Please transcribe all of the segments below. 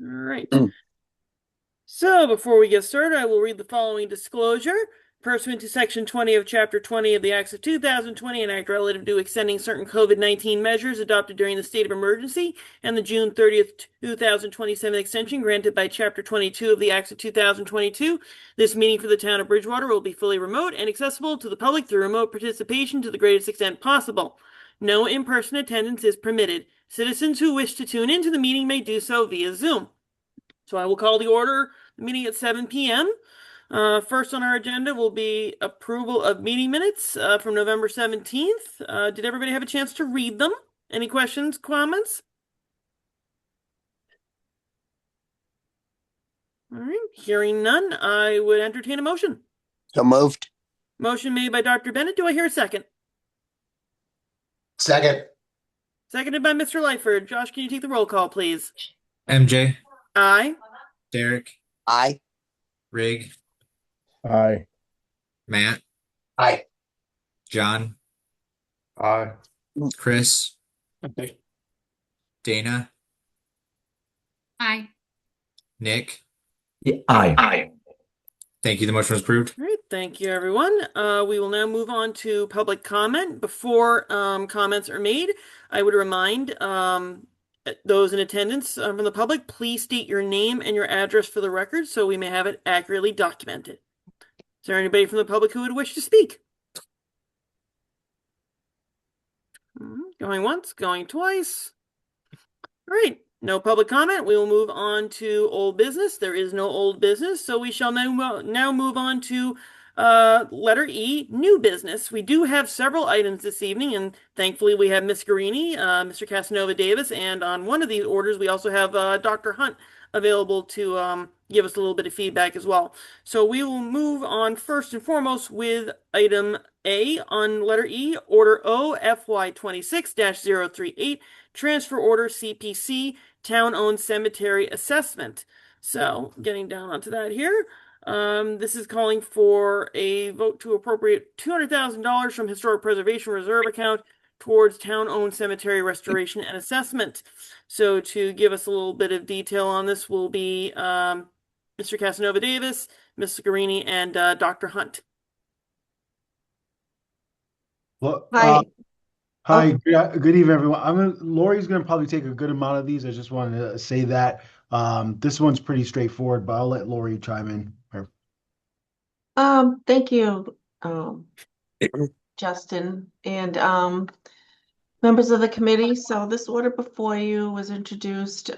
right. So before we get started, I will read the following disclosure. Pursuant to Section 20 of Chapter 20 of the Acts of 2020, an act relative to extending certain COVID-19 measures adopted during the state of emergency, and the June 30th, 2027 extension granted by Chapter 22 of the Acts of 2022, this meeting for the town of Bridgewater will be fully remote and accessible to the public through remote participation to the greatest extent possible. No in-person attendance is permitted. Citizens who wish to tune into the meeting may do so via Zoom. So I will call the meeting at 7 p.m. First on our agenda will be approval of meeting minutes from November 17th. Did everybody have a chance to read them? Any questions, comments? All right, hearing none, I would entertain a motion. So moved. Motion made by Dr. Bennett. Do I hear a second? Second. Seconded by Mr. Lightford. Josh, can you take the roll call, please? MJ, Aye. Derek, Aye. Rig, Aye. Matt, Aye. John, Aye. Chris, Aye. Dana, Aye. Nick. Aye. Thank you. The motion was approved. All right, thank you, everyone. We will now move on to public comment. Before comments are made, I would remind those in attendance from the public, please state your name and your address for the record so we may have it accurately documented. Is there anybody from the public who would wish to speak? Going once, going twice. All right, no public comment. We will move on to old business. There is no old business, so we shall now move on to letter E, new business. We do have several items this evening, and thankfully we have Ms. Guarini, Mr. Casanova Davis, and on one of these orders we also have Dr. Hunt available to give us a little bit of feedback as well. So we will move on first and foremost with item A on letter E, order O FY 26-038, transfer order CPC, town-owned cemetery assessment. So getting down onto that here. This is calling for a vote to appropriate $200,000 from Historic Preservation Reserve account towards town-owned cemetery restoration and assessment. So to give us a little bit of detail on this will be Mr. Casanova Davis, Ms. Guarini, and Dr. Hunt. Well, Hi. hi, good evening, everyone. Lori's going to probably take a good amount of these. I just wanted to say that. This one's pretty straightforward, but I'll let Lori chime in. Thank you, Justin, and members of the committee. So this order before you was introduced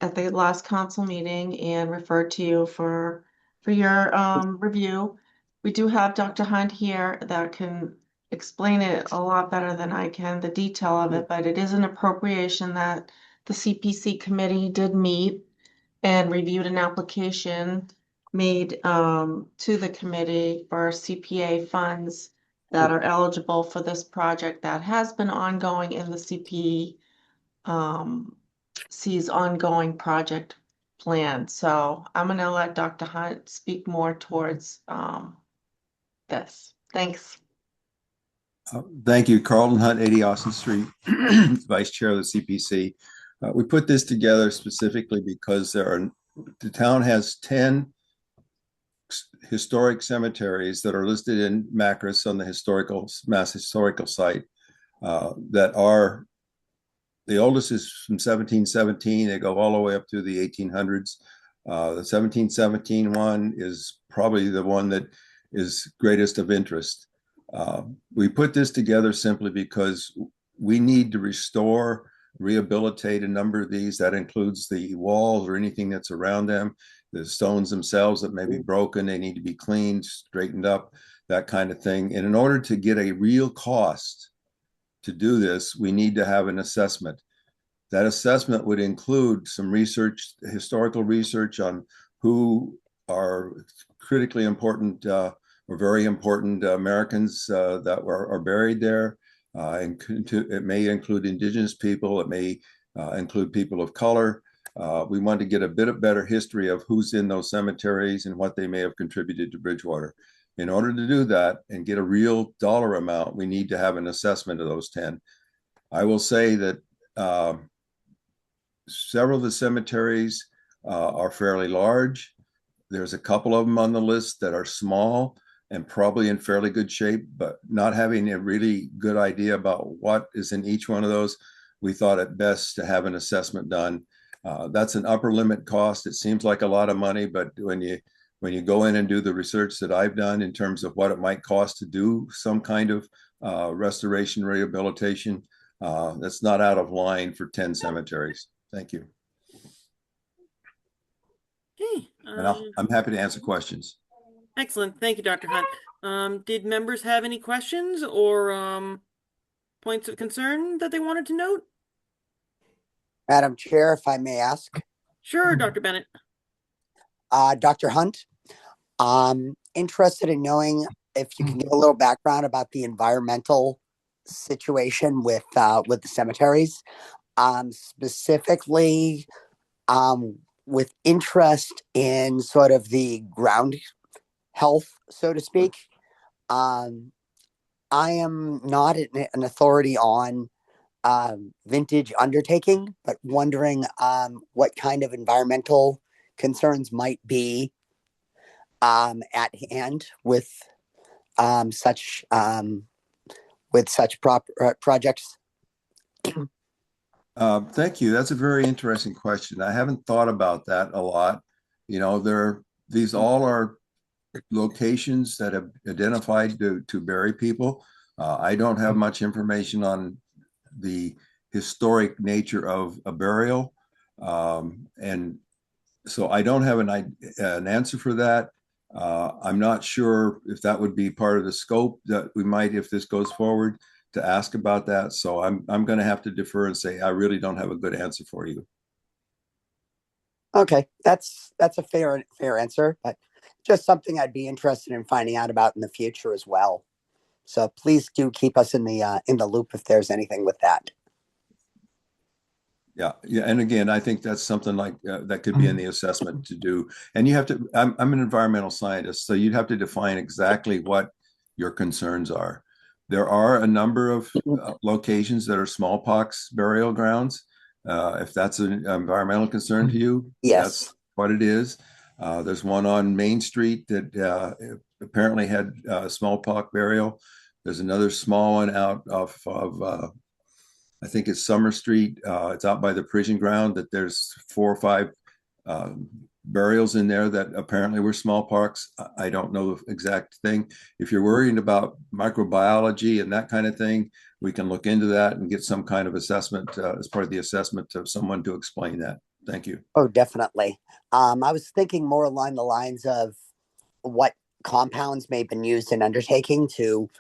at the last council meeting and referred to you for your review. We do have Dr. Hunt here that can explain it a lot better than I can, the detail of it, but it is an appropriation that the CPC committee did meet and reviewed an application made to the committee for CPA funds that are eligible for this project that has been ongoing in the CPC's ongoing project plan. So I'm going to let Dr. Hunt speak more towards this. Thanks. Thank you, Carlton Hunt, 80 Austin Street, Vice Chair of the CPC. We put this together specifically because the town has 10 historic cemeteries that are listed in Macris on the Mass Historical Site that are, the oldest is from 1717. They go all the way up through the 1800s. The 1717 one is probably the one that is greatest of interest. We put this together simply because we need to restore, rehabilitate a number of these. That includes the walls or anything that's around them, the stones themselves that may be broken, they need to be cleaned, straightened up, that kind of thing. And in order to get a real cost to do this, we need to have an assessment. That assessment would include some research, historical research on who are critically important or very important Americans that are buried there. It may include indigenous people, it may include people of color. We want to get a bit of better history of who's in those cemeteries and what they may have contributed to Bridgewater. In order to do that and get a real dollar amount, we need to have an assessment of those 10. I will say that several of the cemeteries are fairly large. There's a couple of them on the list that are small and probably in fairly good shape, but not having a really good idea about what is in each one of those, we thought it best to have an assessment done. That's an upper limit cost. It seems like a lot of money, but when you go in and do the research that I've done in terms of what it might cost to do some kind of restoration rehabilitation, that's not out of line for 10 cemeteries. Thank you. Okay. And I'm happy to answer questions. Excellent. Thank you, Dr. Hunt. Did members have any questions or points of concern that they wanted to note? Madam Chair, if I may ask, Sure, Dr. Bennett. Dr. Hunt, interested in knowing if you can give a little background about the environmental situation with the cemeteries, specifically with interest in sort of the ground health, so to speak. I am not an authority on vintage undertaking, but wondering what kind of environmental concerns might be at hand with such projects. Thank you. That's a very interesting question. I haven't thought about that a lot. You know, these all are locations that have identified to bury people. I don't have much information on the historic nature of a burial. And so I don't have an answer for that. I'm not sure if that would be part of the scope that we might, if this goes forward, to ask about that. So I'm going to have to defer and say I really don't have a good answer for you. Okay, that's a fair answer, but just something I'd be interested in finding out about in the future as well. So please do keep us in the loop if there's anything with that. Yeah. And again, I think that's something like that could be in the assessment to do. And you have to, I'm an environmental scientist, so you'd have to define exactly what your concerns are. There are a number of locations that are smallpox burial grounds. If that's an environmental concern to you, yes, that's what it is. There's one on Main Street that apparently had smallpox burial. There's another small one out of I think it's Summer Street. It's out by the prison ground that there's 4 or 5 burials in there that apparently were smallpox. I don't know the exact thing. If you're worried about microbiology and that kind of thing, we can look into that and get some kind of assessment as part of the assessment of someone to explain that. Thank you. Oh, definitely. I was thinking more along the lines of what compounds may have been used in undertaking to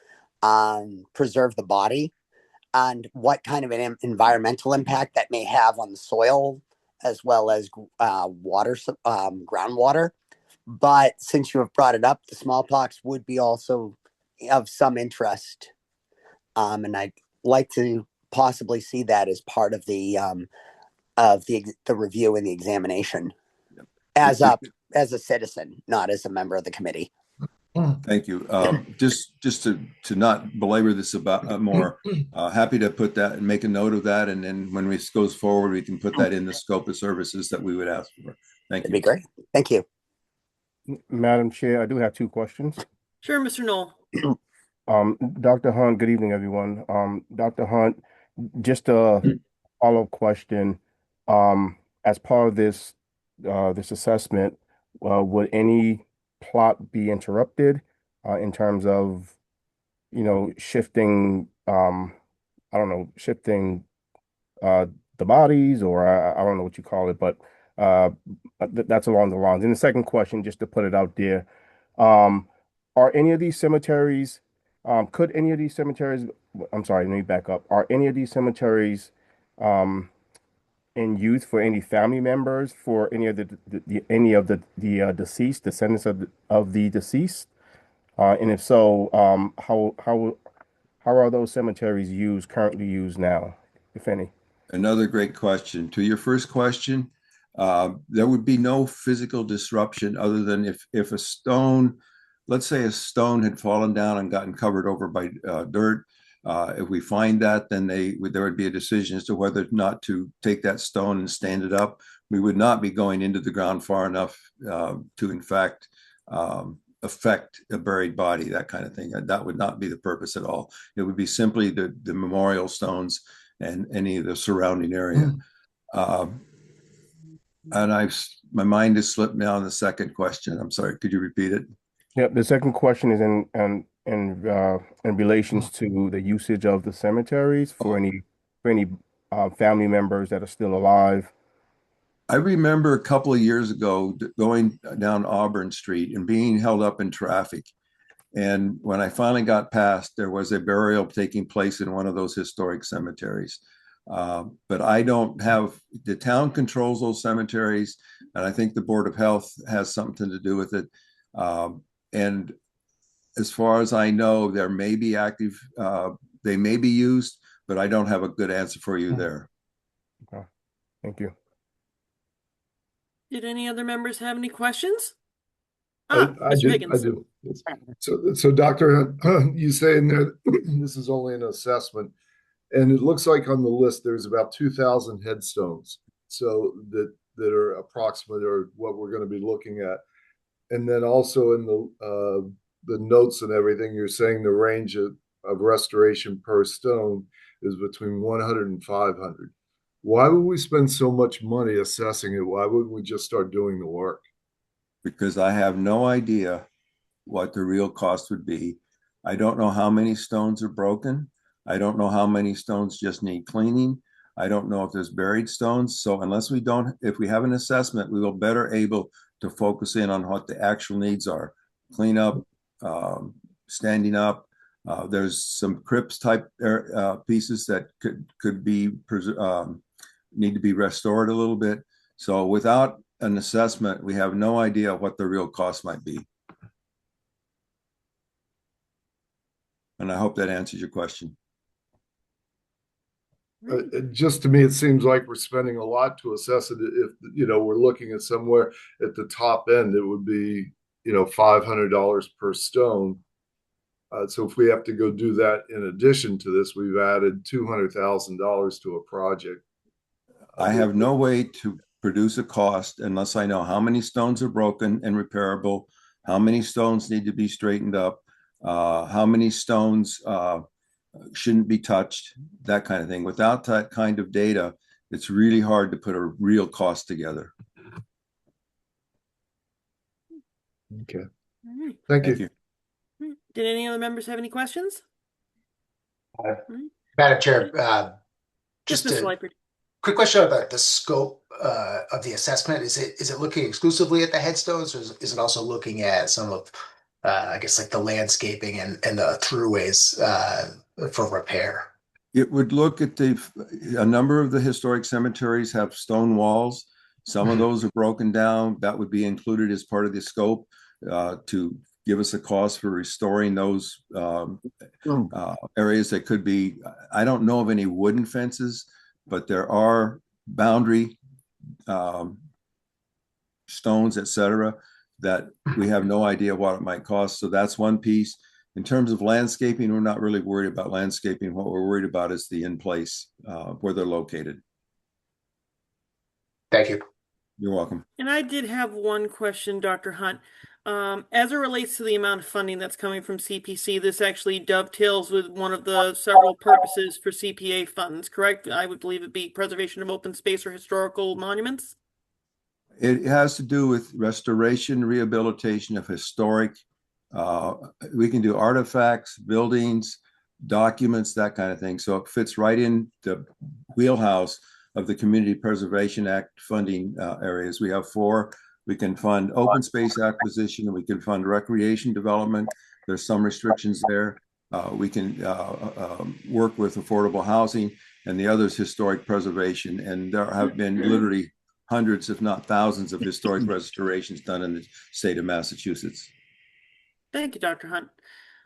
preserve the body, and what kind of an environmental impact that may have on the soil as well as water, groundwater. But since you have brought it up, the smallpox would be also of some interest, and I'd like to possibly see that as part of the review and the examination, as a citizen, not as a member of the committee. Thank you. Just to not belabor this about more, happy to put that and make a note of that, and then when this goes forward, we can put that in the scope of services that we would ask for. Thank you. That'd be great. Thank you. Madam Chair, I do have 2 questions. Sure, Mr. Knoll. Dr. Hunt, good evening, everyone. Dr. Hunt, just a follow-up question. As part of this assessment, would any plot be interrupted in terms of, shifting, shifting the bodies, or I don't know what you call it, but that's along the lines. And the second question, just to put it out there, are any of these cemeteries, I'm sorry, let me back up. Are any of these cemeteries in use for any family members, for any of the deceased, descendants of the deceased? And if so, how are those cemeteries currently used now, if any? Another great question. To your first question, there would be no physical disruption other than if a stone, let's say a stone had fallen down and gotten covered over by dirt, If we find that, then there would be a decision as to whether or not to take that stone and stand it up. We would not be going into the ground far enough to, in fact, affect a buried body, that kind of thing. That would not be the purpose at all. It would be simply the memorial stones and any of the surrounding area. And my mind has slipped now on the second question. I'm sorry. Could you repeat it? Yeah, the second question is in relations to the usage of the cemeteries for any family members that are still alive. I remember a couple of years ago going down Auburn Street and being held up in traffic. And when I finally got past, there was a burial taking place in one of those historic cemeteries. But I don't have, the town controls those cemeteries, and I think the Board of Health has something to do with it. And as far as I know, there may be active, they may be used, but I don't have a good answer for you there. Okay, thank you. Did any other members have any questions? I Mr. do. Higgins. I do. So Doctor, you say in there this is only an assessment, and it looks like on the list there's about 2,000 headstones. So that are approximate or what we're going to be looking at, and then also in the notes and everything, you're saying the range of restoration per stone is between 100 and 500. Why would we spend so much money assessing it? Why wouldn't we just start doing the work? Because I have no idea what the real cost would be. I don't know how many stones are broken. I don't know how many stones just need cleaning. I don't know if there's buried stones. So if we have an assessment, we will better able to focus in on what the actual needs are. Clean up, standing up. There's some crypts type pieces that could be need to be restored a little bit. So without an assessment, we have no idea what the real cost might be. And I hope that answers your question. Just to me, it seems like we're spending a lot to assess it. If we're looking at somewhere at the top end, it would be $500 per stone. So if we have to go do that in addition to this, we've added $200,000 to a project. I have no way to produce a cost unless I know how many stones are broken and repairable, how many stones need to be straightened up, how many stones shouldn't be touched, that kind of thing. Without that kind of data, it's really hard to put a real cost together. Okay. Right. Thank Thank you. you. Did any other members have any questions? Madam Chair, Just just Mr. a Lightford. quick question about the scope of the assessment. Is it looking exclusively at the headstones, or is it also looking at some of, I guess, like the landscaping and the throughways for repair? It would look at a number of the historic cemeteries have stone walls. Some of those are broken down. That would be included as part of the scope to give us a cost for restoring those areas that could be. I don't know of any wooden fences, but there are boundary stones, etc., that we have no idea what it might cost. So that's one piece. In terms of landscaping, we're not really worried about landscaping. What we're worried about is the in place where they're located. Thank you. You're welcome. And I did have one question, Dr. Hunt. As it relates to the amount of funding that's coming from CPC, this actually dovetails with one of the several purposes for CPA funds, correct? I would believe it'd be preservation of open space or historical monuments. It has to do with restoration, rehabilitation of historic. We can do artifacts, buildings, documents, that kind of thing. So it fits right in the wheelhouse of the Community Preservation Act funding areas. We have 4. We can fund open space acquisition, and we can fund recreation development. There's some restrictions there. We can work with affordable housing, and the others historic preservation. And there have been literally hundreds, if not thousands, of historic restorations done in the state of Massachusetts. Thank you, Dr. Hunt.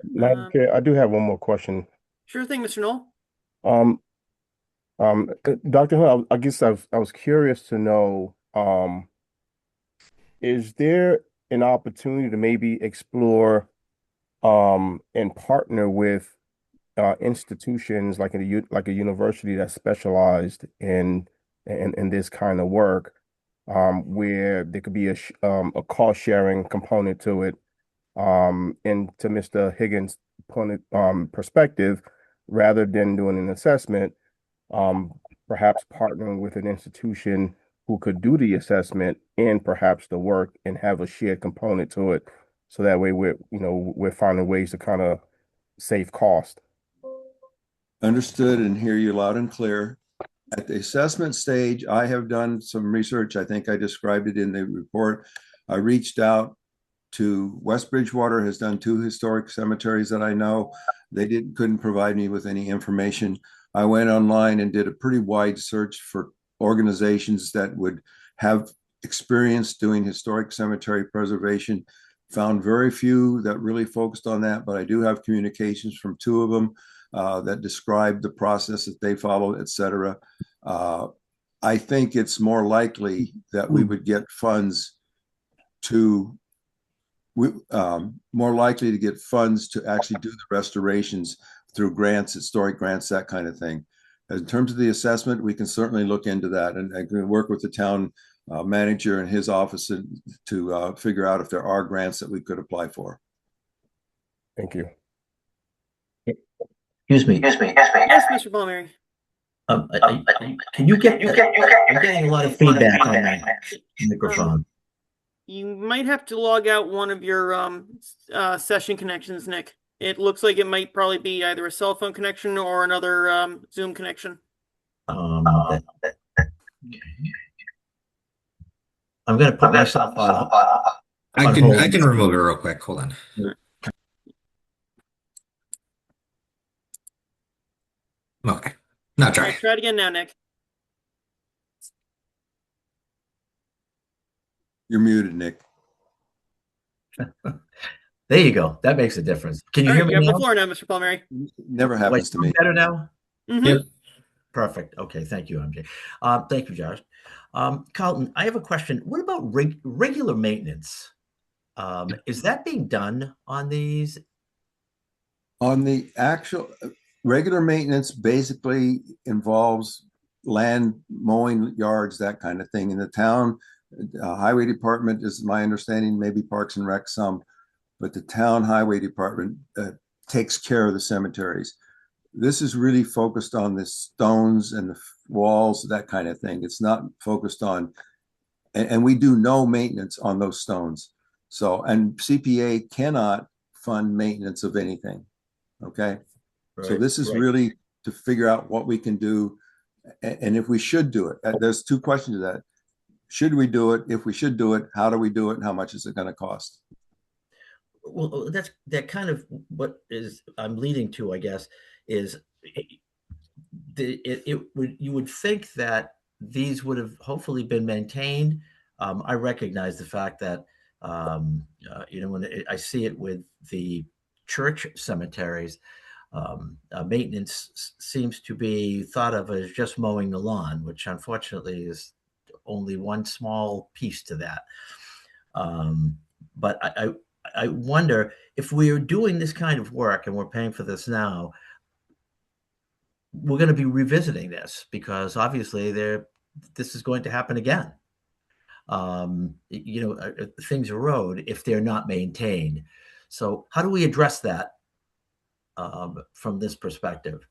Madam Chair, I do have one more question. Sure thing, Mr. Knoll. Dr. Hunt, I guess I was curious to know, is there an opportunity to maybe explore and partner with institutions like like a university that's specialized in this kind of work, where there could be a cost sharing component to it. And to Mr. Higgins' perspective, rather than doing an assessment, perhaps partnering with an institution who could do the assessment and perhaps the work and have a shared component to it. So that way we're finding ways to kind of save cost. Understood and hear you loud and clear. At the assessment stage, I have done some research. I think I described it in the report. I reached out to West Bridgewater, has done 2 historic cemeteries that I know. They couldn't provide me with any information. I went online and did a pretty wide search for organizations that would have experience doing historic cemetery preservation. Found very few that really focused on that, but I do have communications from 2 of them that describe the process that they follow, et cetera. I think it's more likely that we would get funds to more likely to get funds to actually do the restorations through grants, historic grants, that kind of thing. In terms of the assessment, we can certainly look into that, and I can work with the town manager and his office to figure out if there are grants that we could apply for. Thank you. Excuse me. Yes, Mr. Palmieri. Can you get? I'm getting a lot of feedback on my microphone. You might have to log out one of your session connections, Nick. It looks like it might probably be either a cell phone connection or another Zoom connection. Okay. I'm going to put myself on. I can remove it real quick. Hold on. Okay. Now try. Try it again now, Nick. You're muted, Nick. There you go. That makes a difference. Can you hear me You have now? the floor now, Mr. Palmieri. Never happens to me. Better now? Mm-hmm. Yep. Perfect. Okay. Thank you, MJ. Thank you, Josh. Carlton, I have a question. What about regular maintenance? Is that being done on these? On the actual regular maintenance, basically involves land, mowing yards, that kind of thing. In the town, highway department is my understanding, maybe Parks and Rec some, but the town highway department takes care of the cemeteries. This is really focused on the stones and the walls, that kind of thing. It's not focused on, and we do no maintenance on those stones. So, and CPA cannot fund maintenance of anything. Okay. Right, so this is really to figure out what we can do and if we should do it. There's 2 questions to that. Should we do it? If we should do it, how do we do it? And how much is it going to cost? Well, that kind of what is I'm leading to, I guess, is you would think that these would have hopefully been maintained. I recognize the fact that when I see it with the church cemeteries, maintenance seems to be thought of as just mowing the lawn, which unfortunately is only one small piece to that. But I wonder if we are doing this kind of work and we're paying for this now, we're going to be revisiting this because obviously this is going to happen again. Things erode if they're not maintained. So how do we address that from this perspective?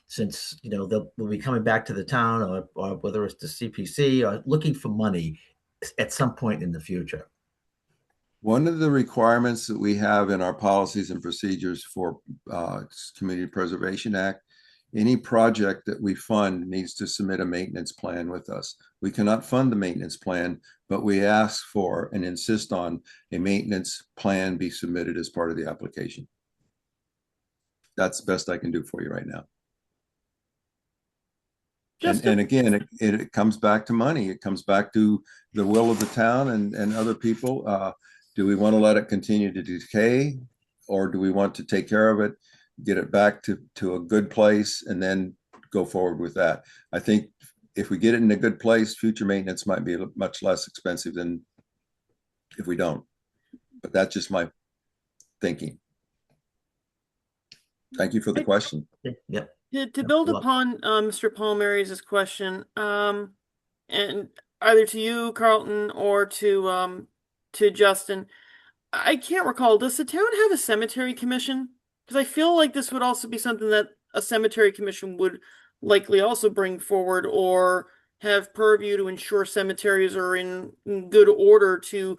Since they'll be coming back to the town, or whether it's the CPC, or looking for money at some point in the future. One of the requirements that we have in our policies and procedures for Community Preservation Act, any project that we fund needs to submit a maintenance plan with us. We cannot fund the maintenance plan, but we ask for and insist on a maintenance plan be submitted as part of the application. That's the best I can do for you right now. And again, it comes back to money. It comes back to the will of the town and other people. Do we want to let it continue to decay, or do we want to take care of it, get it back to a good place, and then go forward with that? I think if we get it in a good place, future maintenance might be much less expensive than if we don't. But that's just my thinking. Thank you for the question. Yep. To build Well- upon Mr. Palmieri's question, and either to you, Carlton, or to Justin, I can't recall. Does the town have a cemetery commission? Because I feel like this would also be something that a cemetery commission would likely also bring forward or have purview to ensure cemeteries are in good order to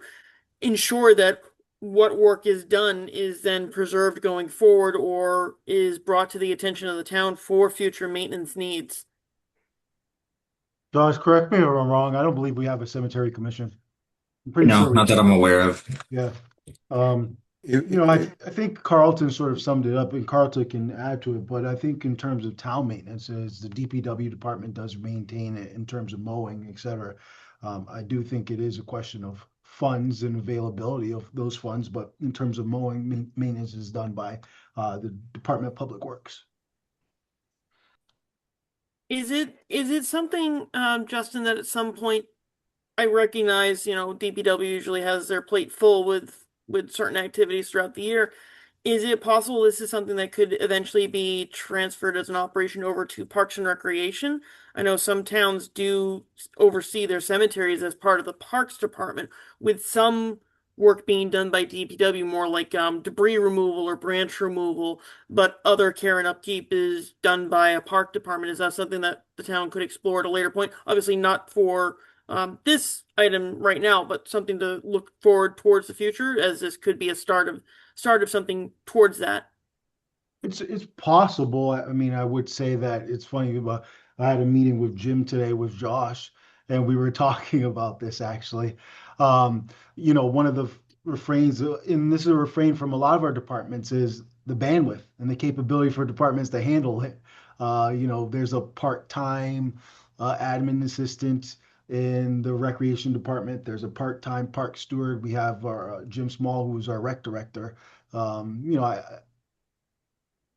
ensure that what work is done is then preserved going forward or is brought to the attention of the town for future maintenance needs. Josh, correct me if I'm wrong. I don't believe we have a cemetery commission. I'm pretty No, sure we not that do. I'm aware of. Yeah. If- I think Carlton sort of summed it up, and Carlton can add to it, but I think in terms of town maintenance, as the DPW department does maintain it in terms of mowing, et cetera. I do think it is a question of funds and availability of those funds, but in terms of mowing, maintenance is done by the Department of Public Works. Is it something, Justin, that at some point I recognize, DPW usually has their plate full with certain activities throughout the year. Is it possible this is something that could eventually be transferred as an operation over to Parks and Recreation? I know some towns do oversee their cemeteries as part of the Parks Department, with some work being done by DPW, more like debris removal or branch removal, but other care and upkeep is done by a park department. Is that something that the town could explore at a later point? Obviously not for this item right now, but something to look forward towards the future, as this could be a start of something towards that. It's possible. I mean, I would say that it's funny about I had a meeting with Jim today with Josh, and we were talking about this actually. One of the refrains, and this is a refrain from a lot of our departments, is the bandwidth and the capability for departments to handle it. There's a part-time admin assistant in the recreation department. There's a part-time park steward. We have our Jim Small, who's our rec director.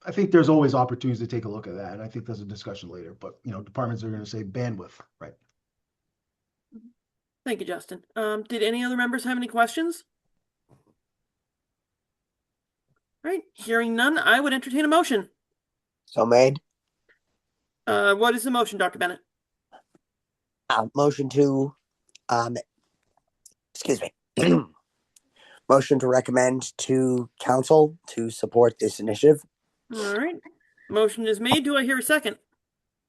I think there's always opportunities to take a look at that, and I think there's a discussion later. But departments are going to say bandwidth, right? Thank you, Justin. Did any other members have any questions? All right, hearing none, I would entertain a motion. So made. What is the motion, Dr. Bennett? Motion to, excuse me. Motion to recommend to council to support this initiative. All right, motion is made. Do I hear a second?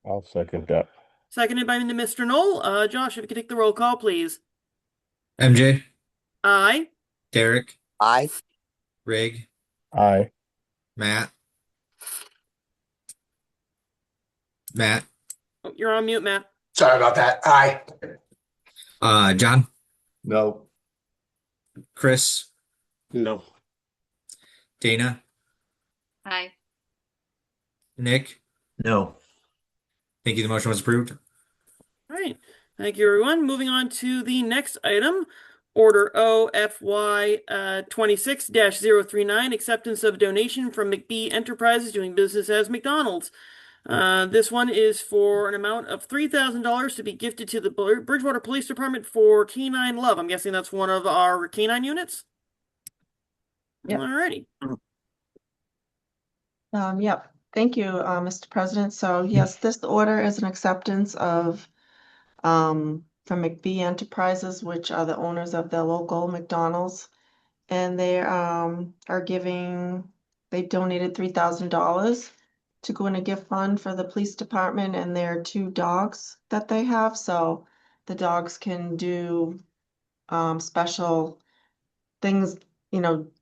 I'll second that. Seconded by Mr. Knoll. Josh, if you could take the roll call, please. MJ, Aye. Derek, Aye. Rig, Aye. Matt, Oh, you're on mute, Matt. Sorry about that. Aye. John, No. Chris, No. Dana, Aye. Nick. No. Thank you. The motion was approved. All right. Thank you, everyone. Moving on to the next item, Order OFY 26-039, acceptance of donation from McBee Enterprises doing business as McDonald's. This one is for an amount of $3,000 to be gifted to the Bridgewater Police Department for Canine Love. I'm guessing that's one of our canine units? Yep. All righty. Yep. Thank you, Mr. President. So yes, this order is an acceptance of from McBee Enterprises, which are the owners of the local McDonald's, and they they've donated $3,000 to go in a gift fund for the police department and their 2 dogs that they have. So the dogs can do special things,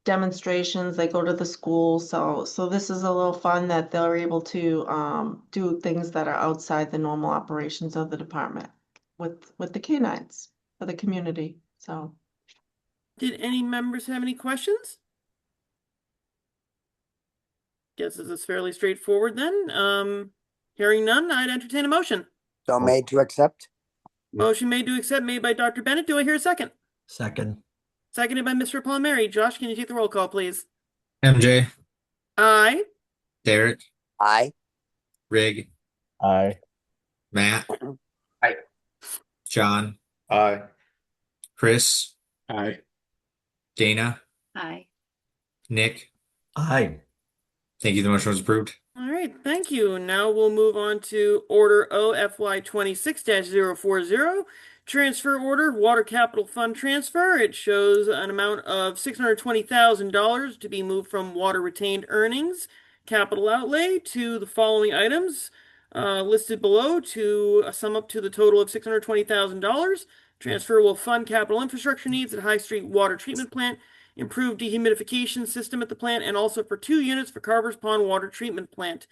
demonstrations. They go to the school. So this is a little fun that they're able to do things that are outside the normal operations of the department with the canines for the community. So Did any members have any questions? Guess this is fairly straightforward then. Hearing none, I'd entertain a motion. So made to accept. Motion made to accept, made by Dr. Bennett. Do I hear a second? Second. Seconded by Mr. Palmieri. Josh, can you take the roll call, please? MJ, Aye. Derek, Aye. Rig, Aye. Matt. Aye. John, Aye. Chris, Aye. Dana, Aye. Nick. Aye. Thank you. The motion was approved. All right, thank you. Now we'll move on to Order OFY 26-040, Transfer Order, Water Capital Fund Transfer. It shows an amount of $620,000 to be moved from water retained earnings capital outlay to the following items listed below to sum up to the total of $620,000. Transfer will fund capital infrastructure needs at High Street Water Treatment Plant, improved dehumidification system at the plant, and also for 2 units for Carver's Pond Water Treatment Plant.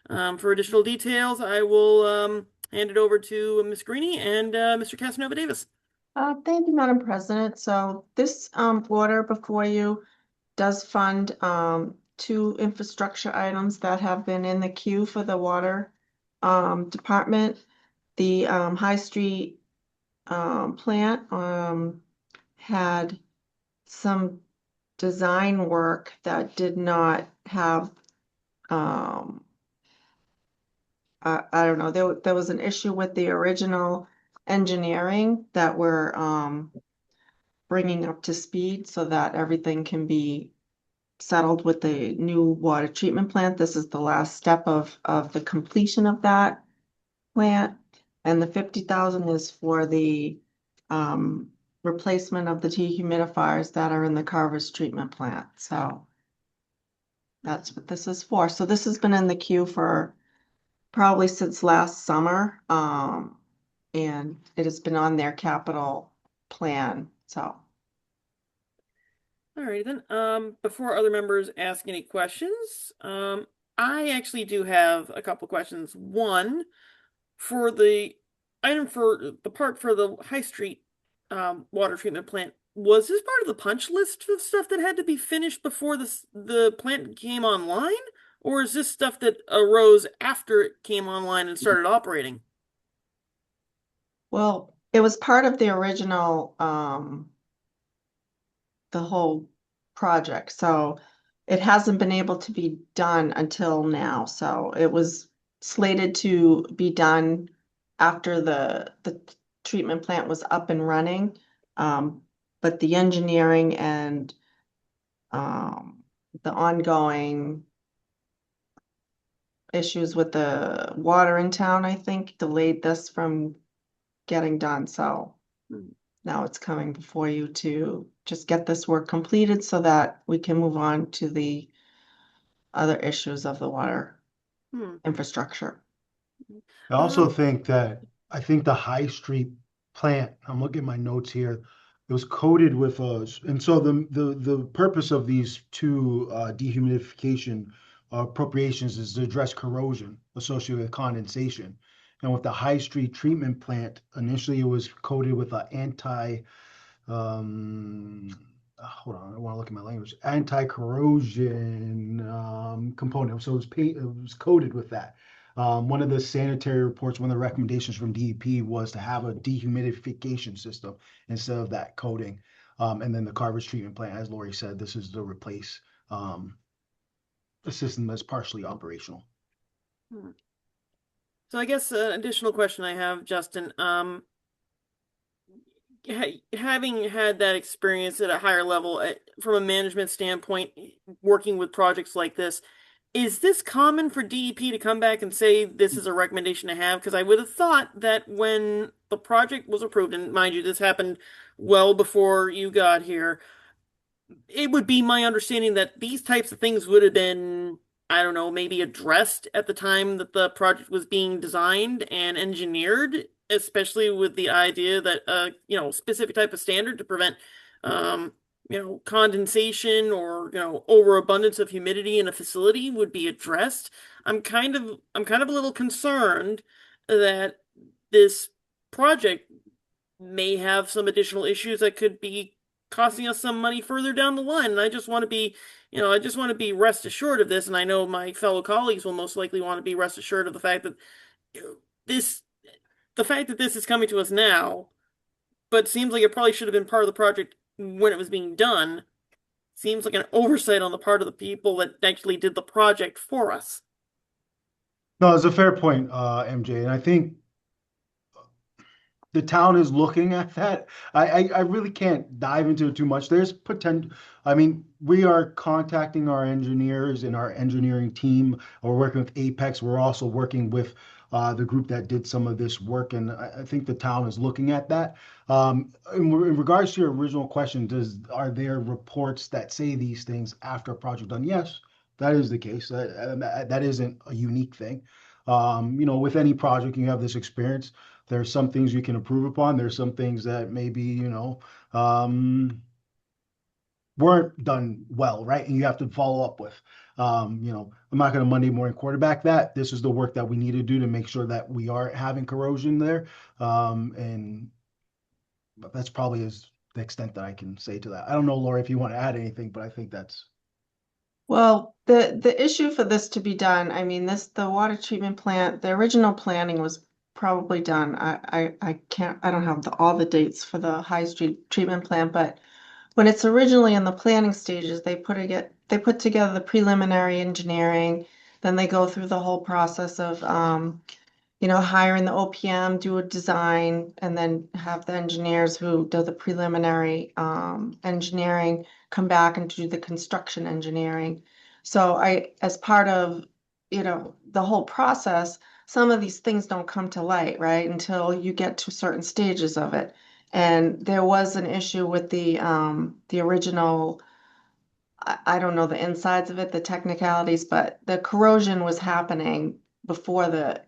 For additional details, I will hand it over to Ms. Greenie and Mr. Casanova Davis. Thank you, Madam President. So this order before you does fund 2 infrastructure items that have been in the queue for the water department. The High Street plant had some design work that did not have I don't know, there was an issue with the original engineering that we're bringing up to speed so that everything can be settled with the new water treatment plant. This is the last step of the completion of that plant, and the 50,000 is for the replacement of the dehumidifiers that are in the Carver's treatment plant. So that's what this is for. So this has been in the queue for probably since last summer, and it has been on their capital plan. So All right, then. Before other members ask any questions, I actually do have a couple questions. One, for the item for the part for the High Street water treatment plant, was this part of the punch list of stuff that had to be finished before the plant came online? Or is this stuff that arose after it came online and started operating? well, it was part of the original, the whole project. So it hasn't been able to be done until now. So it was slated to be done after the treatment plant was up and running. But the engineering and the ongoing issues with the water in town, I think, delayed this from getting done. So now it's coming before you to just get this work completed so that we can move on to the other issues of the water infrastructure. I also think that I think the High Street plant, I'm looking at my notes here, it was coated with and so the purpose of these 2 dehumidification appropriations is to address corrosion associated with condensation. And with the High Street treatment plant, initially it was coated with an hold on, I want to look at my language, anti-corrosion component. So it was coated with that. One of the sanitary reports, one of the recommendations from DEP was to have a dehumidification system instead of that coating. And then the Carver's treatment plant, as Lori said, this is to replace a system that's partially operational. So I guess an additional question I have, Justin, having had that experience at a higher level from a management standpoint, working with projects like this, is this common for DEP to come back and say this is a recommendation to have? Because I would have thought that when the project was approved, and mind you, this happened well before you got here, it would be my understanding that these types of things would have been, I don't know, maybe addressed at the time that the project was being designed and engineered, especially with the idea that specific type of standard to prevent condensation or overabundance of humidity in a facility would be addressed. I'm kind of a little concerned that this project may have some additional issues that could be costing us some money further down the line. And I just want to be, rest assured of this. And I know my fellow colleagues will most likely want to be rest assured of the fact that this is coming to us now, but seems like it probably should have been part of the project when it was being done. Seems like an oversight on the part of the people that actually did the project for us. No, it's a fair point, MJ. And I think the town is looking at that. I really can't dive into it too much. There's potential. I mean, we are contacting our engineers and our engineering team. We're working with Apex. We're also working with the group that did some of this work, and I think the town is looking at that. In regards to your original question, are there reports that say these things after a project done? Yes, that is the case. That isn't a unique thing. With any project, you have this experience. There's some things you can improve upon. There's some things that maybe, weren't done well, right? And you have to follow up with. I'm not going to Monday morning quarterback that. This is the work that we need to do to make sure that we aren't having corrosion there. And that's probably the extent that I can say to that. I don't know, Laura, if you want to add anything, but I think that's. Well, the issue for this to be done, I mean, the water treatment plant, the original planning was probably done. I don't have all the dates for the High Street treatment plant, but when it's originally in the planning stages, they put together the preliminary engineering, then they go through the whole process of hiring the OPM, do a design, and then have the engineers who do the preliminary engineering come back and do the construction engineering. So as part of, the whole process, some of these things don't come to light, right, until you get to certain stages of it. And there was an issue with the original, I don't know the insides of it, the technicalities, but the corrosion was happening before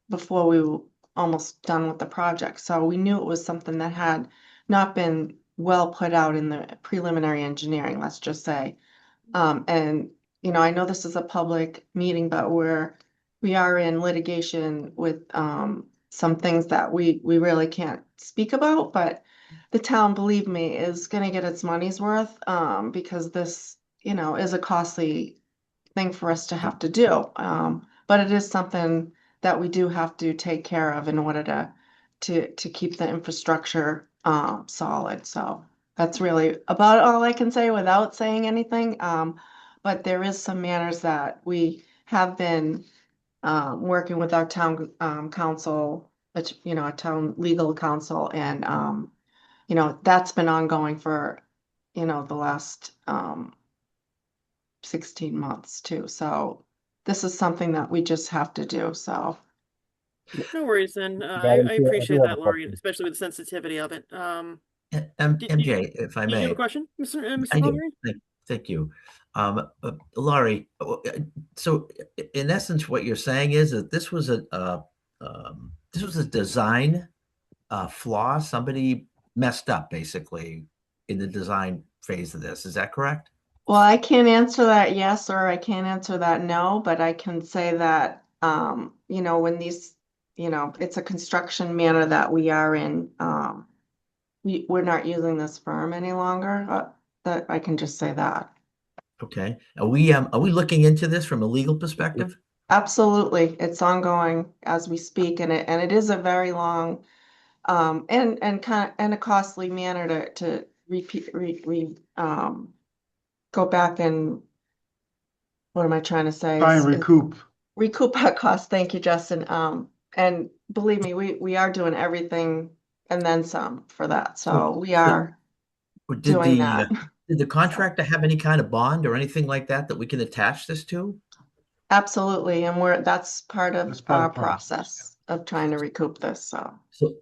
before we were almost done with the project. So we knew it was something that had not been well put out in the preliminary engineering, let's just say. And, I know this is a public meeting, but we are in litigation with some things that we really can't speak about, but the town, believe me, is going to get its money's worth because this, is a costly thing for us to have to do. But it is something that we do have to take care of in order to keep the infrastructure solid. So that's really about all I can say without saying anything. But there is some manners that we have been working with our town council, our town legal counsel, and that's been ongoing for the last 16 months too. So this is something that we just have to do. So No worries, then. I Madam Chair, I do appreciate have a that, Laurie, question. especially with the sensitivity of it. MJ, if I Did you have may. a question, Mr. I do. Palmieri? Thank you. Laurie, so in essence, what you're saying is that this was a design flaw. Somebody messed up basically in the design phase of this. Is that correct? well, I can't answer that yes, or I can't answer that no, but I can say that, when it's a construction manner that we are in, we're not using this firm any longer. That I can just say that. Okay. Are we looking into this from a legal perspective? Absolutely. It's ongoing as we speak, and it is a very long, and a costly manner to go back and, what am I trying to say? Try and Recoup that cost. Thank you, Justin. And believe me, we are doing everything and then some for that. So we are doing that. Did the contractor have any kind of bond or anything like that we can attach this to? Absolutely. And that's part of our process of trying to recoup this.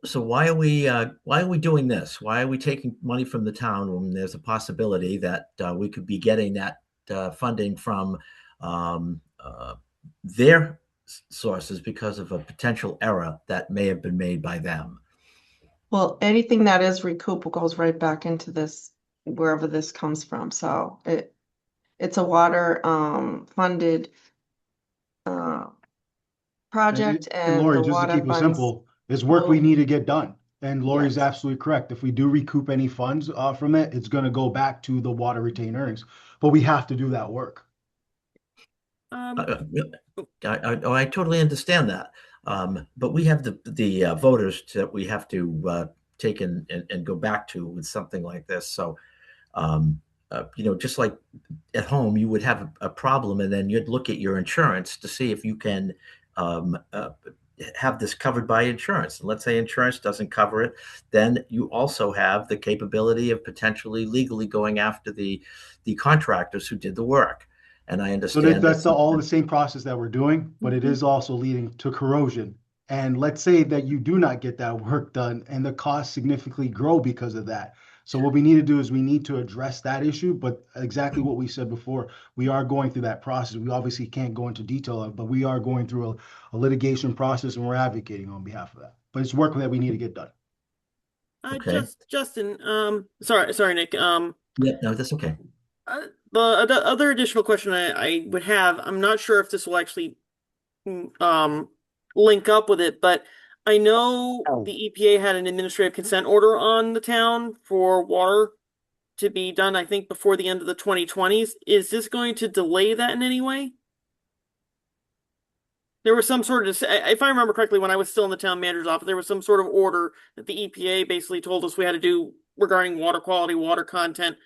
So why are we doing this? Why are we taking money from the town when there's a possibility that we could be getting that funding from their sources because of a potential error that may have been made by them? Well, anything that is recoupable goes right back into this, wherever this comes from. So it's a water funded project, and Lori, the just to water keep it funds. simple, it's work we need to get done. And Lori's absolutely correct. If we do recoup any funds from it, it's going to go back to the water retained earnings. But we have to do that work. I totally understand that. But we have the voters that we have to take and go back to with something like this. So, just like at home, you would have a problem, and then you'd look at your insurance to see if you can have this covered by insurance. And let's say insurance doesn't cover it, then you also have the capability of potentially legally going after the contractors who did the work. And I So understand that's all the same process that we're doing, but it is also leading to corrosion. And let's say that you do not get that work done and the costs significantly grow because of that. So what we need to do is we need to address that issue, but exactly what we said before, we are going through that process. We obviously can't go into detail of, but we are going through a litigation process and we're advocating on behalf of that. But it's work that we need to get done. Okay. Justin, sorry, Nick. Yeah, no, that's okay. The other additional question I would have, I'm not sure if this will actually link up with it, but I know the EPA had an administrative consent order on the town for water to be done, I think, before the end of the 2020s. Is this going to delay that in any way? There was some sort of, if I remember correctly, when I was still in the town manager's office, there was some sort of order that the EPA basically told us we had to do regarding water quality, water content.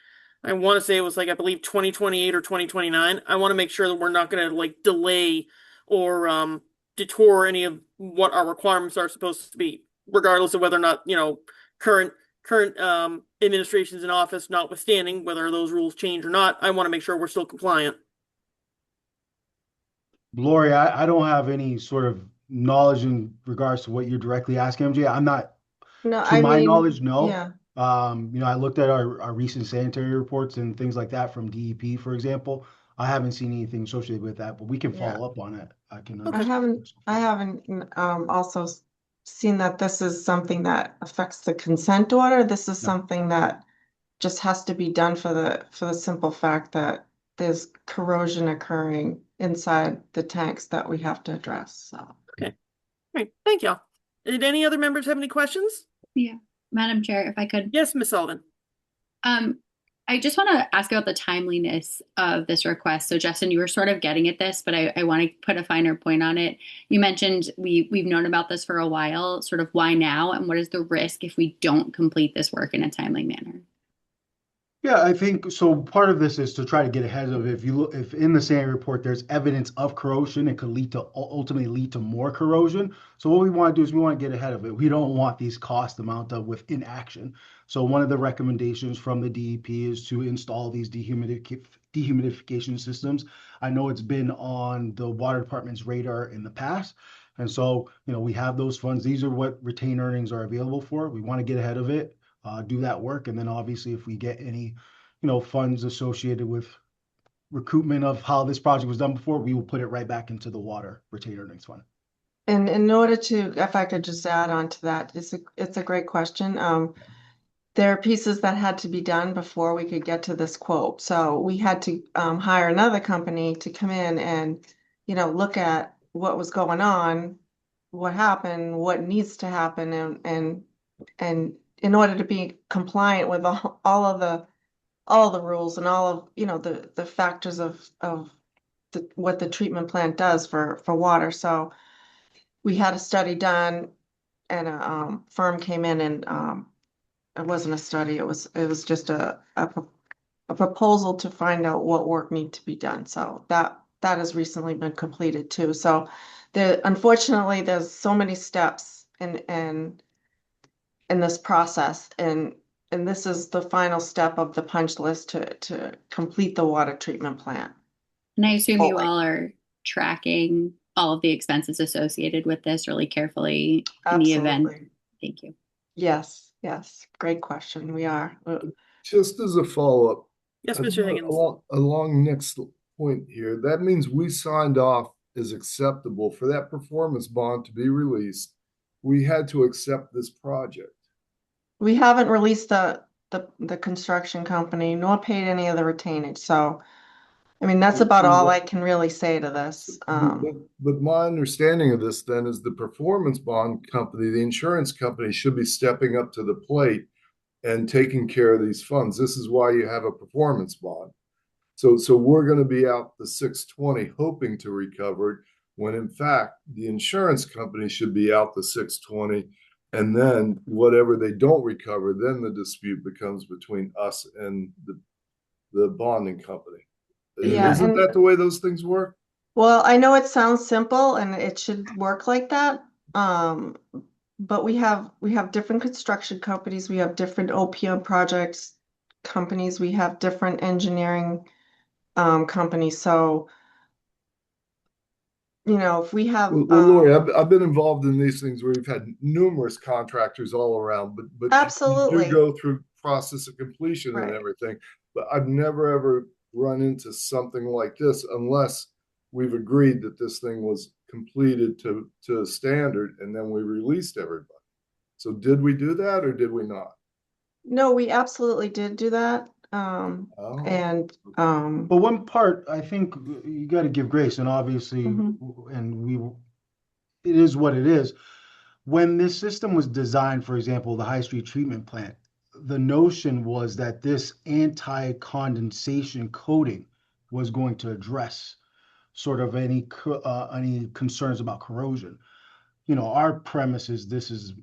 I want to say it was like, I believe 2028 or 2029. I want to make sure that we're not going to like delay or detour any of what our requirements are supposed to be, regardless of whether or not, current administrations in office notwithstanding, whether those rules change or not. I want to make sure we're still compliant. Lori, I don't have any sort of knowledge in regards to what you're directly asking, MJ. I'm not, No, to I my mean, knowledge, no. yeah. I looked at our recent sanitary reports and things like that from DEP, for example. I haven't seen anything associated with that, but we can Yeah. follow up on it. I haven't also seen that this is something that affects the consent order. This is No. something that just has to be done for the simple fact that there's corrosion occurring inside the tanks that we have to address. So. Okay. All right. Thank y'all. Did any other members have any questions? Yeah, Madam Chair, if I could. Yes, Ms. Sullivan. I just want to ask about the timeliness of this request. So, Justin, you were sort of getting at this, but I want to put a finer point on it. You mentioned we've known about this for a while. Sort of why now, and what is the risk if we don't complete this work in a timely manner? Yeah, I think so. Part of this is to try to get ahead of it. If you look, if in the sanitary report there's evidence of corrosion, it could ultimately lead to more corrosion. So what we want to do is we want to get ahead of it. We don't want these costs to mount up with inaction. So one of the recommendations from the DEP is to install these dehumidification systems. I know it's been on the water department's radar in the past. And so, we have those funds. These are what retained earnings are available for. We want to get ahead of it. Do that work, and then obviously if we get any funds associated with recoupment of how this project was done before, we will put it right back into the water retained earnings fund. And in order to, if I could just add on to that, it's a great question. There are pieces that had to be done before we could get to this quote. So we had to hire another company to come in and look at what was going on, what happened, what needs to happen, and in order to be compliant with all of the rules and all of the factors of what the treatment plant does for water. So we had a study done, and a firm came in, and it wasn't a study. It was just a proposal to find out what work needed to be done. So that has recently been completed too. So unfortunately there's so many steps in this process, and this is the final step of the punch list to complete the water treatment plant. And I assume you all are tracking all of the expenses associated with this really carefully in the event. Thank you. Yes, great question. We are. Just as a follow-up. Yes, Mr. Higgins. Along next point here, that means we signed off as acceptable for that performance bond to be released. We had to accept this project. We haven't released the construction company nor paid any of the retainage. So, I mean, that's about all I can really say to this. But my understanding of this then is the performance bond company, the insurance company, should be stepping up to the plate and taking care of these funds. This is why you have a performance bond. So we're going to be out the 620 hoping to recover it, when in fact the insurance company should be out the 620. And then whatever they don't recover, then the dispute becomes between us and the bonding company. Yeah, Isn't that the way those things work? Well, I know it sounds simple and it should work like that, Um, but we have different construction companies, we have different OPM projects companies, we have different engineering companies. So, if we have Well, Lori, I've been involved in these things where we've had numerous contractors all around, but you do absolutely go through process of completion and right. everything. But I've never ever run into something like this unless we've agreed that this thing was completed to a standard and then we released everybody. So did we do that or did we not? No, we absolutely did do that. Oh, And But one part, I think you got to give grace, and obviously, Mhm. it is what it is. When this system was designed, for example, the high street treatment plant, the notion was that this anti-condensation coating was going to address sort of any concerns about corrosion. Our premise is this is,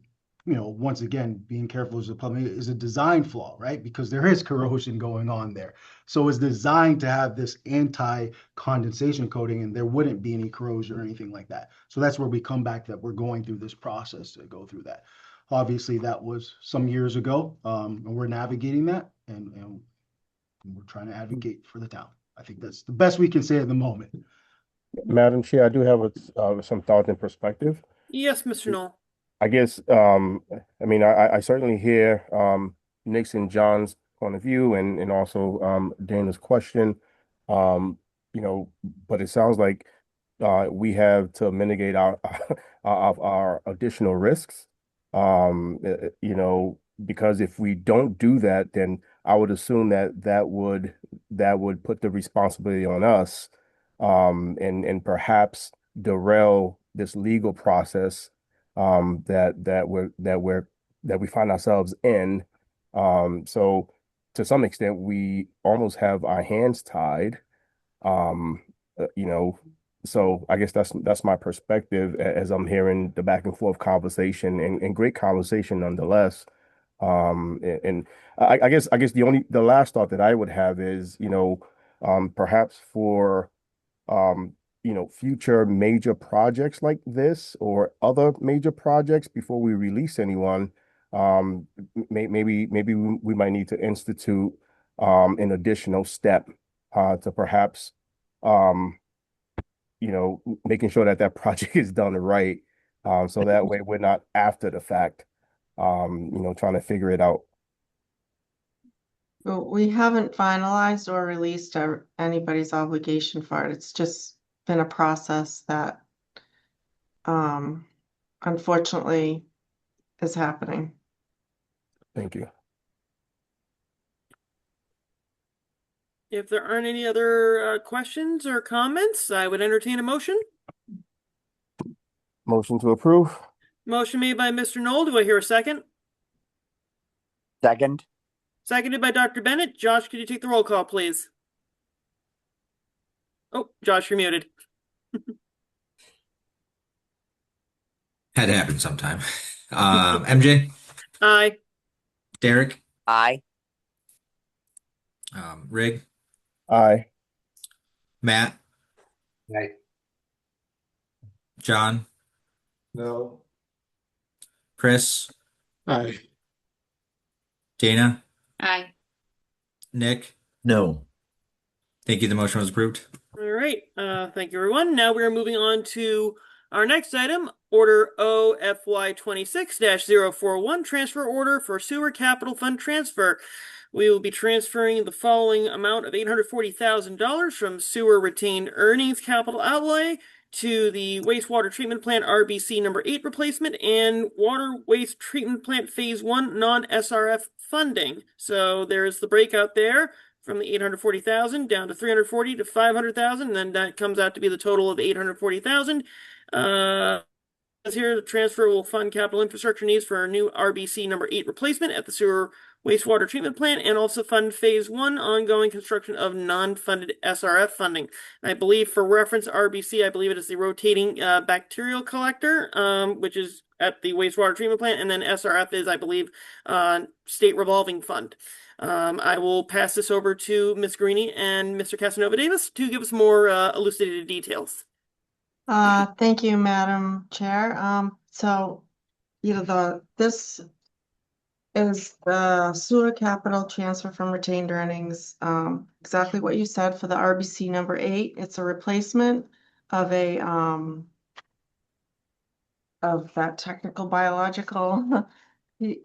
once again, being careful as a public is a design flaw, right? Because there is corrosion going on there. So it's designed to have this anti-condensation coating and there wouldn't be any corrosion or anything like that. So that's where we come back that we're going through this process to go through that. Obviously, that was some years ago, and we're navigating that and we're trying to advocate for the town. I think that's the best we can say at the moment. Madam Chair, I do have some thoughts and perspective. Yes, Mr. Knoll. I guess, I mean, I certainly hear Nick's and John's point of view and also Dana's question. But it sounds like we have to mitigate our our additional risks. Because if we don't do that, then I would assume that would put the responsibility on us, and perhaps derail this legal process that we find ourselves in. So to some extent, we almost have our hands tied. Um, uh, you know, so I guess that's my perspective as I'm hearing the back and forth conversation and great conversation nonetheless. And I guess the last thought that I would have is, perhaps for um, future major projects like this or other major projects before we release anyone, maybe we might need to institute an additional step to perhaps um, making sure that project is done right, so that way we're not after the fact, trying to figure it out. Well, we haven't finalized or released anybody's obligation for it. It's just been a process that unfortunately is happening. Thank you. If there aren't any other questions or comments, I would entertain a motion. Motion to approve. Motion made by Mr. Knoll. Do I hear a second? second. Seconded by Dr. Bennett. Josh, could you take the roll call, please? Oh, Josh, you're muted. Had to happen sometime. MJ, Aye. Derek, Aye. Rig, Aye. Matt, Right. John, no. Chris, Aye. Dana, Aye. Nick. No. Thank you. The motion was approved. All right. Thank you, everyone. Now we are moving on to our next item, Order OFY 26-041, Transfer Order for Sewer Capital Fund Transfer. We will be transferring the following amount of $840,000 from sewer retained earnings capital outlay to the wastewater treatment plant RBC number 8 replacement and water waste treatment plant phase 1 non-SRF funding. So there's the breakout there from the 840,000 down to 340 to 500,000, and then that comes out to be the total of 840,000. Here, the transfer will fund capital infrastructure needs for our new RBC number 8 replacement at the sewer wastewater treatment plant and also fund phase 1 ongoing construction of non-funded SRF funding. And I believe for reference, RBC, I believe it is the rotating bacterial collector, which is at the wastewater treatment plant, and then SRF is, I believe, state revolving fund. I will pass this over to Ms. Greeny and Mr. Casanova Davis to give us more elucidated details. Thank you, Madam Chair. So, this is the sewer capital transfer from retained earnings. Exactly what you said for the RBC number 8. It's a replacement of of that technical biological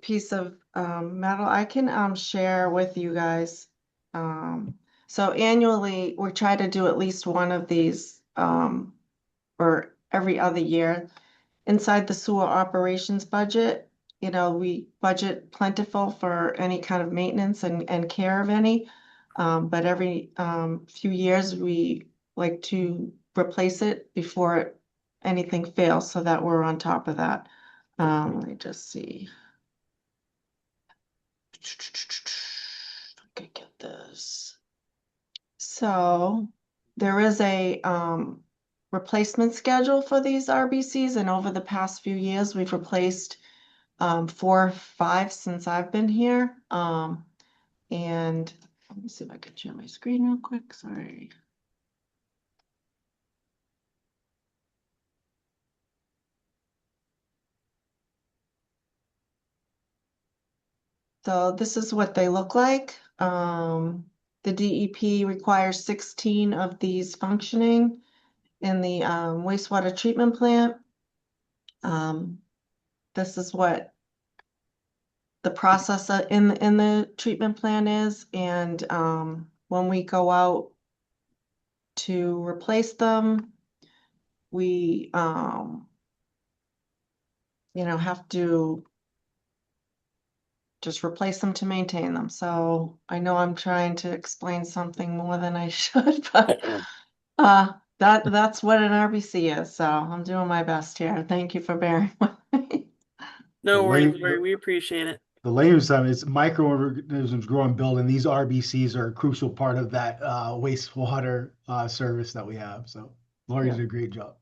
piece of metal. I can share with you guys. So annually, we try to do at least one of these or every other year. Inside the sewer operations budget, we budget plentiful for any kind of maintenance and care of any. But every few years, we like to replace it before anything fails so that we're on top of that. Let me just see. Okay, get this. So there is a replacement schedule for these RBCs, and over the past few years, we've replaced 4 or 5 since I've been here. And let me see if I can share my screen real quick. Sorry. So this is what they look like. The DEP requires 16 of these functioning in the wastewater treatment plant. This is what the process in the treatment plant is, and when we go out to replace them, we have to just replace them to maintain them. So I know I'm trying to explain something more than I should, but that's what an RBC is. So I'm doing my best here. Thank you for bearing with me. No The worries, lane- Lori. We appreciate it. The layers on it's microorganisms grow and build, and these RBCs are a crucial part of that wastewater service that we have. So Lori did a great job.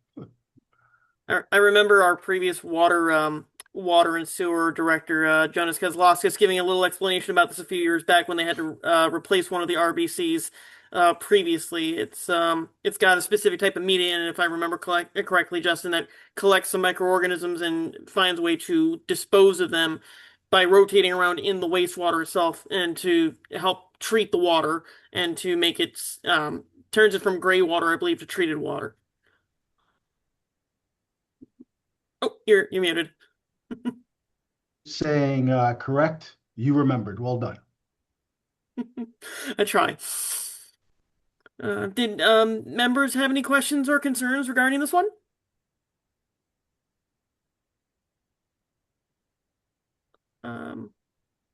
I remember our previous water and sewer director, Jonas Kozlowskis, giving a little explanation about this a few years back when they had to replace one of the RBCs previously. It's got a specific type of media in it, if I remember correctly, Justin, that collects some microorganisms and finds a way to dispose of them by rotating around in the wastewater itself and to help treat the water and to make it turns it from gray water, I believe, to treated water. Oh, you're muted. Saying correct, you remembered. Well done. I try. Did members have any questions or concerns regarding this one?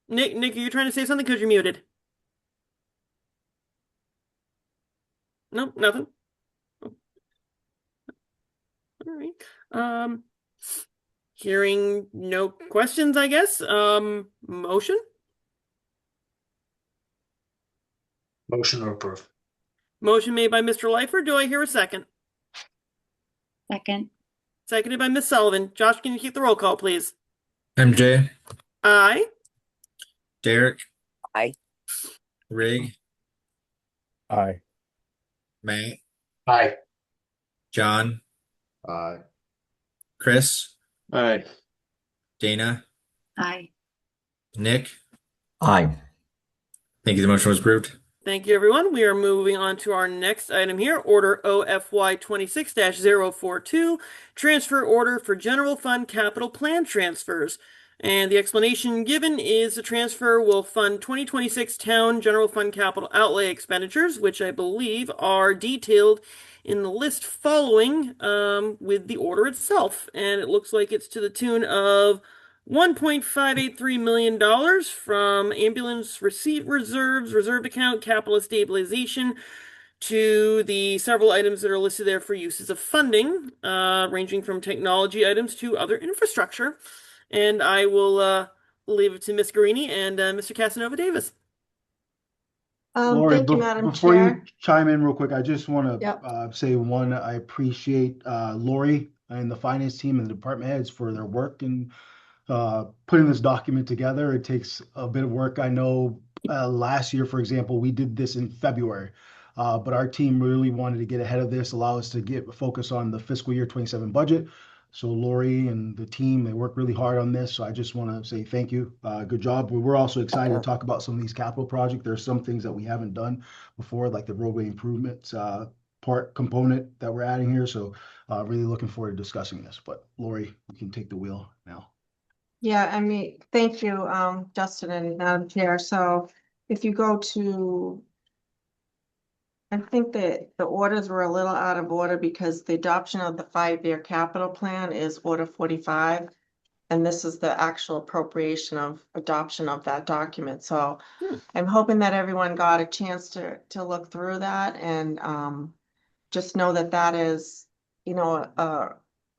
Nick, are you trying to say something because you're muted? No, nothing. All right. Hearing no questions, I guess. Motion? Motion to approve. Motion made by Mr. Leifer. Do I hear a second? Second. Seconded by Ms. Sullivan. Josh, can you keep the roll call, please? MJ, Aye. Derek, Aye. Rig, Aye. Matt, Aye. John, Aye. Chris, Aye. Dana, Aye. Nick. Aye. Thank you. The motion was approved. Thank you, everyone. We are moving on to our next item here, Order OFY 26-042, Transfer Order for General Fund Capital Plan Transfers. And the explanation given is the transfer will fund 2026 Town General Fund Capital Outlay expenditures, which I believe are detailed in the list following with the order itself. And it looks like it's to the tune of $1.583 million from ambulance receipt reserves, reserved account, capital stabilization, to the several items that are listed there for uses of funding, ranging from technology items to other infrastructure. And I will leave it to Ms. Guarini and Mr. Casanova Davis. Lori, Thank you, Madam before Chair. you chime in real quick, I just want to Yep. say one, I appreciate Lori and the finance team and the department heads for their work in putting this document together. It takes a bit of work. I know last year, for example, we did this in February. But our team really wanted to get ahead of this, allow us to get focus on the fiscal year 27 budget. So Lori and the team, they work really hard on this. So I just want to say thank you. Good job. We're also excited to talk about some of these capital projects. There are some things that we haven't done before, like the roadway improvements part component that we're adding here. So really looking forward to discussing this. But Lori, you can take the wheel now. Yeah, I mean, thank you, Justin and Madam Chair. So if you go to, I think that the orders were a little out of order because the adoption of the 5-year capital plan is Order 45. And this is the actual appropriation of adoption of that document. So I'm hoping that everyone got a chance to look through that and just know that that is, you know,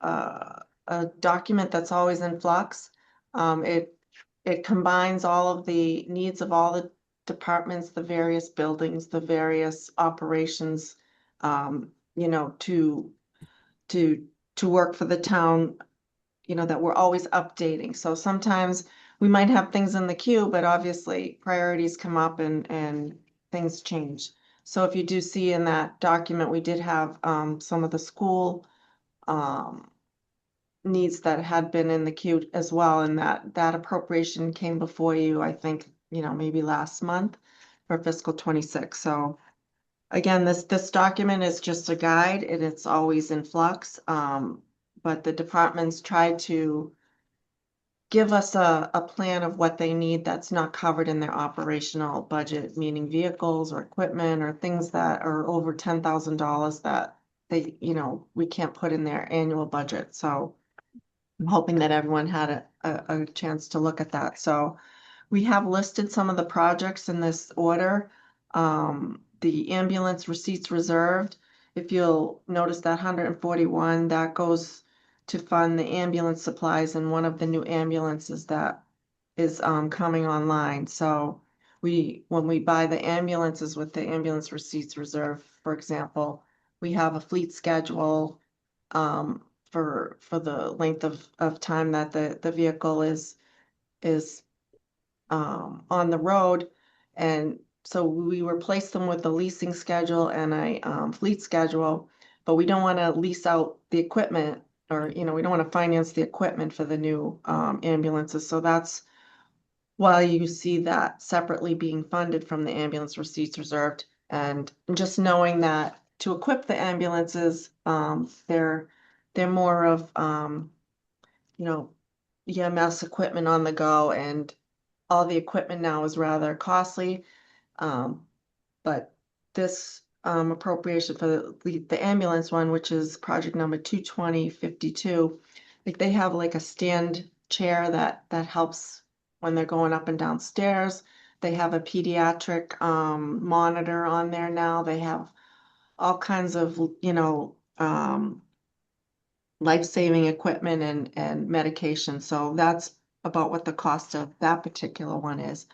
a document that's always in flux. It combines all of the needs of all the departments, the various buildings, the various operations, you know, to work for the town, you know, that we're always updating. So sometimes we might have things in the queue, but obviously priorities come up and things change. So if you do see in that document, we did have some of the school needs that had been in the queue as well, and that appropriation came before you, I think, you know, maybe last month for fiscal 26. So again, this document is just a guide and it's always in flux. But the departments try to give us a plan of what they need that's not covered in their operational budget, meaning vehicles or equipment or things that are over $10,000 that they, you know, we can't put in their annual budget. So I'm hoping that everyone had a chance to look at that. So we have listed some of the projects in this order. The ambulance receipts reserved, if you'll notice that 141, that goes to fund the ambulance supplies and one of the new ambulances that is coming online. So when we buy the ambulances with the ambulance receipts reserved, for example, we have a fleet schedule for the length of time that the vehicle is on the road. And so we replace them with a leasing schedule and a fleet schedule, but we don't want to lease out the equipment or, you know, we don't want to finance the equipment for the new ambulances. So that's why you see that separately being funded from the ambulance receipts reserved. And just knowing that to equip the ambulances, they're more of, you know, EMS equipment on the go, and all the equipment now is rather costly. But this appropriation for the ambulance one, which is project number 22052, like they have like a stand chair that helps when they're going up and down stairs. They have a pediatric monitor on there now. They have all kinds of, you know, life-saving equipment and medication. So that's about what the cost of that particular one is.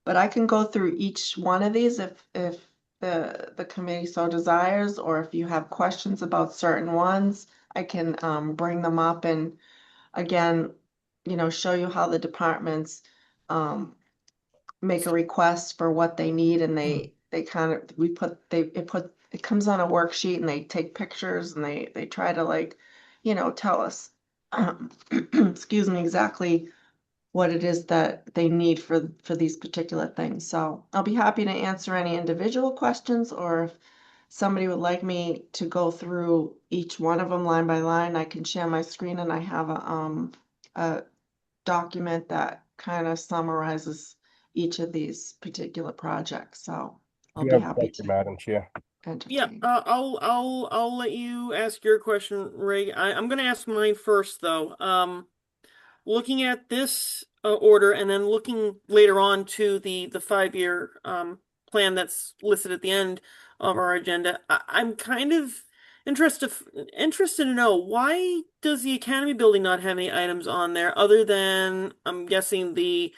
But I can go through each one of these if the committee so desires, or if you have questions about certain ones, I can bring them up and again, you know, show you how the departments make a request for what they need, and they kind of it comes on a worksheet and they take pictures and they try to, like, you know, tell us excuse me, exactly what it is that they need for these particular things. So I'll be happy to answer any individual questions, or if somebody would like me to go through each one of them line by line, I can share my screen and I have a document that kind of summarizes each of these particular projects. So I'll You be have a happy question, to Madam Chair. Yeah, entertain. I'll let you ask your question, Ray. I'm gonna ask mine first, though. Looking at this order and then looking later on to the 5-year plan that's listed at the end of our agenda, I'm kind of interested to know, why does the Academy building not have any items on there other than, I'm guessing, the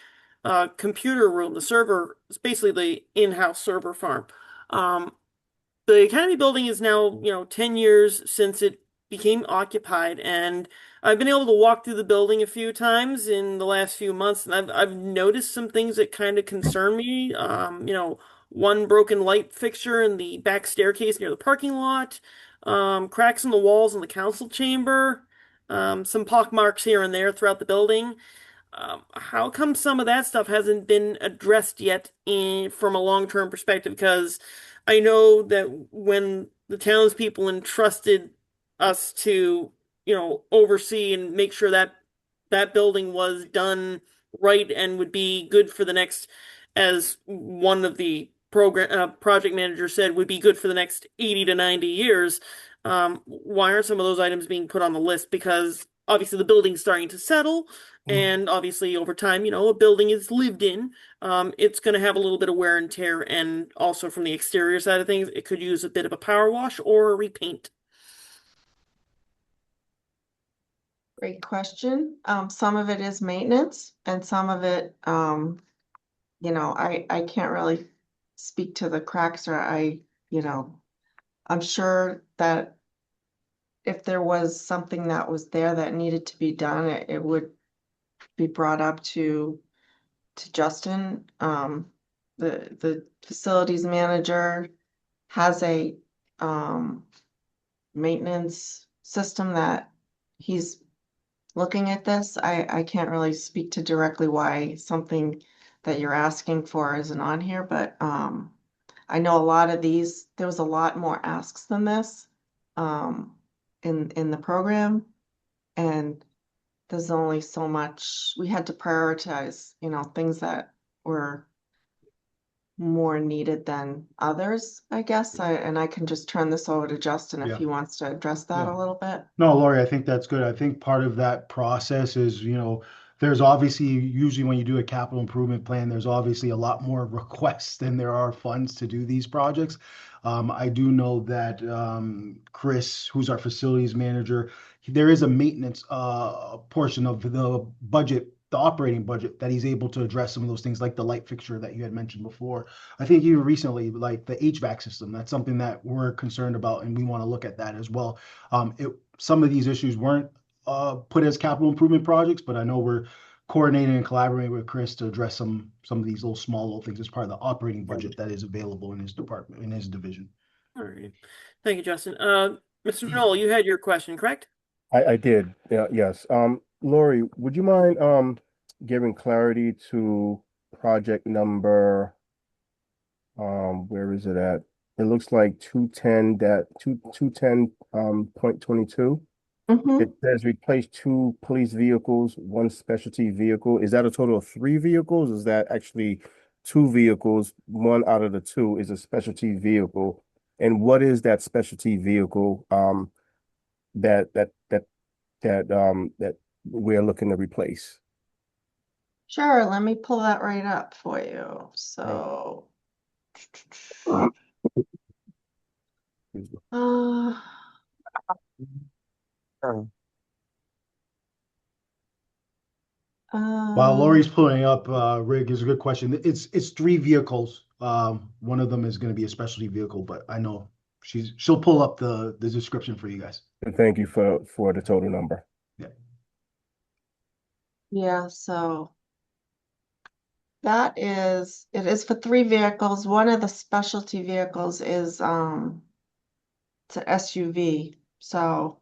computer room, the server, it's basically the in-house server farm. The Academy building is now, 10 years since it became occupied, and I've been able to walk through the building a few times in the last few months, and I've noticed some things that kind of concern me. One broken light fixture in the back staircase near the parking lot, cracks in the walls in the council chamber, some pock marks here and there throughout the building. How come some of that stuff hasn't been addressed yet from a long-term perspective? Because I know that when the townspeople entrusted us to, oversee and make sure that that building was done right and would be good for the next, as one of the project managers said, would be good for the next 80 to 90 years. Why aren't some of those items being put on the list? Because obviously the building's starting to settle, and obviously over time, a building is lived in. It's going to have a little bit of wear and tear, and also from the exterior side of things, it could use a bit of a power wash or a repaint. Great question. Some of it is maintenance and some of it, I can't really speak to the cracks or I'm sure that if there was something that was there that needed to be done, it would be brought up to Justin. The facilities manager has a maintenance system that he's looking at this. I can't really speak to directly why something that you're asking for isn't on here, but I know a lot of these, there was a lot more asks than this in the program, and there's only so much. We had to prioritize, things that were more needed than others, I guess. And I can just turn this over to Justin if Yeah. he wants to address that a little bit. No, Lori, I think that's good. I think part of that process is, there's obviously usually when you do a capital improvement plan, there's obviously a lot more requests than there are funds to do these projects. I do know that Chris, who's our facilities manager, there is a maintenance portion of the budget, the operating budget, that he's able to address some of those things like the light fixture that you had mentioned before. I think even recently, like the HVAC system, that's something that we're concerned about, and we want to look at that as well. Some of these issues weren't put as capital improvement projects, but I know we're coordinating and collaborating with Chris to address some of these little things as part of the operating budget that is available in his department, in his division. All right. Thank you, Justin. Mr. Knoll, you had your question, correct? I did. Yeah, yes. Lori, would you mind giving clarity to project number, where is it at? It looks like 210.22. It says replace 2 police vehicles, 1 specialty vehicle. Is that a total of 3 vehicles? Is that actually 2 vehicles? 1 out of the 2 is a specialty vehicle. And what is that specialty vehicle that we're looking to replace? Sure, let me pull that right up for you. So While Lori's pulling up, Rick, is a good question. It's 3 vehicles. One of them is going to be a specialty vehicle, but I know she'll pull up the description for you guys. And thank you for the total number. yeah, so it is for 3 vehicles. One of the specialty vehicles is it's an SUV. So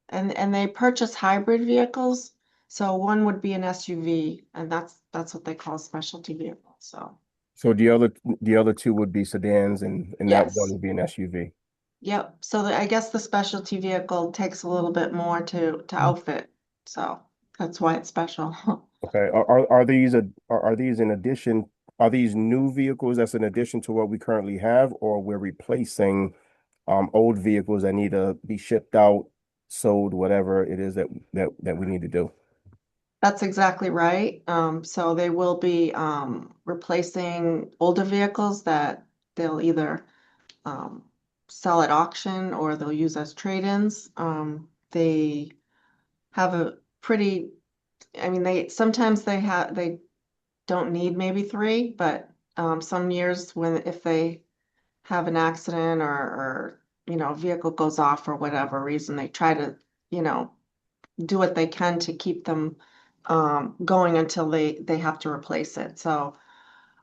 and they purchase hybrid vehicles. So one would be an SUV, and that's what they call a specialty vehicle. So the other 2 would be sedans, and that Yes. one would be an SUV. Yep. So I guess the specialty vehicle takes a little bit more to outfit. So that's why it's special. Okay. Are these in addition? Are these new vehicles that's in addition to what we currently have, or we're replacing old vehicles that need to be shipped out, sold, whatever it is that we need to do? That's exactly right. So they will be replacing older vehicles that they'll either sell at auction or they'll use as trade-ins. They have a pretty, I mean, they don't need maybe 3, but some years if they have an accident or a vehicle goes off for whatever reason, they try to, do what they can to keep them going until they have to replace it. So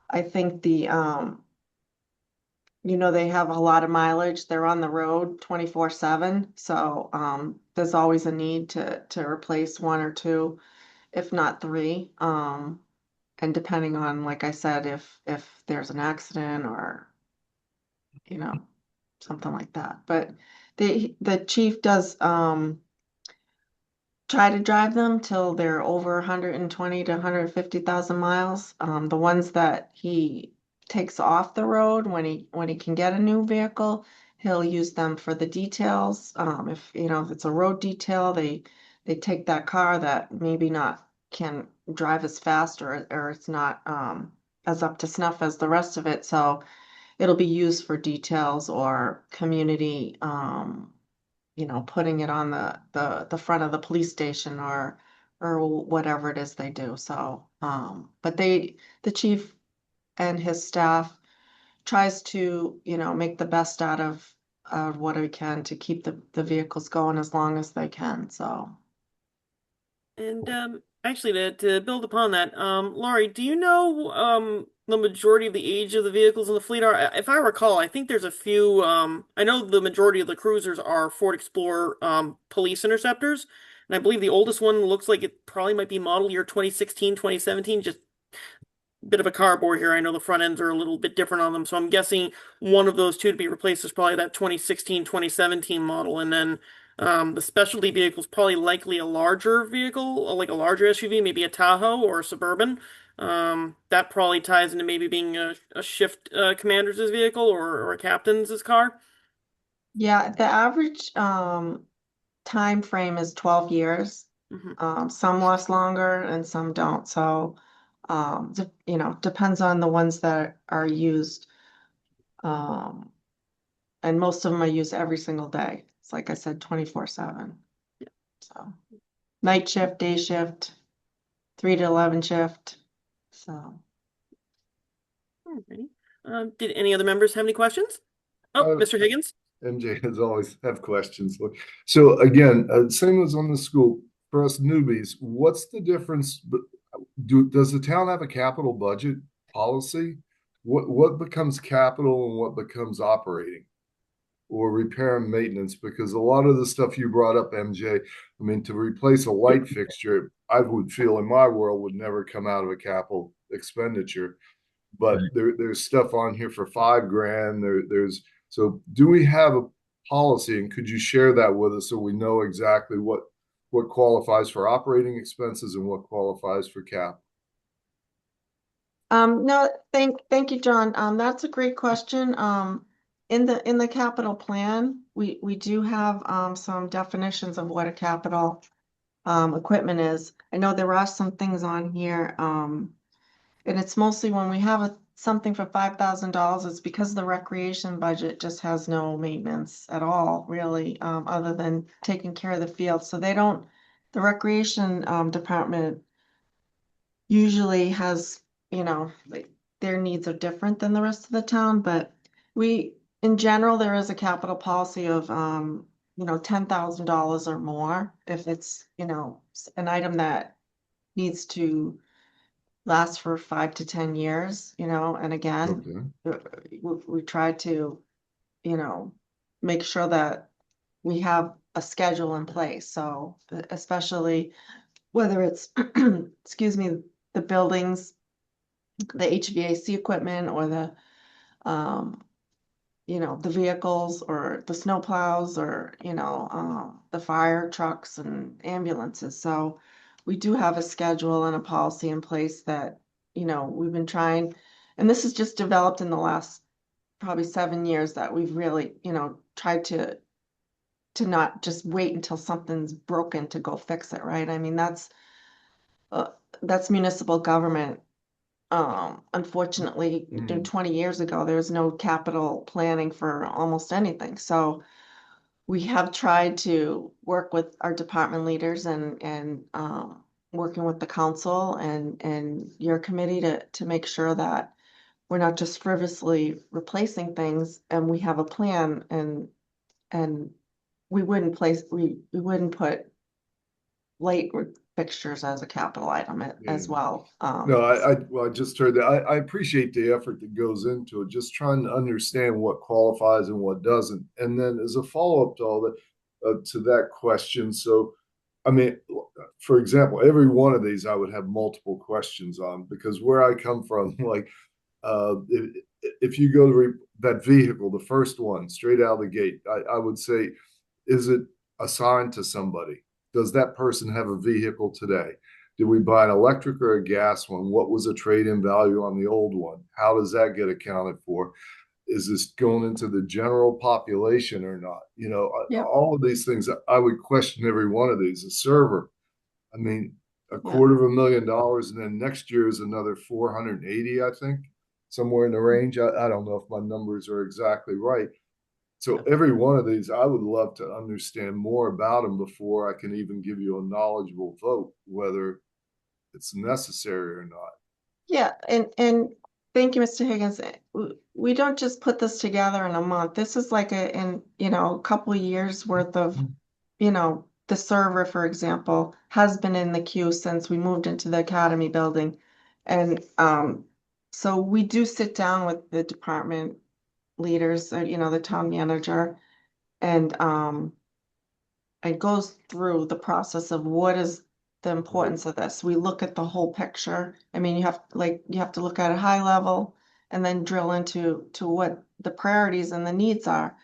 I think they have a lot of mileage. They're on the road 24/7. So there's always a need to replace one or two, if not three. And depending on, like I said, if there's an accident or, you know, something like that. But the chief does try to drive them till they're over 120 to 150,000 miles. The ones that he takes off the road when he can get a new vehicle, he'll use them for the details. If it's a road detail, they take that car that maybe not can drive as fast or it's not as up to snuff as the rest of it. So it'll be used for details or community putting it on the front of the police station or whatever it is they do. So, but the chief and his staff tries to, make the best out of what he can to keep the vehicles going as long as they can. So, And actually, to build upon that, Laurie, do you know the majority of the age of the vehicles in the fleet are? If I recall, I think there's a few. I know the majority of the cruisers are Ford Explorer police interceptors, and I believe the oldest one looks like it probably might be model year 2016, 2017. Just bit of a cardboard here. I know the front ends are a little bit different on them, so I'm guessing one of those two to be replaced is probably that 2016, 2017 model, and then the specialty vehicle is probably likely a larger vehicle, like a larger SUV, maybe a Tahoe or a Suburban. That probably ties into maybe being a shift commander's vehicle or a captain's car. yeah, the average time frame is 12 years. Some last longer and some don't. So, depends on the ones that are used. Um, and most of them are used every single day. It's like I said, 24/7. So night shift, day shift, 3 to 11 shift. So Alrighty. Did any other members have any questions? Oh, Mr. Higgins? MJ has always have questions. So again, same as on the school, for us newbies, what's the difference? Does the town have a capital budget policy? What becomes capital and what becomes operating or repair and maintenance? Because a lot of the stuff you brought up, MJ, I mean, to replace a light fixture, I would feel in my world would never come out of a capital expenditure. But there's stuff on here for $5,000. So do we have a policy, and could you share that with us so we know exactly what qualifies for operating expenses and what qualifies for cap? no, thank you, John. That's a great question. In the capital plan, we do have some definitions of what a capital equipment is. I know there are some things on here, and it's mostly when we have something for $5,000, it's because the recreation budget just has no maintenance at all, really, other than taking care of the field. So the recreation department usually has, their needs are different than the rest of the town, but in general, there is a capital policy of, $10,000 or more if it's, an item that needs to last for 5 to 10 years, and again, we try to, make sure that we have a schedule in place. So especially whether it's, excuse me, the buildings, the HVAC equipment or the vehicles or the snow plows or, the fire trucks and ambulances. So we do have a schedule and a policy in place that, we've been trying, and this is just developed in the last probably 7 years that we've really, tried to not just wait until something's broken to go fix it, right? I mean, that's municipal government. Unfortunately, 20 years ago, there was no capital planning for almost anything. So we have tried to work with our department leaders and working with the council and your committee to make sure that we're not just frivolously replacing things, and we have a plan, and we wouldn't put light fixtures as a capital item as Yeah. well. No, well, I just heard that. I appreciate the effort that goes into it, just trying to understand what qualifies and what doesn't. And then as a follow-up to all that, to that question, so I mean, for example, every one of these I would have multiple questions on, because where I come from, like, if you go to that vehicle, the first one straight out of the gate, I would say, is it assigned to somebody? Does that person have a vehicle today? Did we buy an electric or a gas one? What was the trade-in value on the old one? How does that get accounted for? Is this going into the general population or not? You know, Yep. all of these things, I would question every one of these. A server, I mean, a Yeah. $250,000, and then next year is another 480, I think, somewhere in the range. I don't know if my numbers are exactly right. So every one of these, I would love to understand more about them before I can even give you a knowledgeable vote, whether it's necessary or not. Yeah, and thank you, Mr. Higgins. We don't just put this together in a month. This is like a couple of years worth of, the server, for example, has been in the queue since we moved into the academy building. And so we do sit down with the department leaders, the town manager, and it goes through the process of what is the importance of this. We look at the whole picture. I mean, you have to look at a high level and then drill into what the priorities and the needs are.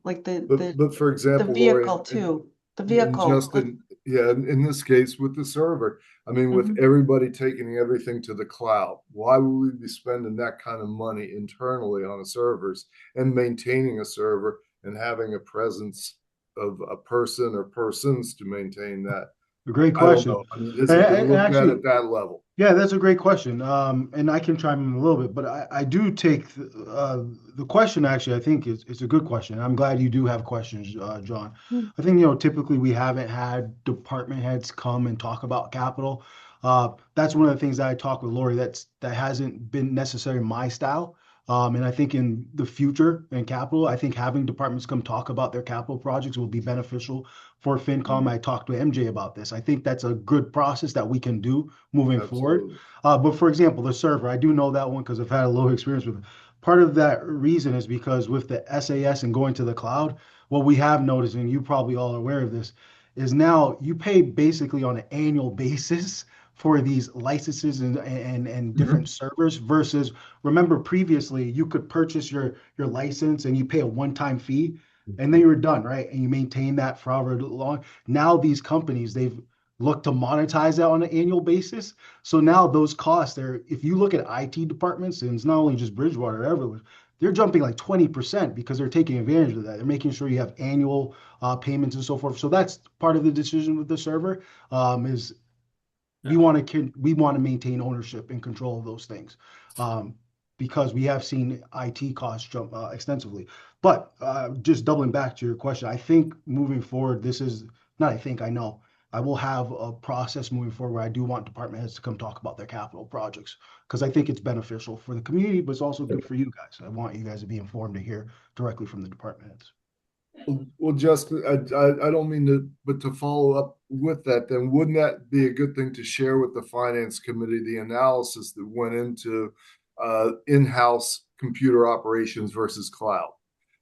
Like But for the example, Lori, vehicle too. The and vehicle. Justin, yeah, in this case with the server, I mean, with Mhm. everybody taking everything to the cloud, why would we be spending that kind of money internally on a servers and maintaining a server and having a presence of a person or persons to maintain that? A great I don't question. know. I mean, has it been And looked at actually, at that level? yeah, that's a great question. And I can chime in a little bit, but I do take the question. Actually, I think it's a good question. I'm glad you do have questions, John. Hmm. I think typically we haven't had department heads come and talk about capital. That's one of the things that I talk with Lori. That hasn't been necessarily my style. And I think in the future in capital, I think having departments come talk about their capital projects will be beneficial for FinCom. I talked to MJ about this. I think that's a good process that we can do moving forward. Absolutely. But for example, the server, I do know that one because I've had a little experience with it. Part of that reason is because with the SAS and going to the cloud, what we have noticed, and you probably all are aware of this, is now you pay basically on an annual basis for these licenses and different servers versus remember previously you could purchase your license and you pay a one-time fee and then you're done, right? And you maintain that for however long. Now these companies, they've looked to monetize that on an annual basis. So now those costs are, if you look at IT departments, and it's not only just Bridgewater, everywhere, they're jumping like 20% because they're taking advantage of that. They're making sure you have annual payments and so forth. So that's part of the decision with the server, is we want to maintain ownership and control of those things, because we have seen IT costs jump extensively. But just doubling back to your question, I think moving forward, this is not. I know I will have a process moving forward where I do want department heads to come talk about their capital projects because I think it's beneficial for the community, but it's also good for you guys. I want you guys to be informed to hear directly from the department heads. Well, Justin, I don't mean to, but to follow up with that, then wouldn't that be a good thing to share with the finance committee, the analysis that went into in-house computer operations versus cloud?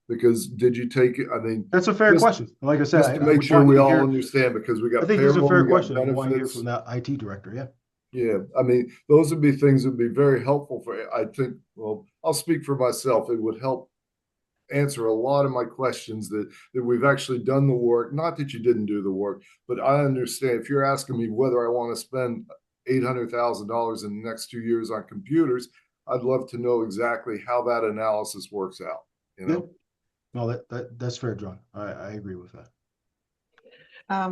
Because did you take it? I mean, That's a fair question. Like I said, just to make sure we all understand, because we got I think it's a payroll, fair we got question. I want to hear benefits. from that IT director. Yeah. Yeah, I mean, those would be things that would be very helpful for, I think, well, I'll speak for myself. It would help answer a lot of my questions that we've actually done the work. Not that you didn't do the work, but I understand if you're asking me whether I want to spend $800,000 in the next 2 years on computers, I'd love to know exactly how that analysis works out. You know? No, that's fair, John. I agree with that.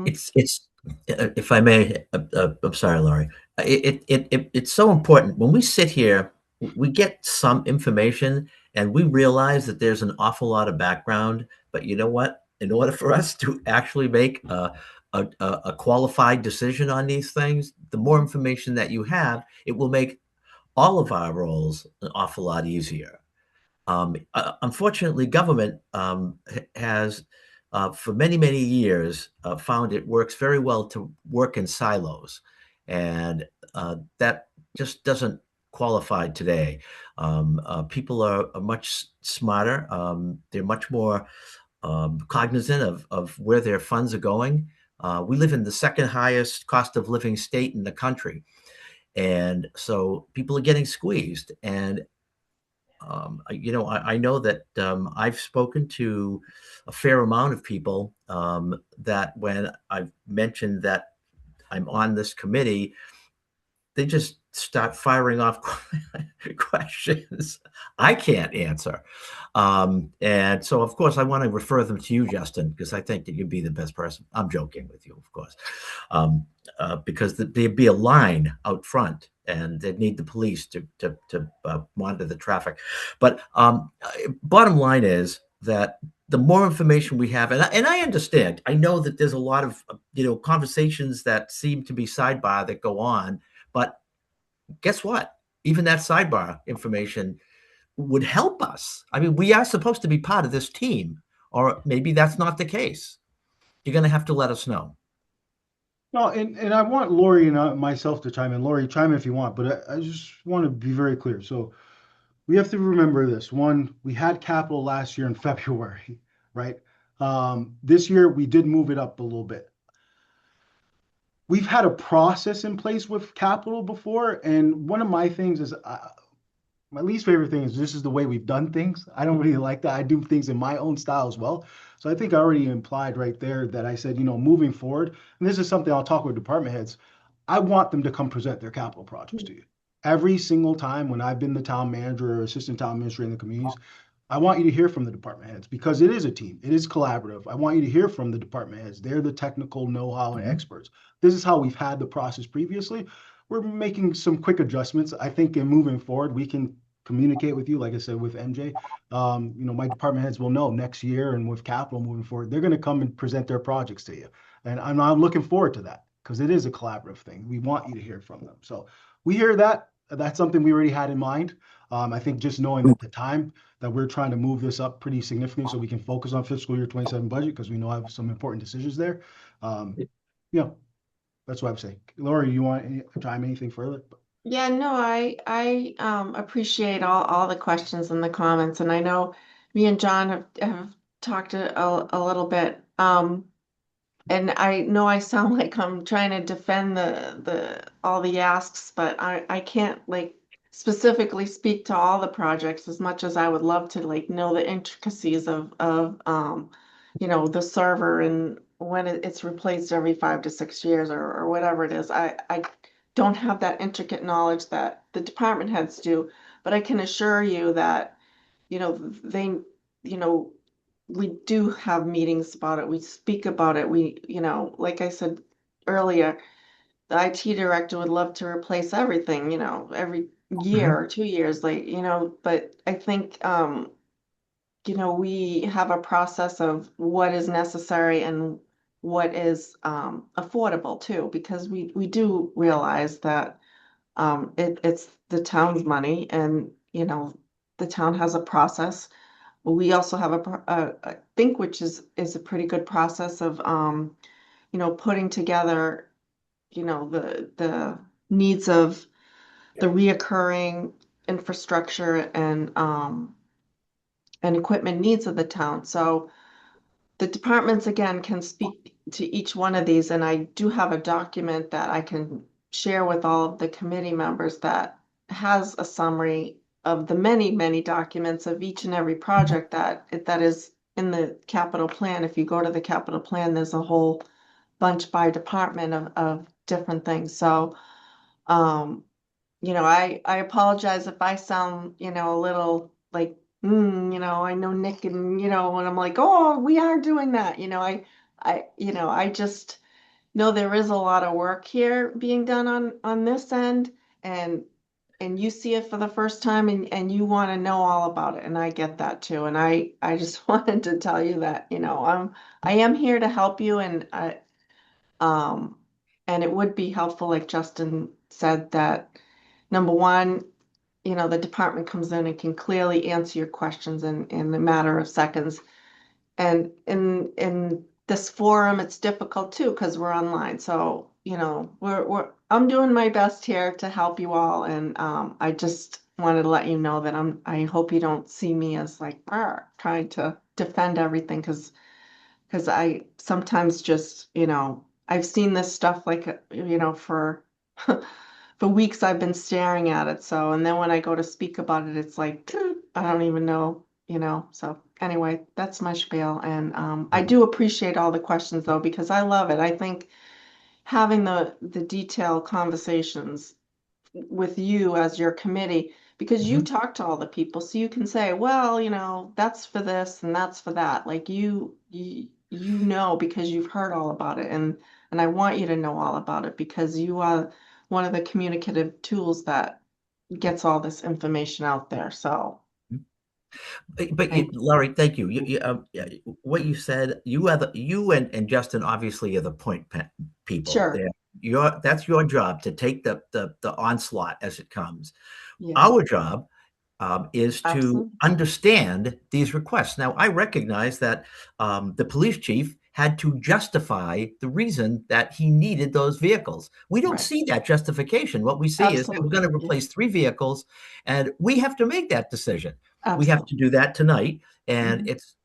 It's if I may, I'm sorry, Laurie. It's so important when we sit here, we get some information and we realize that there's an awful lot of background. But you know what? In order for us to actually make a qualified decision on these things, the more information that you have, it will make all of our roles an awful lot easier. Unfortunately, government has, for many, many years, found it works very well to work in silos. And that just doesn't qualify today. People are much smarter. They're much more cognizant of where their funds are going. We live in the second highest cost of living state in the country. And so people are getting squeezed. And I know that I've spoken to a fair amount of people that when I've mentioned that I'm on this committee, they just start firing off questions I can't answer. And so, of course, I want to refer them to you, Justin, because I think that you'd be the best person. I'm joking with you, of course, because there'd be a line out front and they'd need the police to monitor the traffic. But bottom line is that the more information we have, and I understand, I know that there's a lot of conversations that seem to be sidebar that go on, but guess what? Even that sidebar information would help us. I mean, we are supposed to be part of this team, or maybe that's not the case. You're going to have to let us know. No, and I want Lori and myself to chime in. Lori, chime in if you want, but I just want to be very clear. So we have to remember this. One, we had capital last year in February, right? This year we did move it up a little bit. We've had a process in place with capital before, and one of my things is my least favorite thing is this is the way we've done things. I don't really like that. I do things in my own style as well. So I think I already implied right there that I said, moving forward, and this is something I'll talk with department heads, I want them to come present their capital projects to you. Every single time when I've been the town manager or assistant town administrator in the communities, I want you to hear from the department heads because it is a team. It is collaborative. I want you to hear from the department heads. They're the technical know-how and experts. This is how we've had the process previously. We're making some quick adjustments. I think in moving forward, we can communicate with you, like I said, with MJ. My department heads will know next year and with capital moving forward, they're going to come and present their projects to you. And I'm looking forward to that because it is a collaborative thing. We want you to hear from them. So we hear that. That's something we already had in mind. I think just knowing at the time that we're trying to move this up pretty significantly so we can focus on fiscal year 27 budget because we know I have some important decisions there. That's what I would say. Lori, you want to chime anything further? Yeah, no, I appreciate all the questions and the comments, and I know me and John have talked a little bit. And I know I sound like I'm trying to defend the all the asks, but I can't like specifically speak to all the projects as much as I would love to like know the intricacies of the server and when it's replaced every 5 to 6 years or whatever it is. I don't have that intricate knowledge that the department heads do, but I can assure you that they we do have meetings about it. We speak about it. Like I said earlier, the IT director would love to replace everything, every year or 2 years, but I think, we have a process of what is necessary and what is affordable too, because we do realize that it's the town's money and, the town has a process. We also have I think, which is a pretty good process of, putting together, the needs of the reoccurring infrastructure and equipment needs of the town. So the departments, again, can speak to each one of these, and I do have a document that I can share with all of the committee members that has a summary of the many, many documents of each and every project that is in the capital plan. If you go to the capital plan, there's a whole bunch by department of different things. So, I apologize if I sound, a little like, I know Nick and, and I'm like, oh, we are doing that. I just know there is a lot of work here being done on this end and you see it for the first time and you want to know all about it. And I get that too. And I just wanted to tell you that, I am here to help you and it would be helpful, like Justin said, that number one, the department comes in and can clearly answer your questions in a matter of seconds. And in this forum, it's difficult too because we're online. So, I'm doing my best here to help you all, and I just wanted to let you know that I hope you don't see me as like trying to defend everything because I sometimes just, I've seen this stuff like, for for weeks I've been staring at it. So, and then when I go to speak about it, it's like, I don't even know, So anyway, that's my spiel. And I do appreciate all the questions though, because I love it. I think having the detailed conversations with you as your committee, because you talk to all the people, so you can say, well, that's for this and that's for that. Like because you've heard all about it, and I want you to know all about it because you are one of the communicative tools that gets all this information out there. So But Laurie, thank you. Yeah, what you said, you and Justin obviously are the point people. Sure. That's your job to take the onslaught as it comes. Yeah. Our job is to Absolutely. understand these requests. Now, I recognize that the police chief had to justify the reason that he needed those vehicles. We don't Right. see that justification. What we see is that we're going to Absolutely. replace 3 vehicles, and we have to make that decision. We have to Absolutely. do that tonight, and Mhm. it's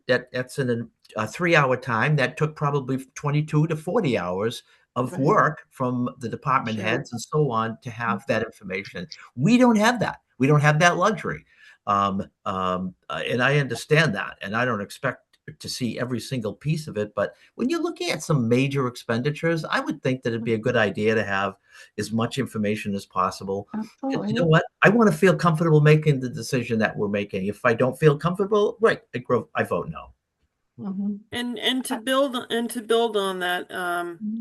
that's in a 3-hour time that took probably 22 to 40 hours of Right. work from the department Sure. heads and so on to have that information. We don't have that. We don't have that luxury, and I understand that, and I don't expect to see every single piece of it. But when you're looking at some major expenditures, I would think that it'd be a good idea to have as much information as possible. Absolutely. You know what? I want to feel comfortable making the decision that we're making. If I don't feel comfortable, right, I vote no. Mhm. And to build on that,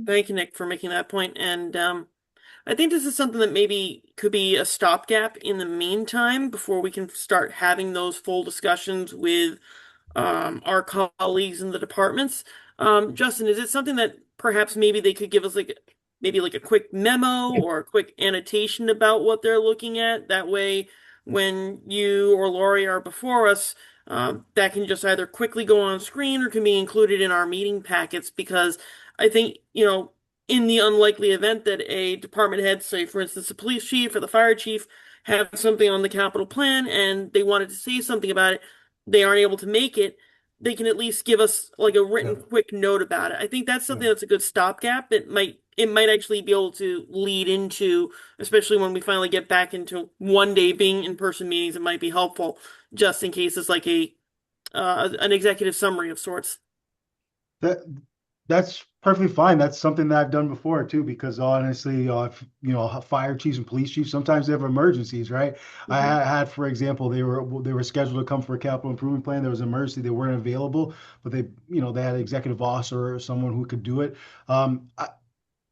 thank you, Nick, for making that point. And I think this is something that maybe could be a stopgap in the meantime before we can start having those full discussions with our colleagues in the departments. Justin, is it something that perhaps maybe they could give us maybe like a quick memo or a quick annotation about what they're looking at? That way, when you or Lori are before us, that can just either quickly go on screen or can be included in our meeting packets. Because I think, in the unlikely event that a department head, say for instance, the police chief or the fire chief, have something on the capital plan and they wanted to say something about it, they aren't able to make it, they can at least give us like a written quick note about it. I think that's something that's a good stopgap. It might actually be able to lead into, especially when we finally get back into one day being in-person meetings, it might be helpful just in case it's like an executive summary of sorts. That's perfectly fine. That's something that I've done before too, because honestly, fire chiefs and police chiefs, sometimes they have emergencies, right? I had, for example, they were scheduled to come for a capital improvement plan. There was an emergency. They weren't available, but they had an executive officer or someone who could do it.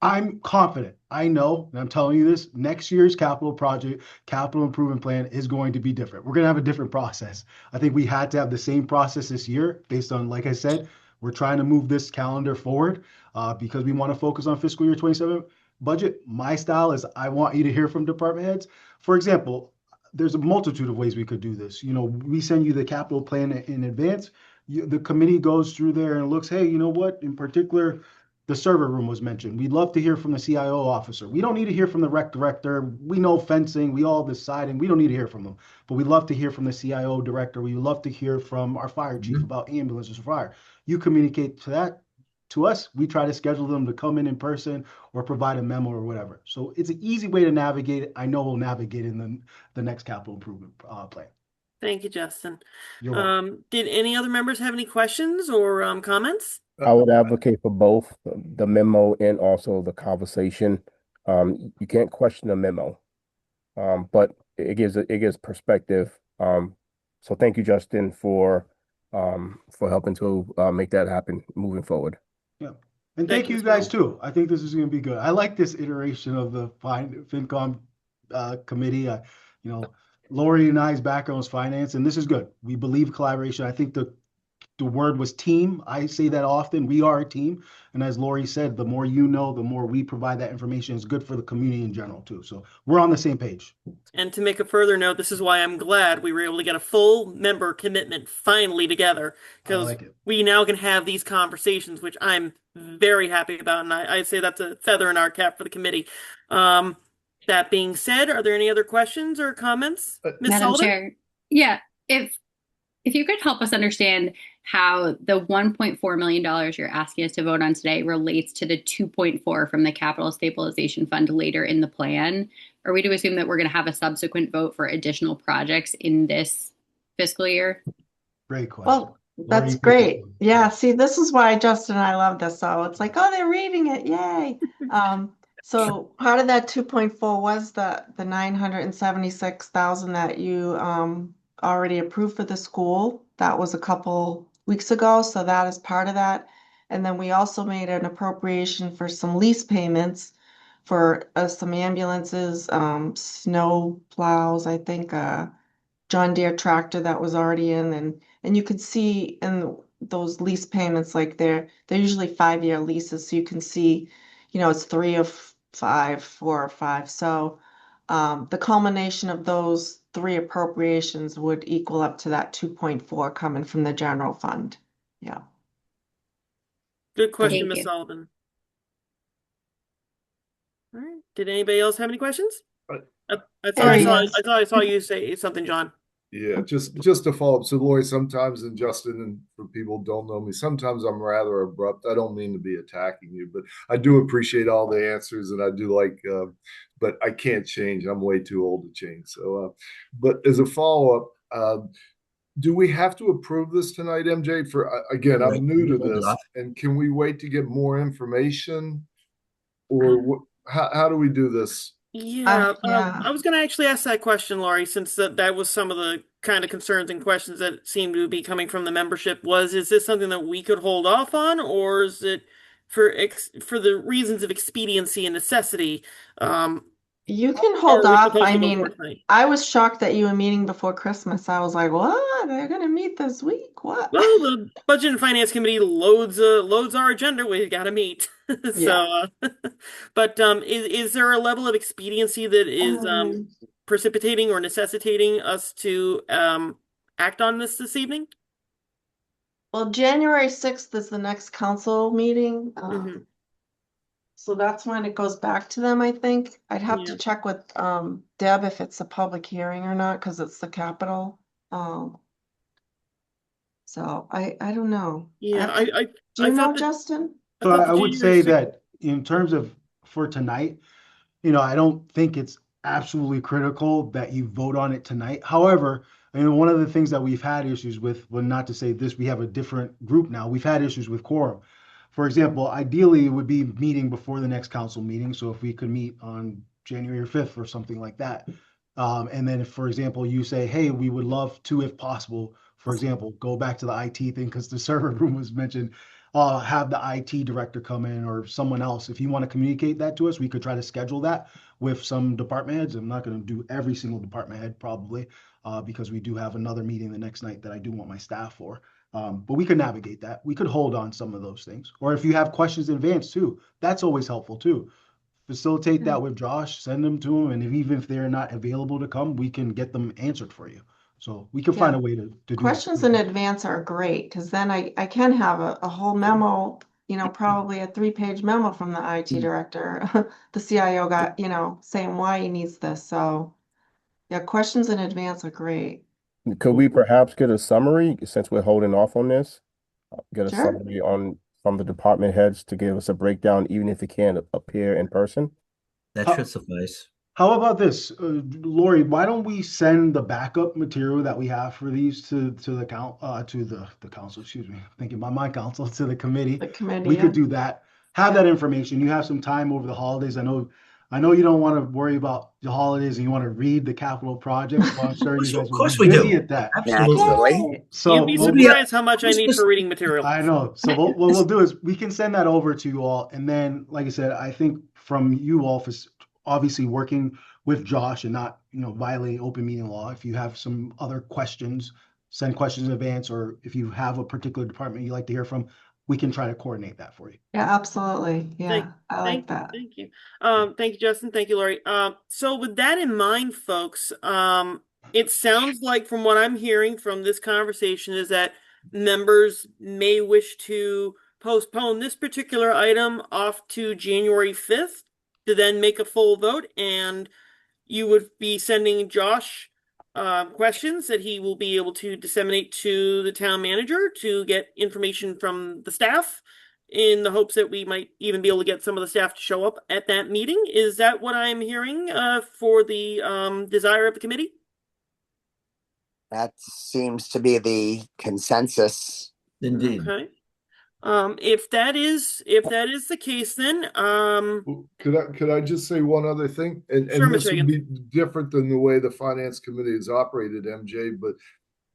I'm confident. I know, and I'm telling you this, next year's capital improvement plan is going to be different. We're going to have a different process. I think we had to have the same process this year based on, like I said, we're trying to move this calendar forward because we want to focus on fiscal year 27 budget. My style is I want you to hear from department heads. For example, there's a multitude of ways we could do this. We send you the capital plan in advance. The committee goes through there and looks, hey, you know what? In particular, the server room was mentioned. We'd love to hear from the CIO officer. We don't need to hear from the rec director. We know fencing. We all decide, and we don't need to hear from them. But we'd love to hear from the CIO director. We'd love to hear from our fire chief about ambulances or fire. You communicate to us. We try to schedule them to come in person or provide a memo or whatever. So it's an easy way to navigate it. I know we'll navigate in the next capital improvement plan. Thank you, Justin. You're welcome. Did any other members have any questions or comments? I would advocate for both the memo and also the conversation. You can't question the memo, but it gives perspective. So thank you, Justin, for helping to make that happen moving forward. Yeah. And thank you guys too. I think this is going to be good. I like this iteration of the FinCom committee. Lori and I's background is finance, and this is good. We believe collaboration. I think the the word was team. I say that often. We are a team. And as Lori said, the more you know, the more we provide that information. It's good for the community in general too. So we're on the same page. And to make a further note, this is why I'm glad we were able to get a full member commitment finally together, I because like it. we now can have these conversations, which I'm very happy about, and I say that's a feather in our cap for the committee. That being said, are there any other questions or comments, Ms. Madam Sullivan? Chair, yeah, if you could help us understand how the $1.4 million you're asking us to vote on today relates to the 2.4 from the Capital Stabilization Fund later in the plan. Are we to assume that we're going to have a subsequent vote for additional projects in this fiscal year? Great question. Well, that's Lori, great. Yeah, see, this is why Justin and I love this. So it's like, oh, they're reading it. Yay. So part of that 2.4 was the 976,000 that you already approved for the school. That was a couple weeks ago, so that is part of that. And then we also made an appropriation for some lease payments for some ambulances, snow plows, I think, John Deere tractor that was already in, and you could see in those lease payments, like they're usually 5-year leases, so you can see, it's 3 of 5, 4 or 5. So the culmination of those 3 appropriations would equal up to that 2.4 coming from the general fund. Yeah. Good question, Thank Ms. you. Sullivan. All right. Did anybody else have any questions? I thought There I he saw is. I saw you say something, John. Yeah, just to follow up. So Lori, sometimes, and Justin, and for people who don't know me, sometimes I'm rather abrupt. I don't mean to be attacking you, but I do appreciate all the answers, and I do like, but I can't change. I'm way too old to change. So, but as a follow up, do we have to approve this tonight, MJ? For again, Right, I'm new to hold it this, off. and can we wait to get more information, or how do we do this? Yeah, Yeah. I was going to actually ask that question, Laurie, since that was some of the kind of concerns and questions that seem to be coming from the membership. Is this something that we could hold off on, or is it for the reasons of expediency and necessity? You can Or hold are we off. supposed I to go mean, forward tonight? I was shocked that you were meeting before Christmas. I was like, what? They're gonna meet this week? What? Well, the Budget and Finance Committee loads our agenda. We've got to meet. Yeah. So, but is there a level of expediency that is precipitating or necessitating us to act on this evening? Well, January 6th is the next council meeting. Mhm. So that's when it goes back to them, I think. I'd have Yeah. to check with Deb if it's a public hearing or not, because it's the Capitol. So I don't know. Yeah, Do I you know, thought that Justin? So the I would January say 6th. that in terms of for tonight, I don't think it's absolutely critical that you vote on it tonight. However, one of the things that we've had issues with, well, not to say this, we have a different group now. We've had issues with quorum. For example, ideally, it would be meeting before the next council meeting. So if we could meet on January 5th or something like that. And then if, for example, you say, hey, we would love to, if possible, for example, go back to the IT thing because the server room was mentioned, have the IT director come in or someone else. If you want to communicate that to us, we could try to schedule that with some department heads. I'm not going to do every single department head probably because we do have another meeting the next night that I do want my staff for. But we could navigate that. We could hold on some of those things. Or if you have questions in advance too, that's always helpful too. Facilitate that with Josh, send them to him. And even if they're not available to come, we can get them answered for you. So we can find a way to do Questions that. in advance are great because then I can have a whole memo, probably a 3-page memo from the IT director, the CIO got, saying why he needs this. So yeah, questions in advance are great. Could we perhaps get a summary since we're holding off on this? Get a Sure. summary from the department heads to give us a breakdown, even if it can't appear in person? That should suffice. How about this, Lori? Why don't we send the backup material that we have for these to the council? Excuse me, thinking about my council to the committee. The committee. We could do that. Have that information. You have some time over the holidays. I know you don't want to worry about the holidays and you want to read the capital projects. Well, I'm sure you guys Of course will we be do. busy at that. Absolutely. So You'd be we'll- surprised how much I need for reading material. I know. So what we'll do is we can send that over to you all. And then, like I said, I think from you all, for obviously working with Josh and not, violating open meeting law. If you have some other questions, send questions in advance, or if you have a particular department you'd like to hear from, we can try to coordinate that for you. Yeah, absolutely. Yeah, I like that. Thank you. Thank you, Justin. Thank you, Lori. So with that in mind, folks, it sounds like from what I'm hearing from this conversation is that members may wish to postpone this particular item off to January 5th to then make a full vote, and you would be sending Josh questions that he will be able to disseminate to the town manager to get information from the staff in the hopes that we might even be able to get some of the staff to show up at that meeting. Is that what I'm hearing for the desire of the committee? That seems to be the consensus. Indeed. Okay. If that is the case, then Could I just say one other thing? And Sure, this Mr. would be different than the way the finance committee is operated, MJ, but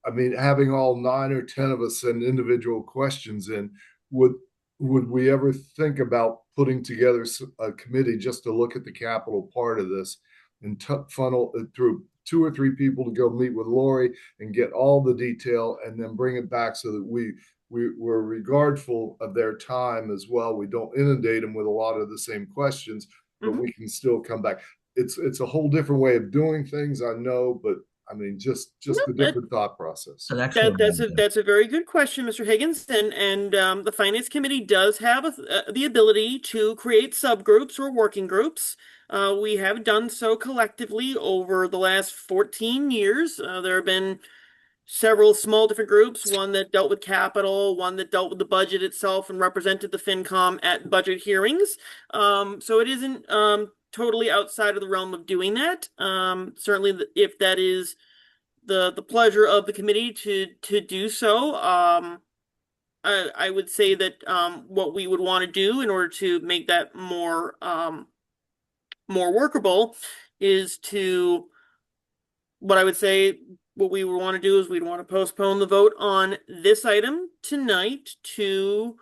I mean, having all 9 or 10 of us send individual questions in, would we ever think about putting together a committee just to look at the capital part of this and funnel it through 2 or 3 people to go meet with Lori and get all the detail and then bring it back so that we're regardful of their time as well. We don't inundate them with a lot of the same questions, but we can still come back. It's a whole different way of doing things, I know, but I mean, just a different thought process. That's a very good question, Mr. Higgins, and the finance committee does have the ability to create subgroups or working groups. We have done so collectively over the last 14 years. There have been several small different groups, one that dealt with capital, one that dealt with the budget itself and represented the FinCom at budget hearings. So it isn't totally outside of the realm of doing that. Certainly, if that is the pleasure of the committee to do so, I would say that what we would want to do in order to make that more workable is to, what I would say, what we would want to do is we'd want to postpone the vote on this item tonight to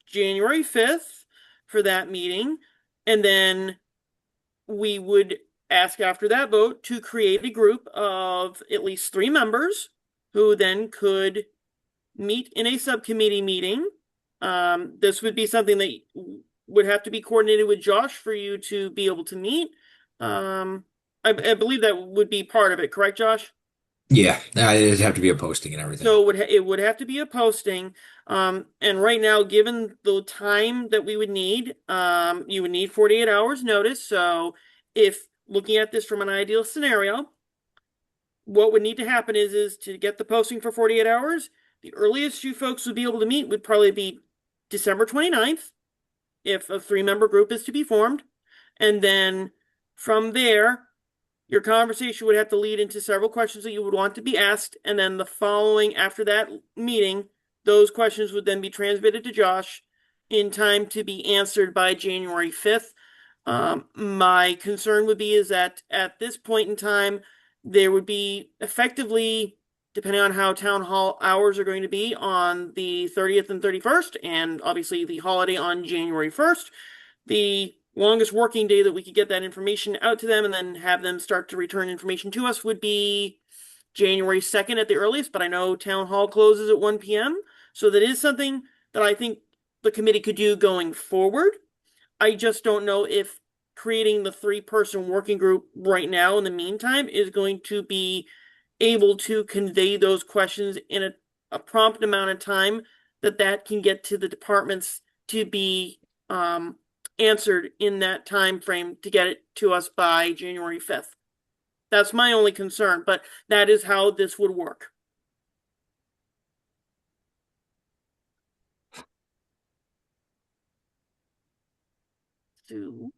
January 5th for that meeting. And then we would ask after that vote to create a group of at least 3 members who then could meet in a subcommittee meeting. This would be something that would have to be coordinated with Josh for you to be able to meet. I believe that would be part of it, correct, Josh? Yeah, it'd have to be a posting and everything. So it would have to be a posting. And right now, given the time that we would need, you would need 48 hours notice. So if looking at this from an ideal scenario, what would need to happen is to get the posting for 48 hours, the earliest you folks would be able to meet would probably be December 29th, if a 3-member group is to be formed. And then from there, your conversation would have to lead into several questions that you would want to be asked. And then the following, after that meeting, those questions would then be transmitted to Josh in time to be answered by January 5th. My concern would be is that at this point in time, there would be effectively, depending on how town hall hours are going to be on the 30th and 31st, and obviously the holiday on January 1st, the longest working day that we could get that information out to them and then have them start to return information to us would be January 2nd at the earliest, but I know town hall closes at 1 p.m. So that is something that I think the committee could do going forward. I just don't know if creating the 3-person working group right now in the meantime is going to be able to convey those questions in a prompt amount of time that can get to the departments to be answered in that time frame to get it to us by January 5th. That's my only concern, but that is how this would work. So,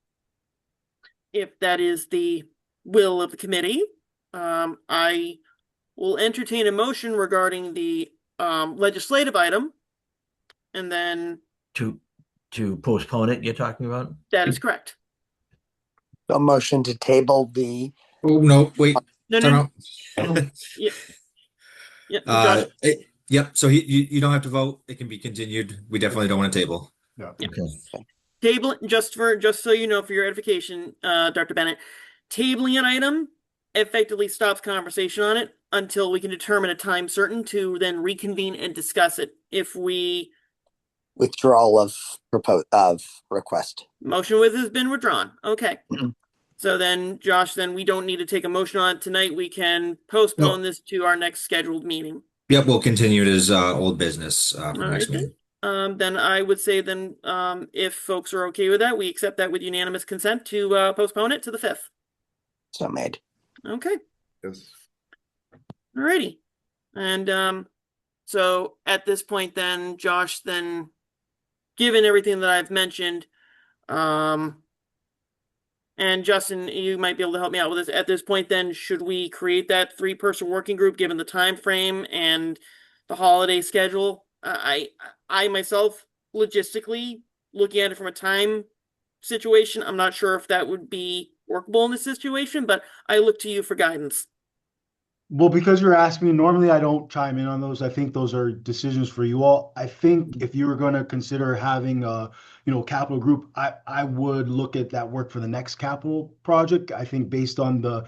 if that is the will of the committee, I will entertain a motion regarding the legislative item, and then to postpone it, you're talking about? that is correct. A motion to table the. Oh, no, wait. No. Yeah. Josh. Yep. So you don't have to vote. It can be continued. We definitely don't want to table. Yeah. Okay. Table, just so you know, for your edification, Dr. Bennett, tabling an item effectively stops conversation on it. until we can determine a time certain to then reconvene and discuss it. If we Withdrawal of request. motion with has been withdrawn. Okay. So then, Josh, then we don't need to take a motion on it tonight. We can postpone this to our next scheduled meeting. Yep, we'll continue it as old business for All next right, meeting. then I would say then, if folks are okay with that, we accept that with unanimous consent to postpone it to the 5th. So made. Okay. Yes. Alrighty. And so at this point then, Josh, then given everything that I've mentioned, and Justin, you might be able to help me out with this. At this point then, should we create that 3-person working group given the time frame and the holiday schedule? I myself, logistically, looking at it from a time situation, I'm not sure if that would be workable in this situation, but I look to you for guidance. Well, because you're asking me, normally I don't chime in on those. I think those are decisions for you all. I think if you were going to consider having a, capital group, I would look at that work for the next capital project. I think based on the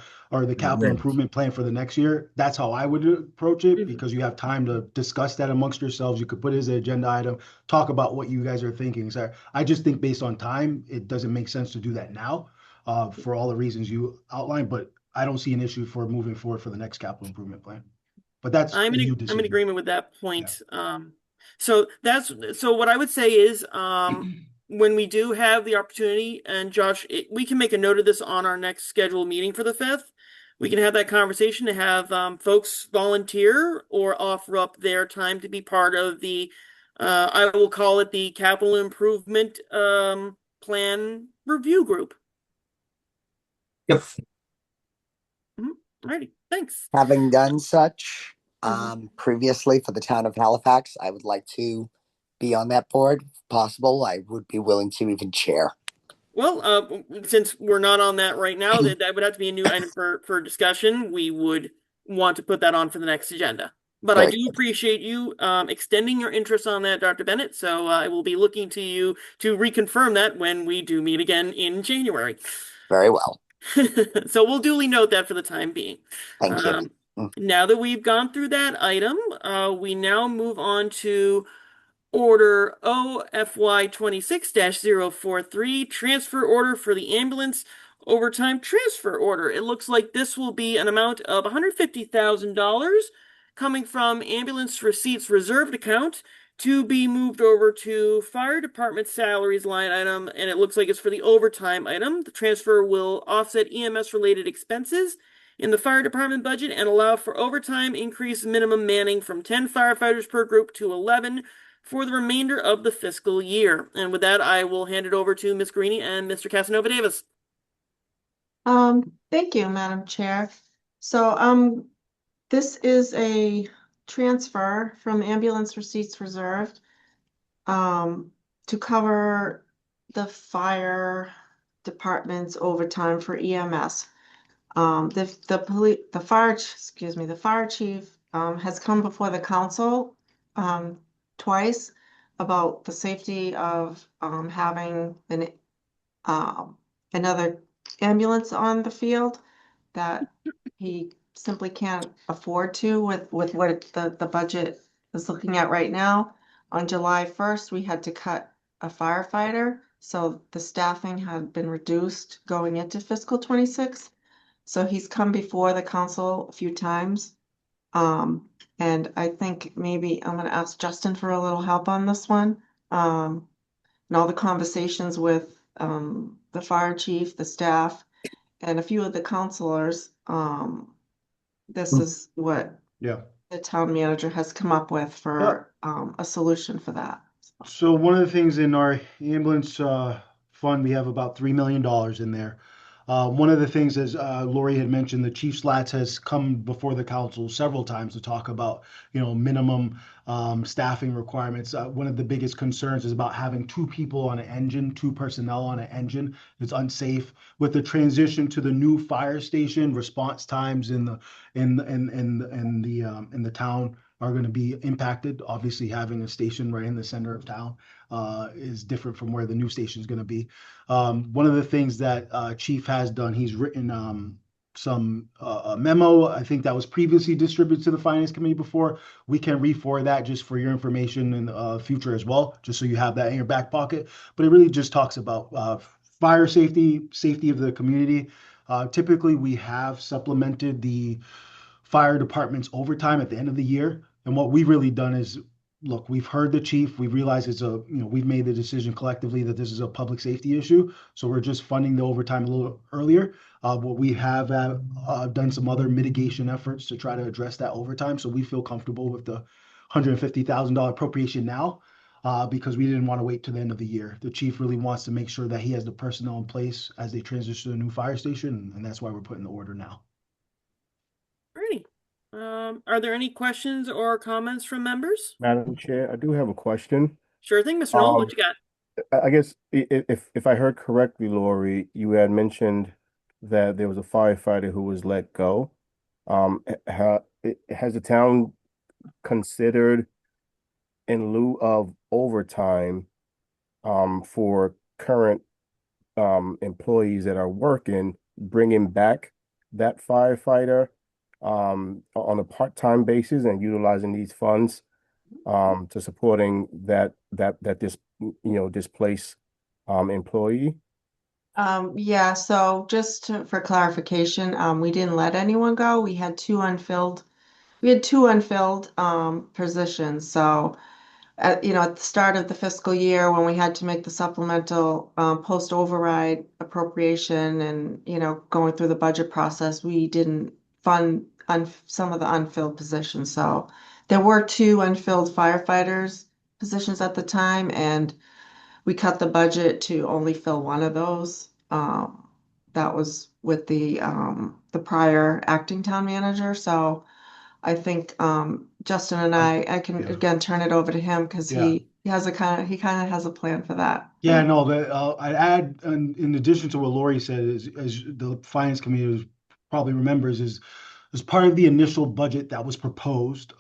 capital improvement plan for the next year, that's how I would approach it, because you have time to discuss that amongst yourselves. You could put it as an agenda item, talk about what you guys are thinking. So I just think based on time, it doesn't make sense to do that now, for all the reasons you outlined, but I don't see an issue for moving forward for the next capital improvement plan. But that's I'm in agreement with that point. Yeah. So what I would say is, when we do have the opportunity, and Josh, we can make a note of this on our next scheduled meeting for the 5th. We can have that conversation to have folks volunteer or offer up their time to be part of the, I will call it the capital improvement plan review group. Yep. Alrighty, thanks. Having done such previously for the town of Halifax, I would like to be on that board. If possible, I would be willing to even chair. Well, since we're not on that right now, that would have to be a new item for discussion. We would want to put that on for the next agenda. But I do appreciate you extending your interest on that, Dr. Bennett. So I will be looking to you to reconfirm that when we do meet again in January. Very well. So we'll duly note that for the time being. Thank you. Now that we've gone through that item, we now move on to Order OFY 26-043, transfer order for the ambulance overtime transfer order. It looks like this will be an amount of $150,000 coming from ambulance receipts reserved account to be moved over to fire department salaries line item, and it looks like it's for the overtime item. The transfer will offset EMS related expenses in the fire department budget and allow for overtime increase minimum manning from 10 firefighters per group to 11 for the remainder of the fiscal year. And with that, I will hand it over to Ms. Greeny and Mr. Casanova Davis. Thank you, Madam Chair. So this is a transfer from ambulance receipts reserved to cover the fire department's overtime for EMS. The fire chief has come before the council twice about the safety of having another ambulance on the field that he simply can't afford to with what the budget is looking at right now. On July 1st, we had to cut a firefighter, so the staffing had been reduced going into fiscal 26. So he's come before the council a few times. And I think maybe I'm going to ask Justin for a little help on this one. And all the conversations with the fire chief, the staff, and a few of the counselors, this is what the town manager has come up with for a solution for that. So one of the things in our ambulance fund, we have about $3 million in there. One of the things, as Lori had mentioned, the Chief Slats has come before the council several times to talk about, minimum staffing requirements. One of the biggest concerns is about having 2 people on an engine, 2 personnel on an engine. It's unsafe. With the transition to the new fire station, response times in the town are going to be impacted. Obviously, having a station right in the center of town is different from where the new station is going to be. One of the things that Chief has done, he's written a memo. I think that was previously distributed to the finance committee before. We can re-forward that just for your information in the future as well, just so you have that in your back pocket. But it really just talks about fire safety, safety of the community. Typically, we have supplemented the fire department's overtime at the end of the year. And what we've really done is, look, we've heard the chief. We realize we've made the decision collectively that this is a public safety issue. So we're just funding the overtime a little earlier. But we have done some other mitigation efforts to try to address that overtime. So we feel comfortable with the $150,000 appropriation now, because we didn't want to wait to the end of the year. The chief really wants to make sure that he has the personnel in place as they transition to the new fire station, and that's why we're putting the order now. Alrighty. Are there any questions or comments from members? Madam Chair, I do have a question. Sure thing, Mr. Knoll. What you got? I guess if I heard correctly, Lori, you had mentioned that there was a firefighter who was let go. Has the town considered, in lieu of overtime, for current employees that are working, bringing back that firefighter on a part-time basis and utilizing these funds to supporting that displaced employee? Yeah, so for clarification, we didn't let anyone go. We had two unfilled positions. So at the start of the fiscal year, when we had to make the supplemental post override appropriation and going through the budget process, we didn't fund some of the unfilled positions. So there were two unfilled firefighters positions at the time, and we cut the budget to only fill one of those. That was with the prior acting town manager. So I think Justin and I can again turn it over to him because he kind of has a plan for that. Yeah, no, I'd add, in addition to what Lori said, as the finance committee probably remembers, is as part of the initial budget that was proposed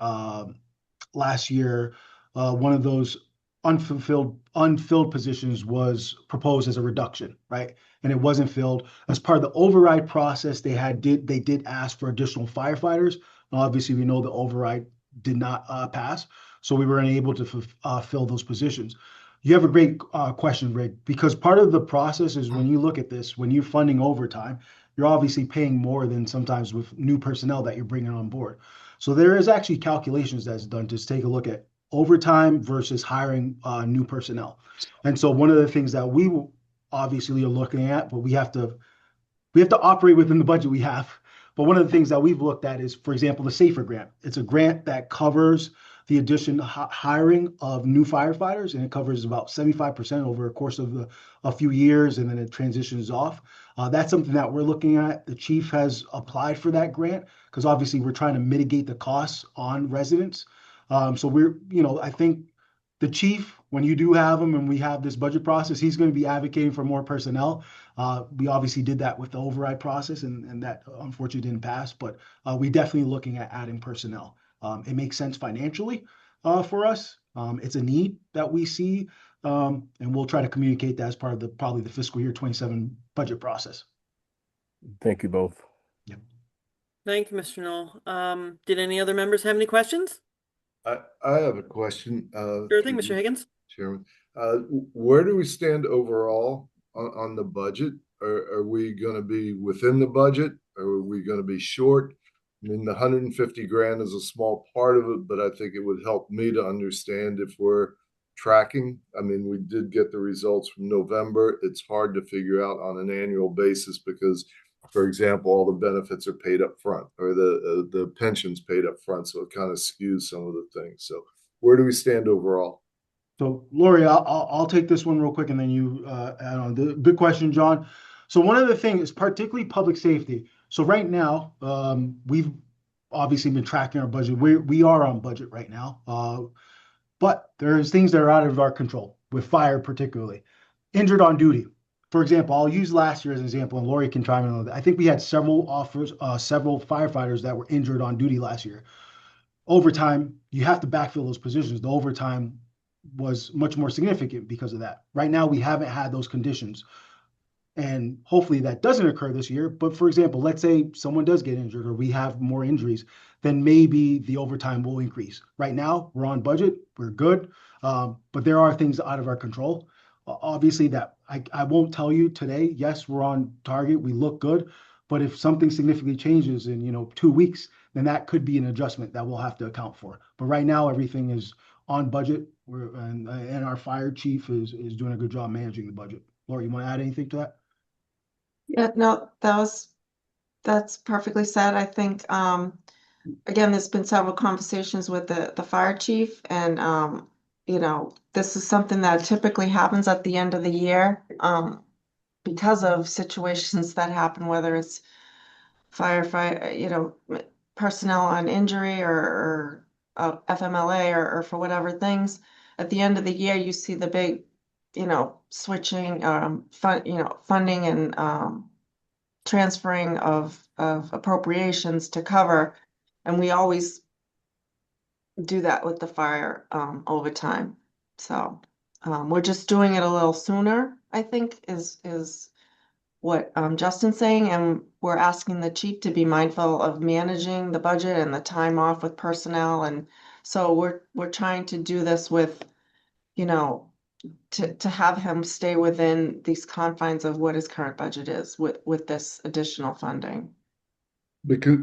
last year, one of those unfilled positions was proposed as a reduction, right? And it wasn't filled. As part of the override process, they did ask for additional firefighters. Obviously, we know the override did not pass, so we were unable to fill those positions. You have a great question, Rick, because part of the process is when you look at this, when you're funding overtime, you're obviously paying more than sometimes with new personnel that you're bringing on board. So there is actually calculations that's done to take a look at overtime versus hiring new personnel. And so one of the things that we obviously are looking at, but we have to operate within the budget we have. But one of the things that we've looked at is, for example, the SAFER grant. It's a grant that covers the hiring of new firefighters, and it covers about 75% over a course of a few years, and then it transitions off. That's something that we're looking at. The chief has applied for that grant because obviously we're trying to mitigate the costs on residents. So I think the chief, when you do have him and we have this budget process, he's going to be advocating for more personnel. We obviously did that with the override process, and that unfortunately didn't pass, but we definitely looking at adding personnel. It makes sense financially for us. It's a need that we see, and we'll try to communicate that as part of probably the fiscal year 27 budget process. Thank you both. Yep. Thank you, Mr. Knoll. Did any other members have any questions? I have a question. Sure thing, Mr. Higgins. Chairman. Where do we stand overall on the budget? Are we going to be within the budget? Are we going to be short? I mean, the 150 grand is a small part of it, but I think it would help me to understand if we're tracking. I mean, we did get the results from November. It's hard to figure out on an annual basis because, for example, all the benefits are paid up front, or the pension's paid up front, so it kind of skews some of the things. So where do we stand overall? So Lori, I'll take this one real quick, and then you add on. Good question, John. So one of the things is particularly public safety. So right now, we've obviously been tracking our budget. We are on budget right now, but there's things that are out of our control with fire, particularly injured on duty. For example, I'll use last year as an example, and Lori can chime in on that. I think we had several firefighters that were injured on duty last year. Overtime, you have to backfill those positions. The overtime was much more significant because of that. Right now, we haven't had those conditions. And hopefully that doesn't occur this year. But for example, let's say someone does get injured or we have more injuries, then maybe the overtime will increase. Right now, we're on budget, we're good. But there are things out of our control. Obviously, that I won't tell you today, yes, we're on target, we look good. But if something significantly changes in 2 weeks, then that could be an adjustment that we'll have to account for. But right now, everything is on budget. And our fire chief is doing a good job managing the budget. Laura, you want to add anything to that? Yeah, no, that's perfectly said. I think, again, there's been several conversations with the fire chief and, this is something that typically happens at the end of the year, because of situations that happen, whether it's firefight, personnel on injury or FMLA or for whatever things. At the end of the year, you see the big, switching, funding and, transferring of appropriations to cover, and we always do that with the fire overtime. So we're just doing it a little sooner, I think, is what Justin's saying, and we're asking the chief to be mindful of managing the budget and the time off with personnel, and so we're trying to do this with, to have him stay within these confines of what his current budget is with this additional funding. Because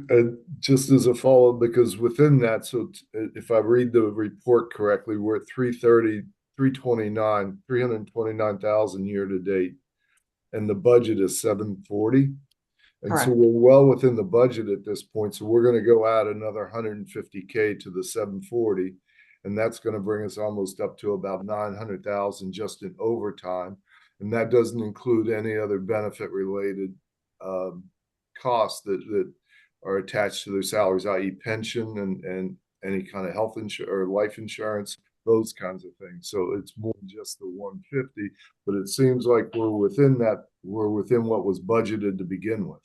just as a follow-up, because within that, so if I read the report correctly, we're at 329,000 year to date, and the budget is 740. And so Correct. we're well within the budget at this point. So we're going to go add another 150K to the 740. And that's going to bring us almost up to about 900,000 just in overtime. And that doesn't include any other benefit related costs that are attached to their salaries, i.e. pension and any kind of health insurance or life insurance, those kinds of things. So it's more than just the 150, but it seems like we're within what was budgeted to begin with.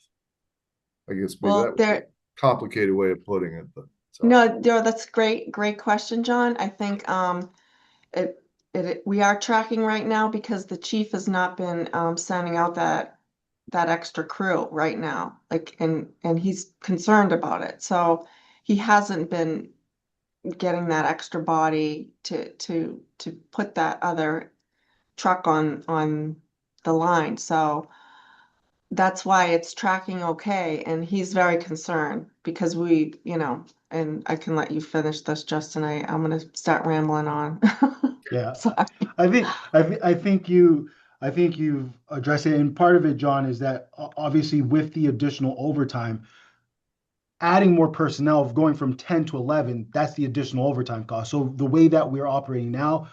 I guess maybe that was a complicated way of putting it, but no, that's great question, John. I think we are tracking right now because the chief has not been sending out that extra crew right now, and he's concerned about it. So he hasn't been getting that extra body to put that other truck on the line. So that's why it's tracking okay, and he's very concerned because and I can let you finish this, Justin. I'm gonna start rambling on. Yeah. Sorry. I think you've addressed it, and part of it, John, is that obviously with the additional overtime, adding more personnel, going from 10 to 11, that's the additional overtime cost. So the way that we're operating now,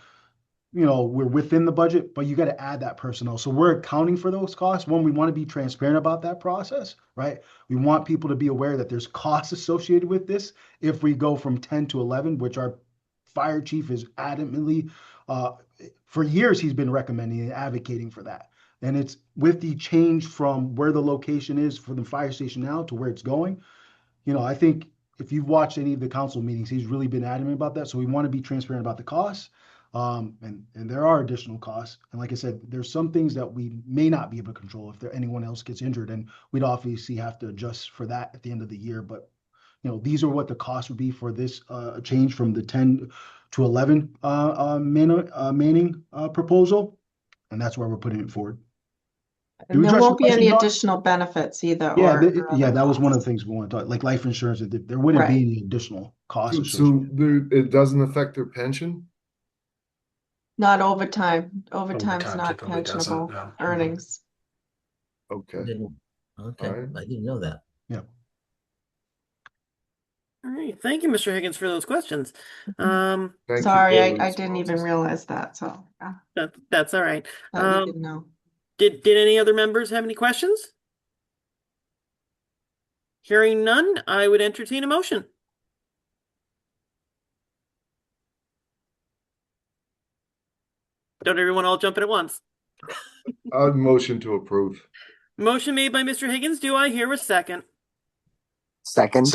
we're within the budget, but you got to add that personnel. So we're accounting for those costs. One, we want to be transparent about that process, right? We want people to be aware that there's costs associated with this if we go from 10 to 11, which our fire chief is adamantly, for years, he's been recommending and advocating for that. And it's with the change from where the location is for the fire station now to where it's going. I think if you've watched any of the council meetings, he's really been adamant about that. So we want to be transparent about the costs. And there are additional costs. And like I said, there's some things that we may not be able to control if anyone else gets injured, and we'd obviously have to adjust for that at the end of the year. But these are what the costs would be for this change from the 10 to 11 manning proposal, and that's where we're putting it forward. And there won't be any additional benefits either. Yeah, that was one of the things we want to talk, like life insurance. There wouldn't be any additional costs. So it doesn't affect their pension? Not overtime. Overtime's not typically doesn't, pensionable no. earnings. Okay. Okay, All right. I didn't know that. Yeah. All right. Thank you, Mr. Higgins, for those questions. Thank you Sorry, for I the didn't even responses. realize that. So That's all right. thought you didn't know. Did any other members have any questions? Hearing none, I would entertain a motion. Don't everyone all jump in at once. I'd motion to approve. Motion made by Mr. Higgins. Do I hear a second? Second.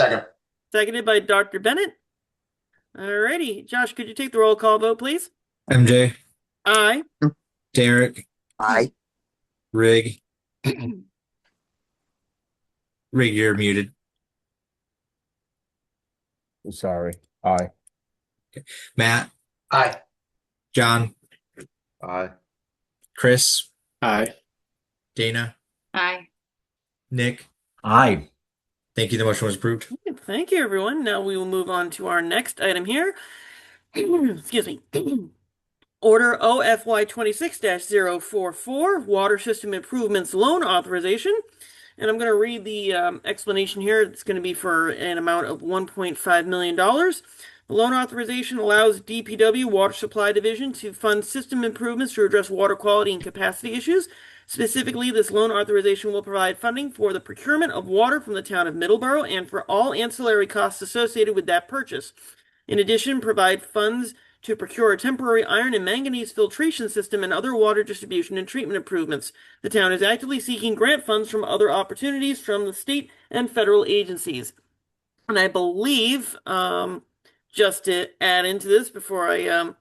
Seconded by Dr. Bennett. All righty. Josh, could you take the roll call vote, please? MJ, Aye. Derek, Aye. Rig, Rick, you're muted. Sorry. Aye. Matt, Aye. John, Aye. Chris, Aye. Dana, Aye. Nick. Aye. Thank you. The motion was approved. Thank you, everyone. Now we will move on to our next item here. Excuse me. Order OFY 26-044, Water System Improvements Loan Authorization. And I'm going to read the explanation here. It's going to be for an amount of $1.5 million. The loan authorization allows DPW Water Supply Division to fund system improvements to address water quality and capacity issues. Specifically, this loan authorization will provide funding for the procurement of water from the town of Middleborough and for all ancillary costs associated with that purchase. In addition, provide funds to procure a temporary iron and manganese filtration system and other water distribution and treatment improvements. The town is actively seeking grant funds from other opportunities from the state and federal agencies. And I believe, just to add into this before I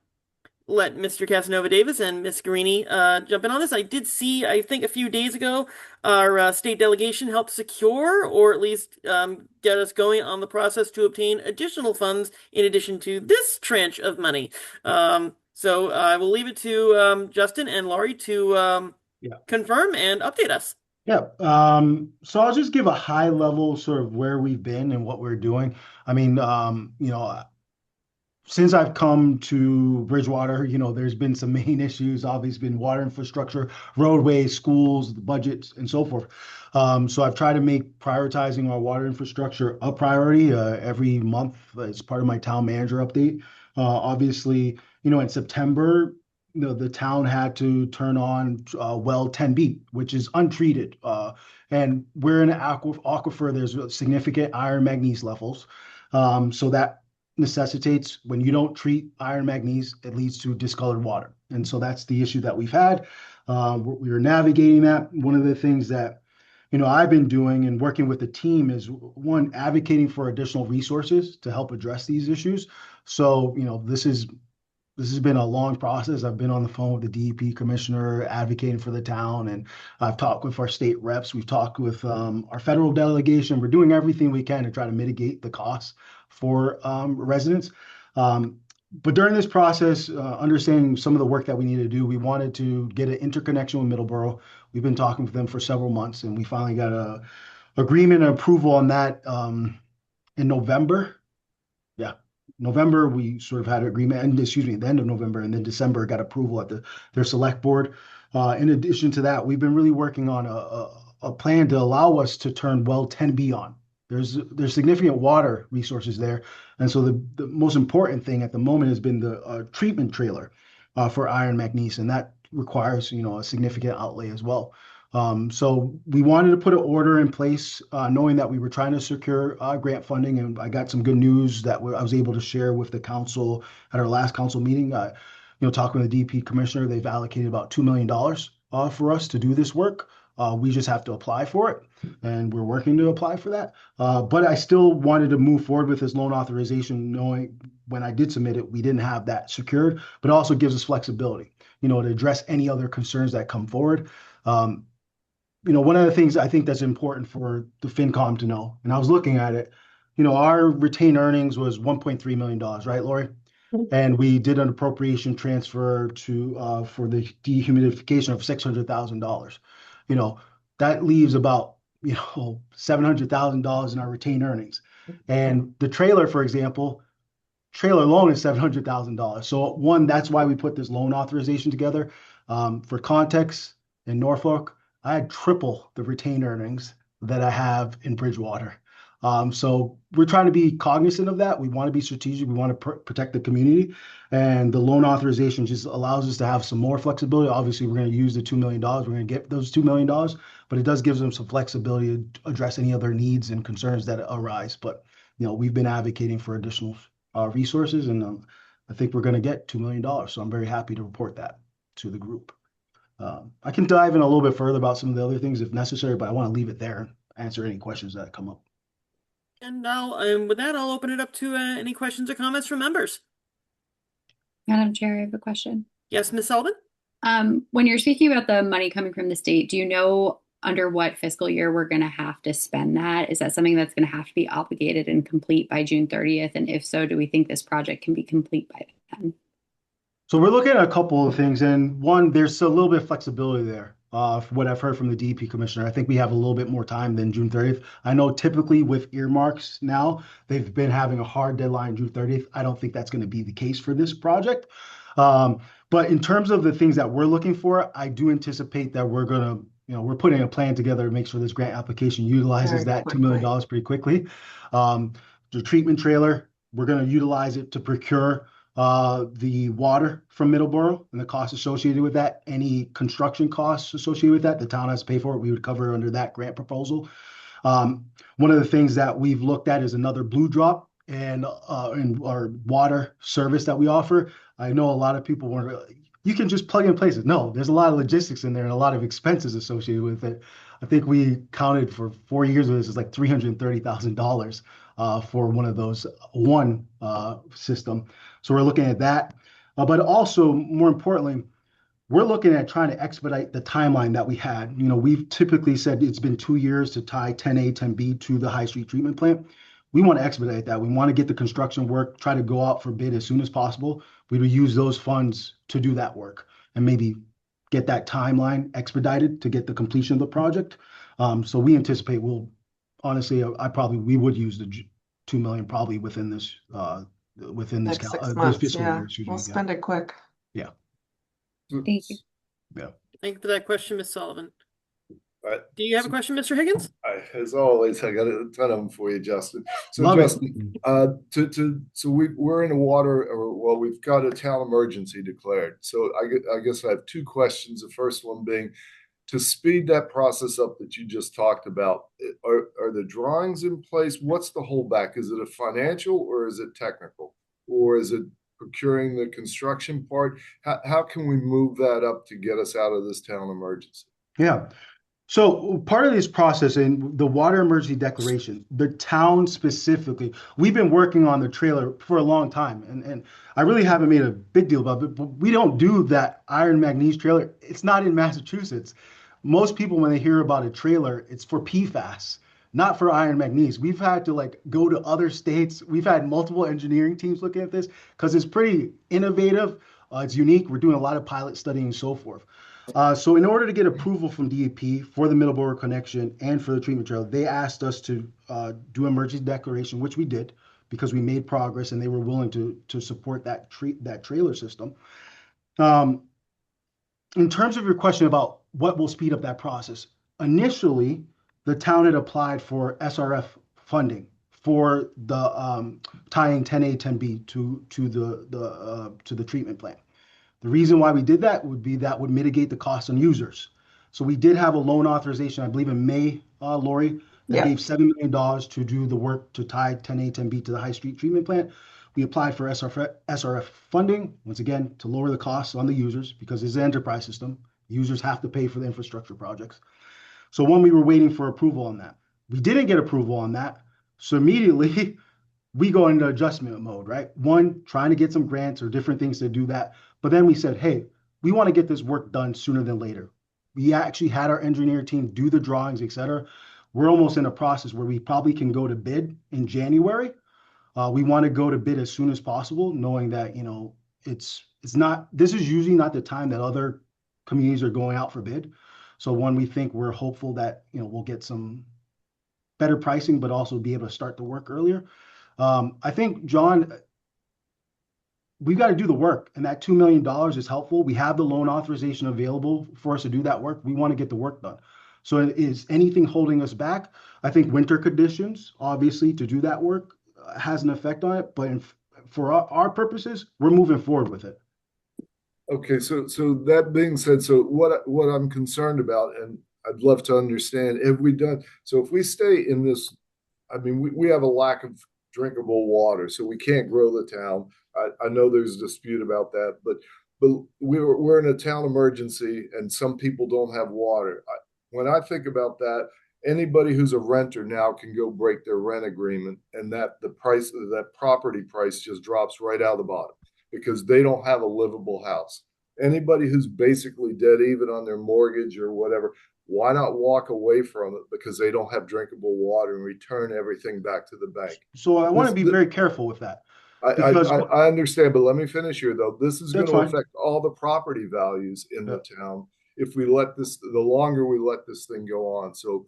let Mr. Casanova Davis and Ms. Guarini jump in on this, I did see, I think a few days ago, our state delegation helped secure, or at least get us going on the process to obtain additional funds in addition to this tranche of money. So I will leave it to Justin and Laurie to confirm and update us. Yeah. So I'll just give a high level sort of where we've been and what we're doing. I mean, since I've come to Bridgewater, there's been some main issues. Obviously, been water infrastructure, roadways, schools, the budgets, and so forth. So I've tried to make prioritizing our water infrastructure a priority every month as part of my town manager update. Obviously, in September, the town had to turn on well 10B, which is untreated. And we're in an aquifer. There's significant iron manganese levels. So that necessitates, when you don't treat iron manganese, it leads to discolored water. And so that's the issue that we've had. We are navigating that. One of the things that I've been doing and working with the team is, one, advocating for additional resources to help address these issues. So this has been a long process. I've been on the phone with the DEP commissioner advocating for the town, and I've talked with our state reps. We've talked with our federal delegation. We're doing everything we can to try to mitigate the costs for residents. But during this process, understanding some of the work that we need to do, we wanted to get an interconnection with Middleborough. We've been talking with them for several months, and we finally got a agreement and approval on that in November. Yeah. November, we sort of had an agreement, and at the end of November, and then December got approval at their select board. In addition to that, we've been really working on a plan to allow us to turn well 10B on. There's significant water resources there, and so the most important thing at the moment has been the treatment trailer for iron manganese, and that requires a significant outlay as well. So we wanted to put an order in place, knowing that we were trying to secure grant funding, and I got some good news that I was able to share with the council at our last council meeting. Talking with the DP commissioner, they've allocated about $2 million for us to do this work. We just have to apply for it, and we're working to apply for that. But I still wanted to move forward with this loan authorization, knowing when I did submit it, we didn't have that secured, but it also gives us flexibility, to address any other concerns that come forward. One of the things I think that's important for the FinCom to know, and I was looking at it, our retained earnings was $1.3 million, right, Lori? And we did an appropriation transfer for the dehumidification of $600,000. That leaves about $700,000 in our retained earnings. And the trailer, for example, trailer loan is $700,000. So one, that's why we put this loan authorization together. For context, in Norfolk, I had triple the retained earnings that I have in Bridgewater. So we're trying to be cognizant of that. We want to be strategic. We want to protect the community. And the loan authorization just allows us to have some more flexibility. Obviously, we're going to use the $2 million. We're going to get those $2 million, but it does give them some flexibility to address any other needs and concerns that arise. But, we've been advocating for additional resources, and I think we're going to get $2 million. So I'm very happy to report that to the group. I can dive in a little bit further about some of the other things if necessary, but I want to leave it there and answer any questions that come up. And with that, I'll open it up to any questions or comments from members. Madam Chair, I have a question. Yes, Ms. Sullivan? When you're speaking about the money coming from the state, do you know under what fiscal year we're going to have to spend that? Is that something that's going to have to be obligated and complete by June 30th? And if so, do we think this project can be complete by then? So we're looking at a couple of things, and one, there's a little bit of flexibility there. For what I've heard from the DEP commissioner, I think we have a little bit more time than June 30th. I know typically with earmarks now, they've been having a hard deadline June 30th. I don't think that's going to be the case for this project. But in terms of the things that we're looking for, I do anticipate that we're going to, we're putting a plan together to make sure this grant application utilizes that $2 million pretty quickly. The treatment trailer, we're going to utilize it to procure the water from Middleborough and the costs associated with that. Any construction costs associated with that, the town has to pay for it. We would cover under that grant proposal. One of the things that we've looked at is another Blue Drop and our water service that we offer. I know a lot of people wonder, you can just plug and place it. No, there's a lot of logistics in there and a lot of expenses associated with it. I think we counted for 4 years of this is like $330,000 for one of those system. So we're looking at that. But also, more importantly, we're looking at trying to expedite the timeline that we had. We've typically said it's been 2 years to tie 10A, 10B to the High Street treatment plant. We want to expedite that. We want to get the construction work, try to go out for bid as soon as possible. We will use those funds to do that work and maybe get that timeline expedited to get the completion of the project. So we anticipate honestly, we would use the $2 million probably within this Next 6 months, fiscal yeah. year. We'll spend it quick. Yeah. Thank you. Yeah. Thank you for that question, Ms. Sullivan. Right. Do you have a question, Mr. Higgins? As always, I got a ton of them for you, Justin. So, Love it. Justin, we're in a we've got a town emergency declared. So I guess I have 2 questions. The first one being, to speed that process up that you just talked about, are the drawings in place? What's the holdback? Is it a financial or is it technical? Or is it procuring the construction part? How can we move that up to get us out of this town emergency? Yeah. So part of this process in the water emergency declaration, the town specifically, we've been working on the trailer for a long time, and I really haven't made a big deal about it, but we don't do that iron manganese trailer. It's not in Massachusetts. Most people, when they hear about a trailer, it's for PFAS, not for iron manganese. We've had to go to other states. We've had multiple engineering teams looking at this because it's pretty innovative. It's unique. We're doing a lot of pilot studying and so forth. So in order to get approval from DEP for the Middleborough connection and for the treatment trailer, they asked us to do emergency declaration, which we did because we made progress and they were willing to support that trailer system. In terms of your question about what will speed up that process, initially the town had applied for SRF funding for the tying 10A, 10B to the treatment plant. The reason why we did that would mitigate the cost on users. So we did have a loan authorization, I believe in May, Lori, that gave $7 million to do the work to tie 10A, 10B to the High Street treatment plant. We applied for SRF funding, once again, to lower the costs on the users because it's an enterprise system. Users have to pay for the infrastructure projects. So we were waiting for approval on that. We didn't get approval on that. So immediately we go into adjustment mode, right? One, trying to get some grants or different things to do that. But then we said, hey, we want to get this work done sooner than later. We actually had our engineer team do the drawings, et cetera. We're almost in a process where we probably can go to bid in January. We want to go to bid as soon as possible, knowing that, this is usually not the time that other communities are going out for bid. So we're hopeful that, we'll get some better pricing, but also be able to start the work earlier. I think, John, we've got to do the work, and that $2 million is helpful. We have the loan authorization available for us to do that work. We want to get the work done. So is anything holding us back? I think winter conditions, obviously, to do that work has an effect on it, but for our purposes, we're moving forward with it. Okay, so that being said, so what I'm concerned about, and I'd love to understand, if we stay in this, I mean, we have a lack of drinkable water, so we can't grow the town. I know there's a dispute about that, but we're in a town emergency and some people don't have water. When I think about that, anybody who's a renter now can go break their rent agreement, and that the price of that property price just drops right out of the bottom because they don't have a livable house. Anybody who's basically dead even on their mortgage or whatever, Why not walk away from it because they don't have drinkable water and return everything back to the bank? So I want to This- be very careful with that I, because I understand, but let me finish here though. This is going that's to fine. affect all the property values in the Yeah. town if we let this, the longer we let this thing go on. So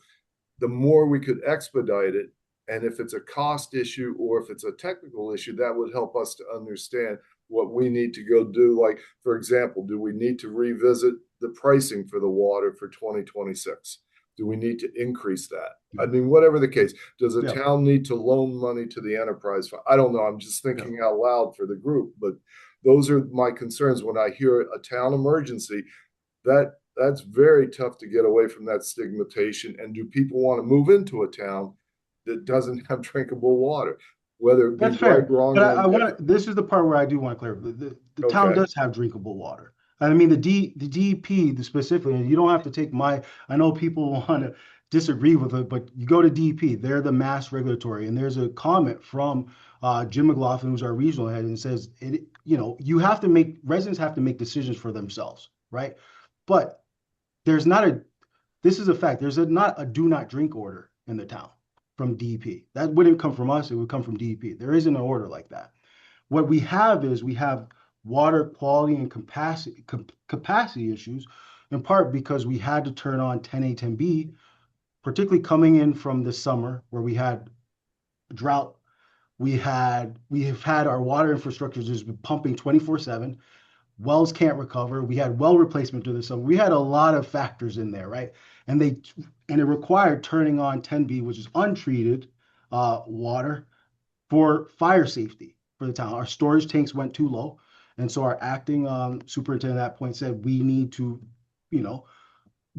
the more we could expedite it, and if it's a cost issue or if it's a technical issue, that would help us to understand what we need to go do. Like, for example, do we need to revisit the pricing for the water for 2026? Do we need to increase that? I mean, whatever the case, does a Yeah. town need to loan money to the enterprise fund? I don't know. I'm just thinking out loud for the group, but those are my concerns when I hear a town emergency. That's very tough to get away from that stigmatization. And do people want to move into a town that doesn't have drinkable water? Whether it be That's fair. right, wrong, But or I want indifferent. this is the part where I do want to clarify. The town Okay. does have drinkable water. I mean, the DEP specifically, and you don't have to take my, I know people want to disagree with it, but you go to DEP, they're the mass regulatory. And there's a comment from Jim McLaughlin, who's our regional head, and says, you have to make, residents have to make decisions for themselves, right? But there's not a, this is a fact, there's not a do not drink order in the town from DEP. That wouldn't come from us, it would come from DEP. There isn't an order like that. What we have is we have water quality and capacity issues, in part because we had to turn on 10A, 10B, particularly coming in from the summer where we had drought. We have had our water infrastructure just been pumping 24/7. Wells can't recover. We had well replacement through the summer. We had a lot of factors in there, right? And it required turning on 10B, which is untreated water, for fire safety for the town. Our storage tanks went too low, and so our acting superintendent at that point said we need to,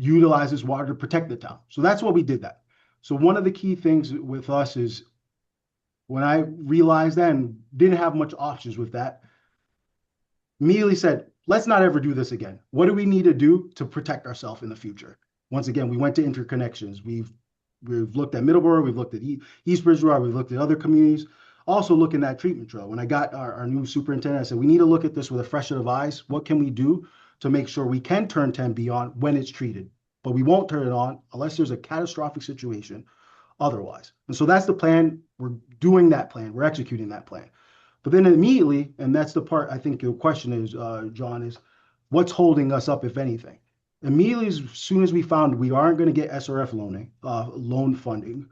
utilize this water to protect the town. So that's what we did that. So one of the key things with us is when I realized that and didn't have much options with that, immediately said, let's not ever do this again. What do we need to do to protect ourselves in the future? Once again, we went to interconnections. We've looked at Middleborough, we've looked at East Bridgewater, we've looked at other communities, also looking at treatment trail. When I got our new superintendent, I said, we need to look at this with a fresh set of eyes. What can we do to make sure we can turn 10B on when it's treated? But we won't turn it on unless there's a catastrophic situation otherwise. And so that's the plan. We're doing that plan. We're executing that plan. But then immediately, and that's the part I think your question is, John, is what's holding us up, if anything? Immediately, as soon as we found we aren't going to get SRF loan funding,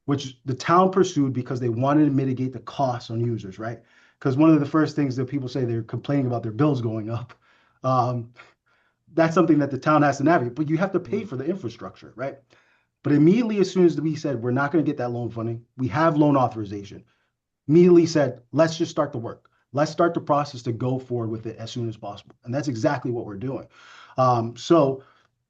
which the town pursued because they wanted to mitigate the costs on users, right? Because one of the first things that people say, they're complaining about their bills going up. That's something that the town has to navigate, but you have to pay for the infrastructure, right? But immediately, as soon as we said we're not going to get that loan funding, we have loan authorization. Immediately said, let's just start the work. Let's start the process to go forward with it as soon as possible. And that's exactly what we're doing. So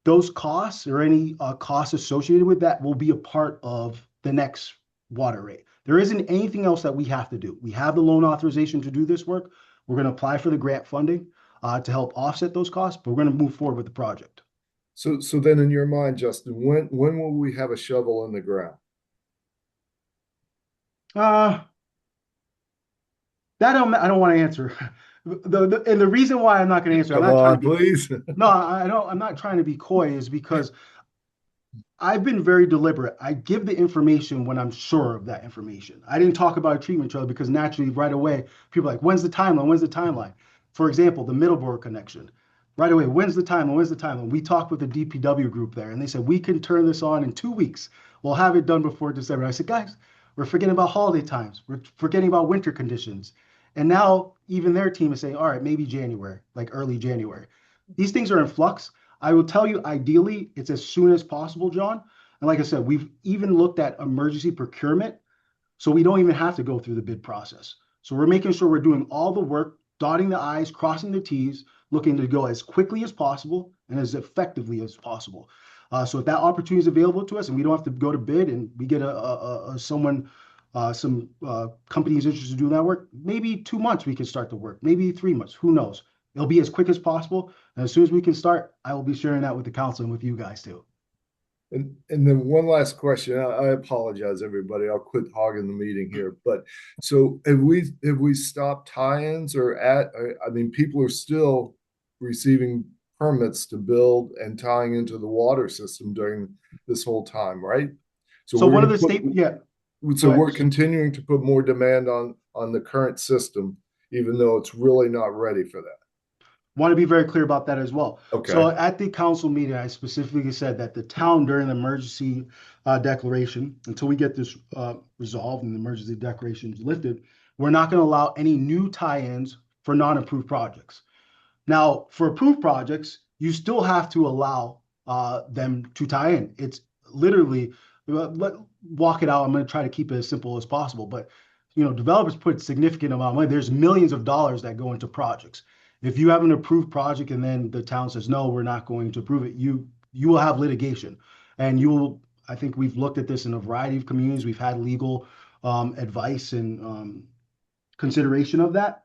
those costs or any costs associated with that will be a part of the next water rate. There isn't anything else that we have to do. We have the loan authorization to do this work. We're going to apply for the grant funding to help offset those costs, but we're going to move forward with the project. So then in your mind, Justin, when will we have a shovel in the ground? That I don't want to answer. And the reason why I'm not going to answer, Come on, please. No, I don't. I'm not trying to be coy. Is because I've been very deliberate. I give the information when I'm sure of that information. I didn't talk about a treatment trailer because naturally, right away, people are like, "When's the timeline? When's the timeline?" For example, the Middleborough connection. Right away, when's the timeline? When's the timeline? We talked with the DPW group there, and they said we can turn this on in 2 weeks. We'll have it done before December. I said, guys, we're forgetting about holiday times. We're forgetting about winter conditions. And now even their team is saying, all right, maybe January, like early January. These things are in flux. I will tell you, ideally, it's as soon as possible, John. And like I said, we've even looked at emergency procurement, so we don't even have to go through the bid process. So we're making sure we're doing all the work, dotting the I's, crossing the T's, looking to go as quickly as possible and as effectively as possible. So if that opportunity is available to us and we don't have to go to bid and we get some companies interested in doing that work, maybe 2 months we can start the work, maybe 3 months, who knows? It'll be as quick as possible. And as soon as we can start, I will be sharing that with the council and with you guys too. And then one last question. I apologize, everybody. I'll quit hogging the meeting here. But so have we stopped tie-ins I mean, people are still receiving permits to build and tying into the water system during this whole time, right? So we're one of gonna the put- state, yeah, So go we're ahead. continuing to put more demand on the current system, even though it's really not ready for that. Want to be very clear about that as well. Okay. So at the council meeting, I specifically said that the town during the emergency declaration, until we get this resolved and the emergency declaration is lifted, we're not going to allow any new tie-ins for non-approved projects. Now, for approved projects, you still have to allow them to tie in. It's literally, walk it out. I'm going to try to keep it as simple as possible, but developers put significant amount of money. There's millions of dollars that go into projects. If you have an approved project and then the town says, no, we're not going to approve it, you will have litigation. And I think we've looked at this in a variety of communities. We've had legal advice and consideration of that.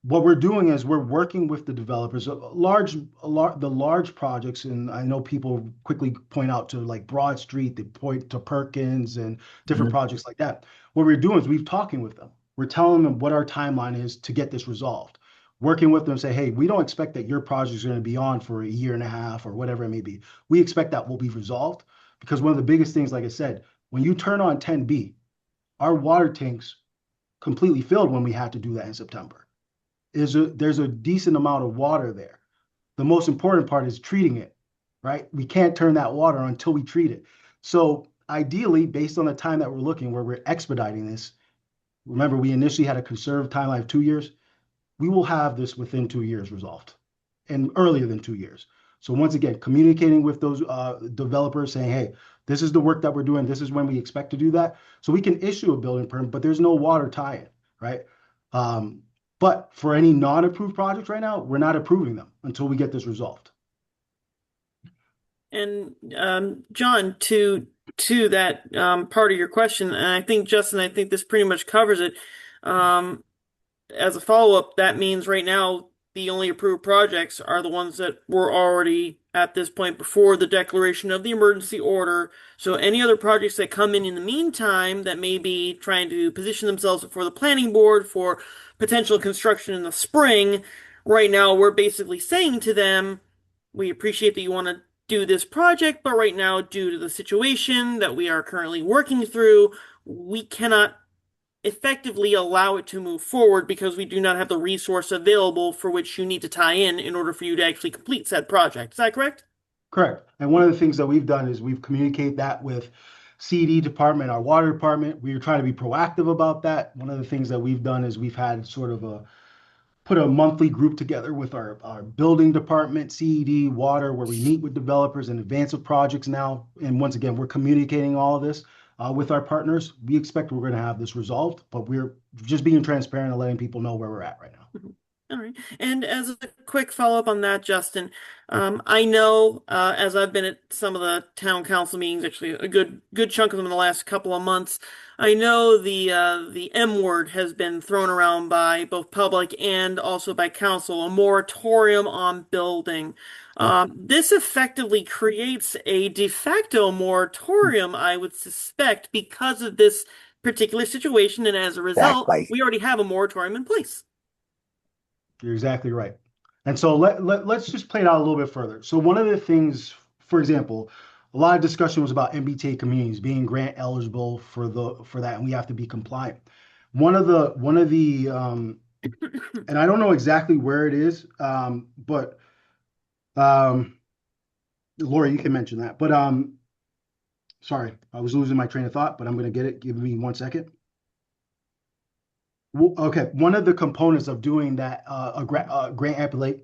What we're doing is we're working with the developers, the large projects, and I know people quickly point out to like Broad Street, they point to Perkins and different projects like that. What we're doing is we're talking with them. We're telling them what our timeline is to get this resolved. Working with them, say, hey, we don't expect that your project is going to be on for a year and a half or whatever it may be. We expect that will be resolved because one of the biggest things, like I said, when you turn on 10B, our water tanks completely filled when we had to do that in September. There's a decent amount of water there. The most important part is treating it, right? We can't turn that water on until we treat it. So ideally, based on the time that we're looking, where we're expediting this, remember we initially had a conserved timeline of 2 years. We will have this within 2 years resolved, and earlier than 2 years. So once again, communicating with those developers, saying, hey, this is the work that we're doing. This is when we expect to do that. So we can issue a building permit, but there's no water tie-in, right? But for any non-approved projects right now, we're not approving them until we get this resolved. And John, to that part of your question, and I think Justin, I think this pretty much covers it. As a follow-up, that means right now the only approved projects are the ones that were already at this point before the declaration of the emergency order. So any other projects that come in the meantime that may be trying to position themselves before the planning board for potential construction in the spring, right now we're basically saying to them, we appreciate that you want to do this project, but right now, due to the situation that we are currently working through, we cannot effectively allow it to move forward because we do not have the resource available for which you need to tie in order for you to actually complete said project. Is that correct? Correct. And one of the things that we've done is we've communicated that with CD department, our water department. We are trying to be proactive about that. One of the things that we've done is we've had sort of put a monthly group together with our building department, CED, water, where we meet with developers in advance of projects now. And once again, we're communicating all of this with our partners. We expect we're going to have this resolved, but we're just being transparent and letting people know where we're at right now. All right. And as a quick follow-up on that, Justin, I know as I've been at some of the town council meetings, actually a good chunk of them in the last couple of months, I know the M word has been thrown around by both public and also by council, a moratorium on building. This effectively creates a de facto moratorium, I would suspect, because of this particular situation, and as a result, Exactly. we already have a moratorium in place. You're exactly right. And so let's just play it out a little bit further. So one of the things, for example, a lot of discussion was about MBTA communities being grant eligible for that, and we have to be compliant. One of the and I don't know exactly where it is, but Laura, you can mention that. But sorry, I was losing my train of thought, but I'm going to get it. Give me 1 second. Okay, one of the components of doing that grant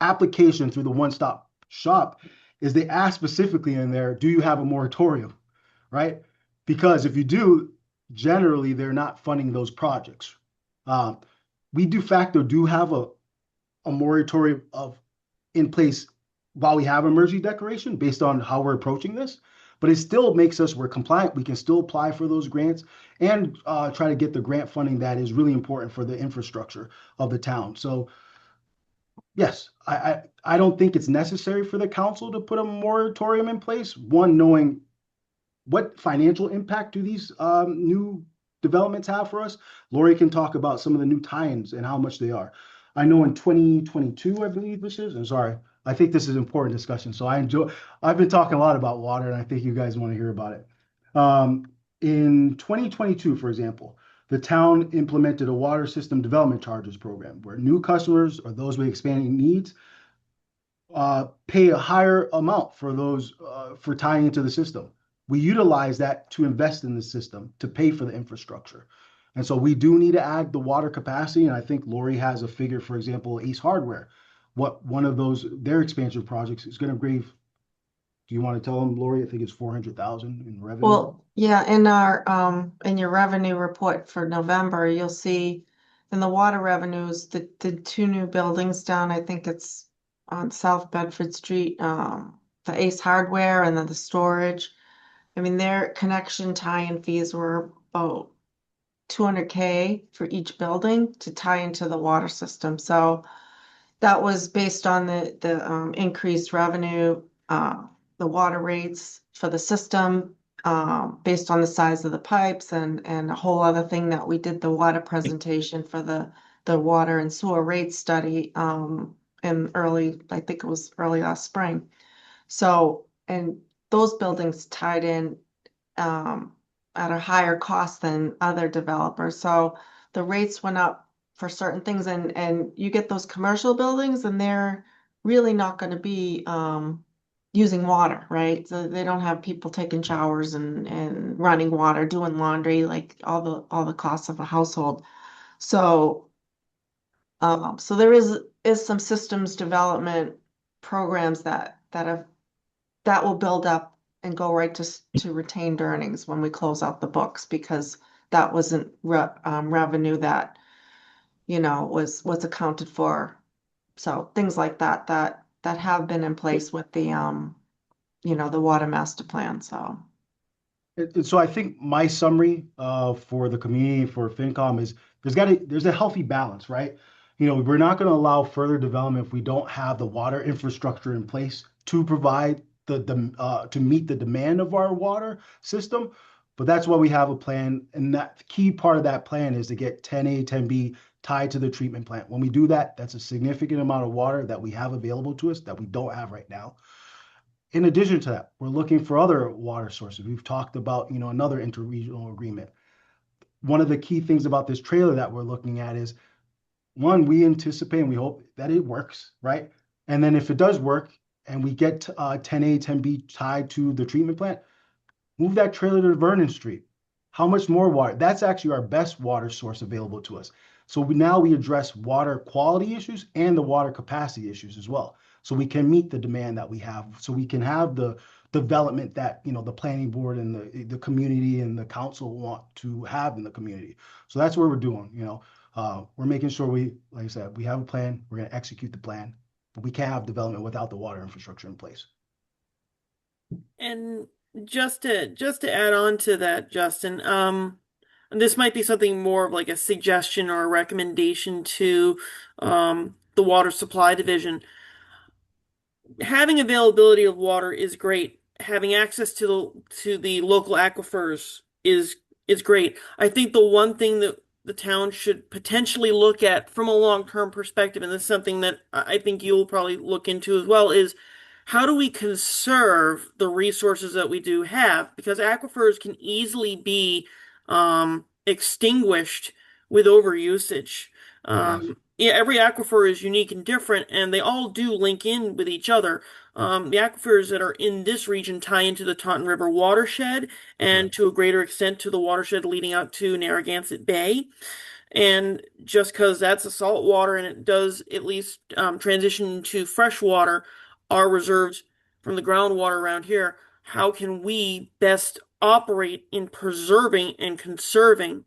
application through the one-stop shop is they ask specifically in there, do you have a moratorium, right? Because if you do, generally they're not funding those projects. We de facto do have a moratorium in place while we have emergency declaration based on how we're approaching this. But it still makes us, we're compliant. We can still apply for those grants and try to get the grant funding that is really important for the infrastructure of the town. So yes, I don't think it's necessary for the council to put a moratorium in place. One, knowing what financial impact do these new developments have for us. Lori can talk about some of the new tie-ins and how much they are. I know in 2022, I believe this is, I'm sorry, I think this is an important discussion. So I've been talking a lot about water, and I think you guys want to hear about it. In 2022, for example, the town implemented a water system development charges program where new customers or those with expanding needs pay a higher amount for those for tying into the system. We utilize that to invest in the system to pay for the infrastructure. And so we do need to add the water capacity. And I think Lori has a figure, for example, Ace Hardware, what one of their expansion projects is going to bring. Do you want to tell them, Lori? I think it's 400,000 in revenue. Well, yeah, in your revenue report for November, you'll see in the water revenues, the two new buildings down, I think it's on South Bedford Street, the Ace Hardware and then the storage. I mean, their connection tie-in fees were about 200K for each building to tie into the water system. So that was based on the increased revenue, the water rates for the system, based on the size of the pipes and a whole other thing that we did the water presentation for the water and sewer rate study in I think it was early last spring. So, and those buildings tied in at a higher cost than other developers. So the rates went up for certain things, and you get those commercial buildings and they're really not going to be using water, right? So they don't have people taking showers and running water, doing laundry, like all the costs of a household. So so there is some systems development programs that will build up and go right to retained earnings when we close out the books, because that wasn't revenue that was accounted for. So things like that have been in place with the the water master plan. So So I think my summary for the community for FinCom is there's a healthy balance, right? We're not going to allow further development if we don't have the water infrastructure in place to provide to meet the demand of our water system. But that's why we have a plan, and that key part of that plan is to get 10A, 10B tied to the treatment plant. When we do that, that's a significant amount of water that we have available to us that we don't have right now. In addition to that, we're looking for other water sources. We've talked about, another interregional agreement. One of the key things about this trailer that we're looking at is, one, we anticipate and we hope that it works, right? And then if it does work and we get 10A, 10B tied to the treatment plant, move that trailer to Vernon Street. How much more water? That's actually our best water source available to us. So now we address water quality issues and the water capacity issues as well. So we can meet the demand that we have. So we can have the development that, the planning board and the community and the council want to have in the community. So that's what we're doing. We're making sure like I said, we have a plan. We're going to execute the plan, but we can't have development without the water infrastructure in place. And just to add on to that, Justin, and this might be something more of like a suggestion or a recommendation to the water supply division. Having availability of water is great. Having access to the local aquifers is great. I think the one thing that the town should potentially look at from a long-term perspective, and this is something that I think you'll probably look into as well, is how do we conserve the resources that we do have? Because aquifers can easily be extinguished with overusage. Yeah, every aquifer is unique and different, and they all do link in with each other. The aquifers that are in this region tie into the Taunton River watershed, and to a greater extent to the watershed leading out to Narragansett Bay. And just because that's a salt water and it does at least transition to fresh water, our reserves from the groundwater around here, how can we best operate in preserving and conserving?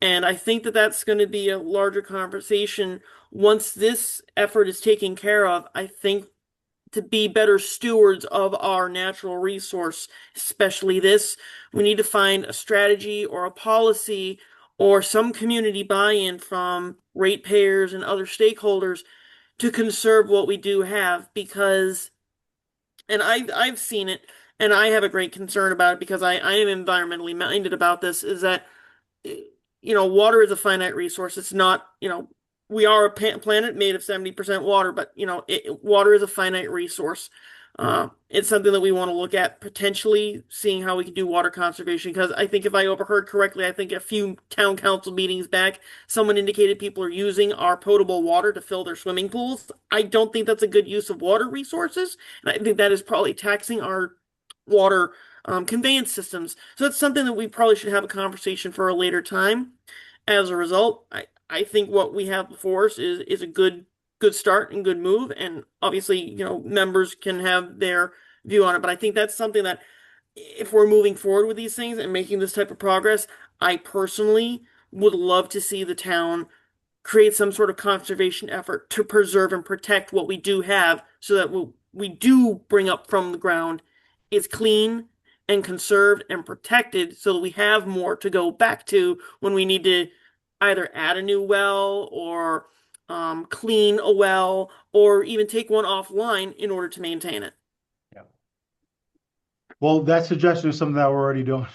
And I think that that's going to be a larger conversation once this effort is taken care of. I think to be better stewards of our natural resource, especially this, we need to find a strategy or a policy or some community buy-in from ratepayers and other stakeholders to conserve what we do have, because, and I've seen it, and I have a great concern about it because I am environmentally minded about this, is that water is a finite resource. It's not, we are a planet made of 70% water, but water is a finite resource. It's something that we want to look at potentially seeing how we can do water conservation. Because I think if I overheard correctly, I think a few town council meetings back, someone indicated people are using our potable water to fill their swimming pools. I don't think that's a good use of water resources, and I think that is probably taxing our water conveyance systems. So that's something that we probably should have a conversation for a later time. As a result, I think what we have before us is a good start and good move. And obviously, members can have their view on it. But I think that's something that if we're moving forward with these things and making this type of progress, I personally would love to see the town create some sort of conservation effort to preserve and protect what we do have so that what we do bring up from the ground is clean and conserved and protected so that we have more to go back to when we need to either add a new well or clean a well or even take one offline in order to maintain it. Well, that suggestion is something that we're already doing.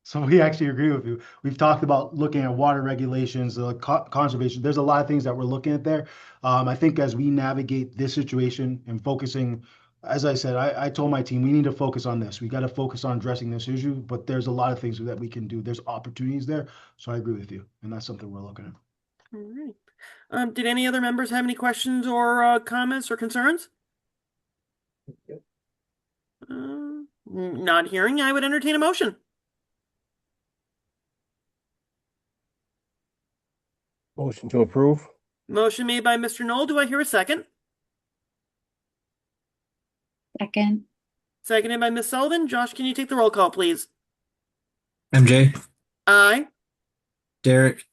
So we actually agree with you. We've talked about looking at water regulations, conservation. There's a lot of things that we're looking at there. I think as we navigate this situation and focusing, as I said, I told my team we need to focus on this. We got to focus on addressing this issue, but there's a lot of things that we can do. There's opportunities there. So I agree with you. And that's something we're looking at. All right. Did any other members have any questions or comments or concerns? Not hearing, I would entertain a motion. Motion to approve. Motion made by Mr. Knoll. Do I hear a second? Second. Seconded by Ms. Sullivan. Josh, can you take the roll call, please? MJ, Aye. Derek,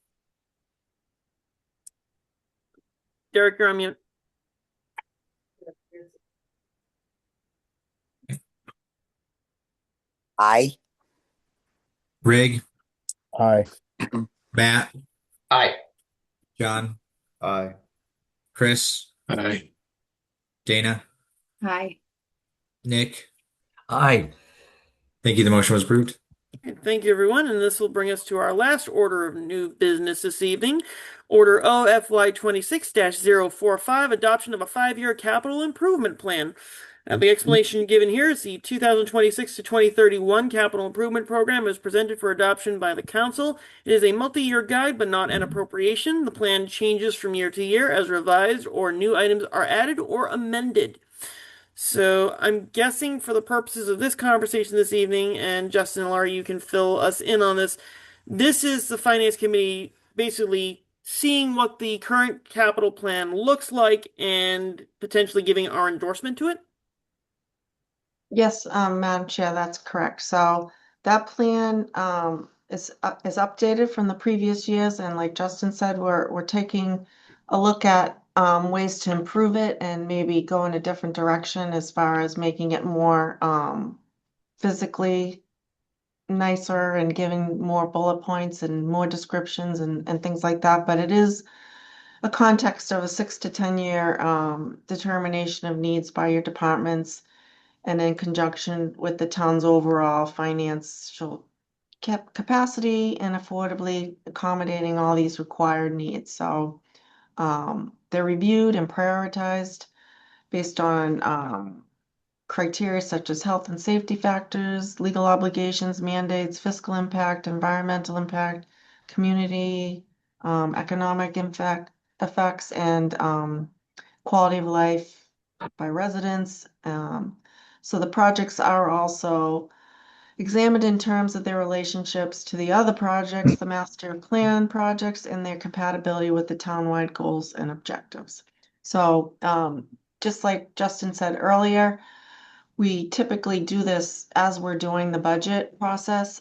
Derek, you're on mute. Aye. Rig, Aye. Matt, Aye. John, Aye. Chris, Aye. Dana, Hi. Nick. Aye. Thank you. The motion was approved. Thank you, everyone. And this will bring us to our last order of new business this evening. Order OFY 26-045, adoption of a 5-year capital improvement plan. The explanation given here is the 2026 to 2031 capital improvement program is presented for adoption by the council. It is a multi-year guide, but not an appropriation. The plan changes from year to year as revised or new items are added or amended. So I'm guessing for the purposes of this conversation this evening, and Justin and Laura, you can fill us in on this. This is the Finance Committee basically seeing what the current capital plan looks like and potentially giving our endorsement to it. Yes, Madam Chair, that's correct. So that plan is updated from the previous years, and like Justin said, we're taking a look at ways to improve it and maybe go in a different direction as far as making it more physically nicer and giving more bullet points and more descriptions and things like that. But it is a context of a 6 to 10 year determination of needs by your departments, and in conjunction with the town's overall financial capacity and affordably accommodating all these required needs. So they're reviewed and prioritized based on criteria such as health and safety factors, legal obligations, mandates, fiscal impact, environmental impact, community, economic effects, and quality of life by residents. So the projects are also examined in terms of their relationships to the other projects, the master plan projects, and their compatibility with the townwide goals and objectives. So just like Justin said earlier, we typically do this as we're doing the budget process,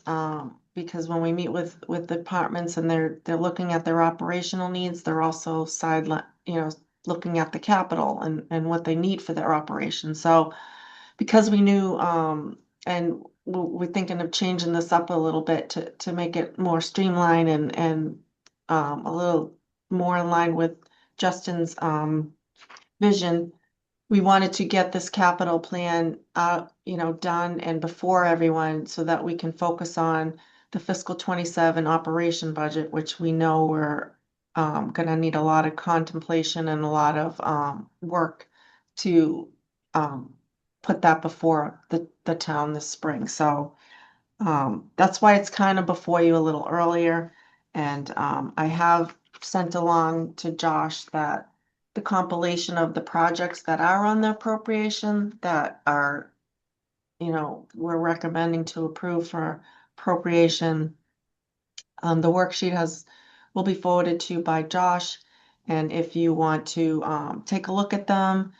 because when we meet with departments and they're looking at their operational needs, they're also looking at the capital and what they need for their operation. So because we knew, and we're thinking of changing this up a little bit to make it more streamlined and a little more in line with Justin's vision. We wanted to get this capital plan done and before everyone so that we can focus on the fiscal 27 operation budget, which we know we're gonna need a lot of contemplation and a lot of work to put that before the town this spring. So that's why it's kind of before you a little earlier. And I have sent along to Josh that the compilation of the projects that are on the appropriation that are, we're recommending to approve for appropriation. The worksheet will be forwarded to you by Josh. And if you want to take a look at them,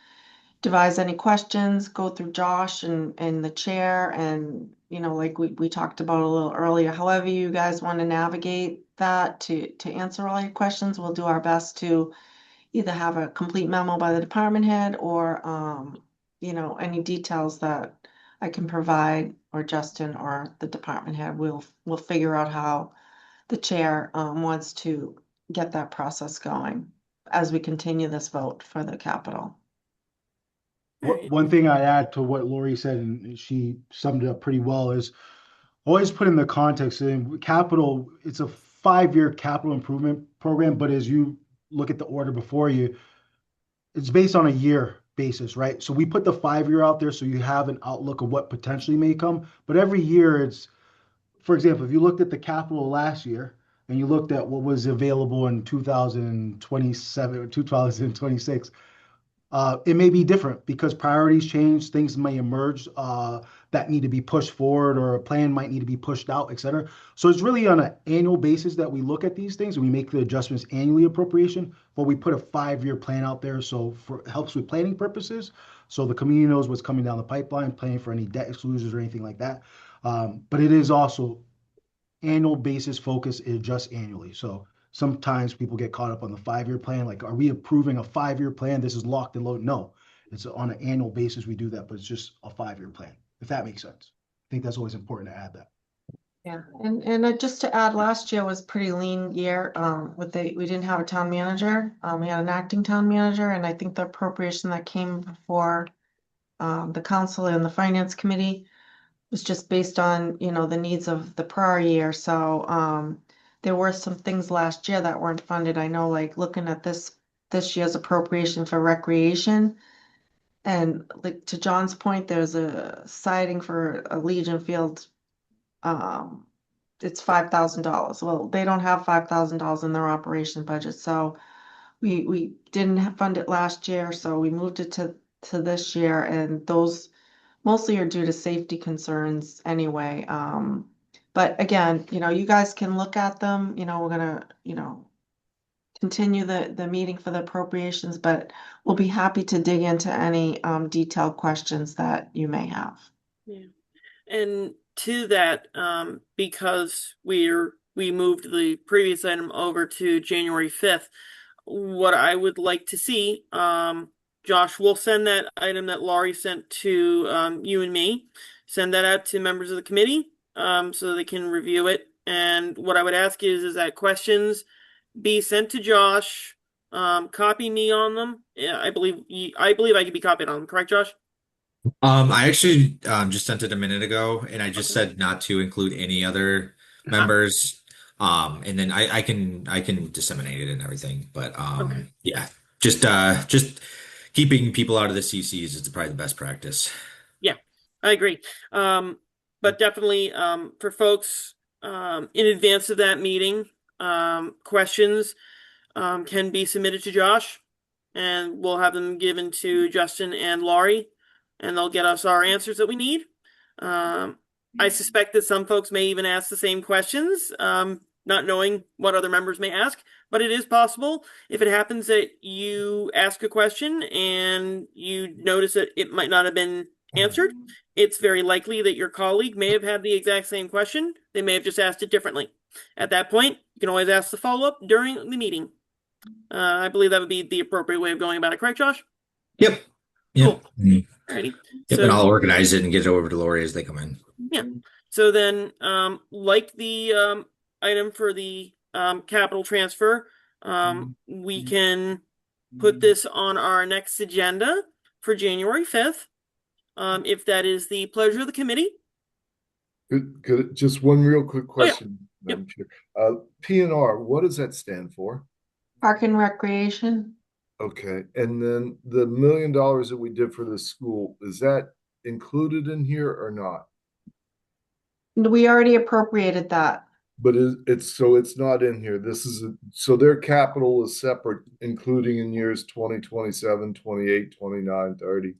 devise any questions, go through Josh and the chair and, like we talked about a little earlier, however you guys want to navigate that to answer all your questions, we'll do our best to either have a complete memo by the department head or, any details that I can provide or Justin or the department head, we'll figure out how the chair wants to get that process going as we continue this vote for the capital. One thing I add to what Lori said, and she summed it up pretty well, is always put in the context in capital. It's a 5-year capital improvement program, but as you look at the order before you, it's based on a year basis, right? So we put the 5-year out there so you have an outlook of what potentially may come. But every year it's, for example, if you looked at the capital last year and you looked at what was available in 2027 or 2026, it may be different because priorities change, things may emerge that need to be pushed forward, or a plan might need to be pushed out, et cetera. So it's really on an annual basis that we look at these things and we make the adjustments annually appropriation, but we put a 5-year plan out there so it helps with planning purposes. So the community knows what's coming down the pipeline, planning for any debt exclusions or anything like that. But it is also annual basis focus, it adjusts annually. So sometimes people get caught up on the 5-year plan. Like, are we approving a 5-year plan? This is locked and loaded. No, it's on an annual basis. We do that, but it's just a 5-year plan, if that makes sense. I think that's always important to add that. Yeah, and just to add, last year was pretty lean year. We didn't have a town manager. We had an acting town manager, and I think the appropriation that came before the council and the finance committee was just based on, the needs of the prior year. So there were some things last year that weren't funded. I know, like looking at this year's appropriation for recreation, and like to John's point, there's a siding for a Legion Field. It's $5,000. Well, they don't have $5,000 in their operation budget, so we didn't fund it last year, so we moved it to this year, and those mostly are due to safety concerns anyway. But again, you guys can look at them. We're gonna, continue the meeting for the appropriations, but we'll be happy to dig into any detailed questions that you may have. Yeah. And to that, because we moved the previous item over to January 5th, what I would like to see, Josh will send that item that Laurie sent to you and me, send that out to members of the committee so they can review it. And what I would ask is that questions be sent to Josh, copy me on them. Yeah, I believe I could be copied on them, correct, Josh? I actually just sent it a minute ago, and I just said not to include any other members. And then I can disseminate it and everything. But Okay. yeah, just keeping people out of the CCs is probably the best practice. Yeah, I agree. But definitely for folks in advance of that meeting, questions can be submitted to Josh, and we'll have them given to Justin and Laurie, and they'll get us our answers that we need. I suspect that some folks may even ask the same questions, not knowing what other members may ask, but it is possible. If it happens that you ask a question and you notice that it might not have been answered, it's very likely that your colleague may have had the exact same question. They may have just asked it differently. At that point, you can always ask the follow-up during the meeting. I believe that would be the appropriate way of going about it. Correct, Josh? Yep. Cool. Mhm. Alrighty. Yep, So, and I'll organize it and get it over to Lori as they come in. yeah. So then, like the item for the capital transfer, we can put this on our next agenda for January 5th, if that is the pleasure of the committee. Just one real quick Oh, yeah. question, Madam Chair. PNR, what does that stand for? Park and Recreation. Okay, and then the $1 million that we did for the school, is that included in here or not? We already appropriated that. But it's not in here. So their capital is separate, including in years 2027, 28, 29, 30.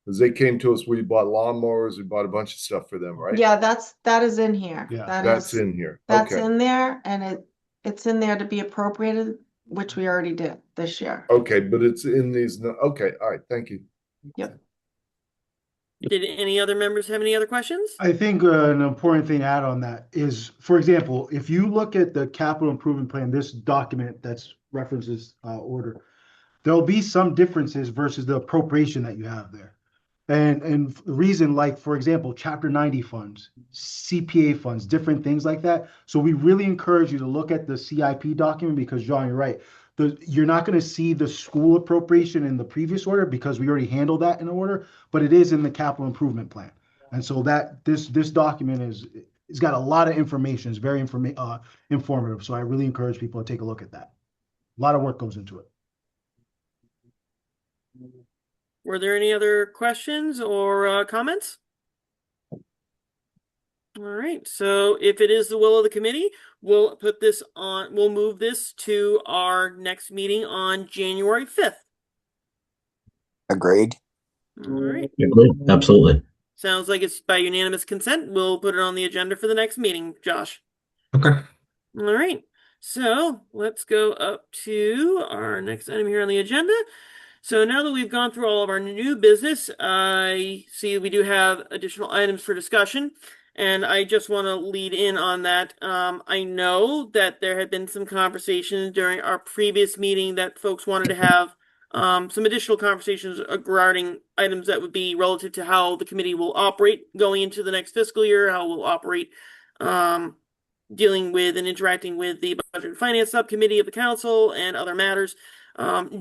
Because they came to us, we bought lawnmowers, we bought a bunch of stuff for them, right? Yeah, that is in here. Yeah, That's in here. That's Okay. in there, and it's in there to be appropriated, which we already did this year. Okay, but it's in these, okay, all right, thank you. Yep. Did any other members have any other questions? I think an important thing to add on that is, for example, if you look at the capital improvement plan, this document that's references order, there'll be some differences versus the appropriation that you have there. And the reason, like, for example, Chapter 90 funds, CPA funds, different things like that. So we really encourage you to look at the CIP document because, John, you're right. You're not going to see the school appropriation in the previous order because we already handled that in order, but it is in the capital improvement plan. And so that this document it's got a lot of information. It's very informative. So I really encourage people to take a look at that. A lot of work goes into it. Were there any other questions or comments? All right, so if it is the will of the committee, we'll move this to our next meeting on January 5th. Agreed. All right, Absolutely. sounds like it's by unanimous consent. We'll put it on the agenda for the next meeting, Josh. Okay. All right, so let's go up to our next item here on the agenda. So now that we've gone through all of our new business, I see we do have additional items for discussion, and I just want to lead in on that. I know that there had been some conversations during our previous meeting that folks wanted to have some additional conversations regarding items that would be relative to how the committee will operate going into the next fiscal year, how we'll operate dealing with and interacting with the Budget and Finance Subcommittee of the Council and other matters.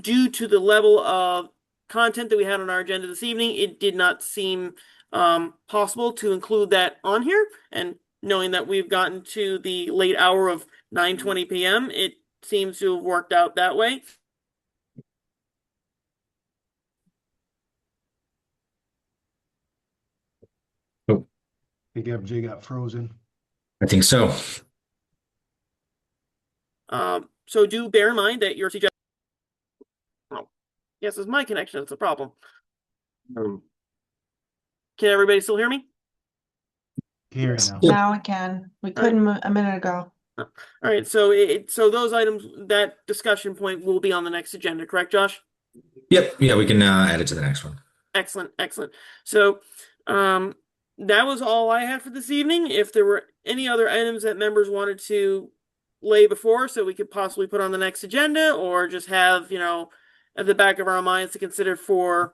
Due to the level of content that we had on our agenda this evening, it did not seem possible to include that on here. And knowing that we've gotten to the late hour of 9:20 p.m., it seems to have worked out that way. I think MJ got frozen. I think so. So do bear in mind that your suggestion. Oh, yes, it's my connection that's a problem. Can everybody still hear me? Hear it now. Now we can. We couldn't a minute ago. All right, so those items, that discussion point will be on the next agenda, correct, Josh? Yep. Yeah, we can add it to the next one. Excellent, excellent. So, that was all I had for this evening. If there were any other items that members wanted to lay before, so we could possibly put on the next agenda, or just have, at the back of our minds to consider for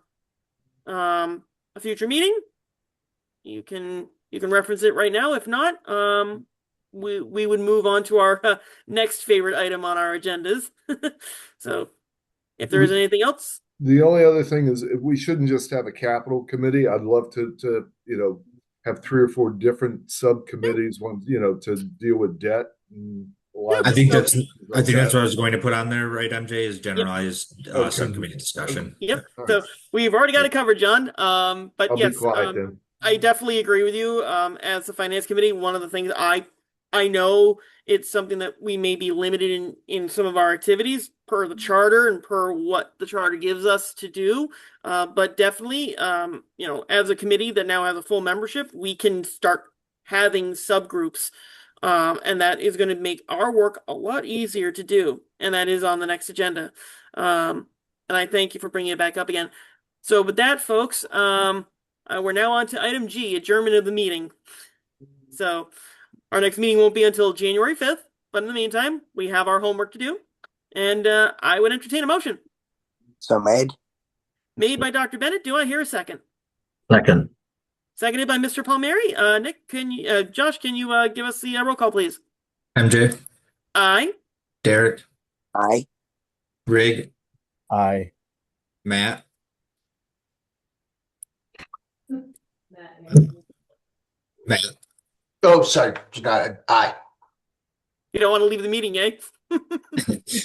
a future meeting, you can reference it right now. If not, we would move on to our next favorite item on our agendas. So, if there is anything else. The only other thing is we shouldn't just have a capital committee. I'd love to have 3 or 4 different subcommittees, to deal with debt and a lot I of think stuff that's like what I that. was going to put on there, right, MJ, is generalized Okay. subcommittee discussion. Yep. All So right. we've already got it covered, John. But I'll yes, be quiet then. I definitely agree with you. As the finance committee, one of the things I know it's something that we may be limited in some of our activities per the charter and per what the charter gives us to do. But definitely, as a committee that now has a full membership, we can start having subgroups. And that is going to make our work a lot easier to do. And that is on the next agenda. And I thank you for bringing it back up again. So with that, folks, we're now on to item G, adjournment of the meeting. So our next meeting won't be until January 5th. But in the meantime, we have our homework to do. And I would entertain a motion. So made. Made by Dr. Bennett. Do I hear a second? Second. Seconded by Mr. Palmieri. Nick, Josh, can you give us the roll call, please? MJ, Aye. Derek, Aye. Rig, Aye. Matt, Matt, Oh, sorry, aye. You don't want to leave the meeting, eh?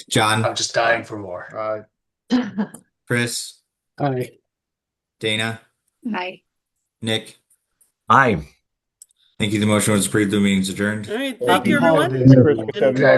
John, I'm just dying for more. Chris, Aye. Dana, Hi. Nick. Aye. Thank you. The motion was approved. The meeting's adjourned. All right, thank Happy you, everyone. holidays, Merry everyone. Christmas, everyone.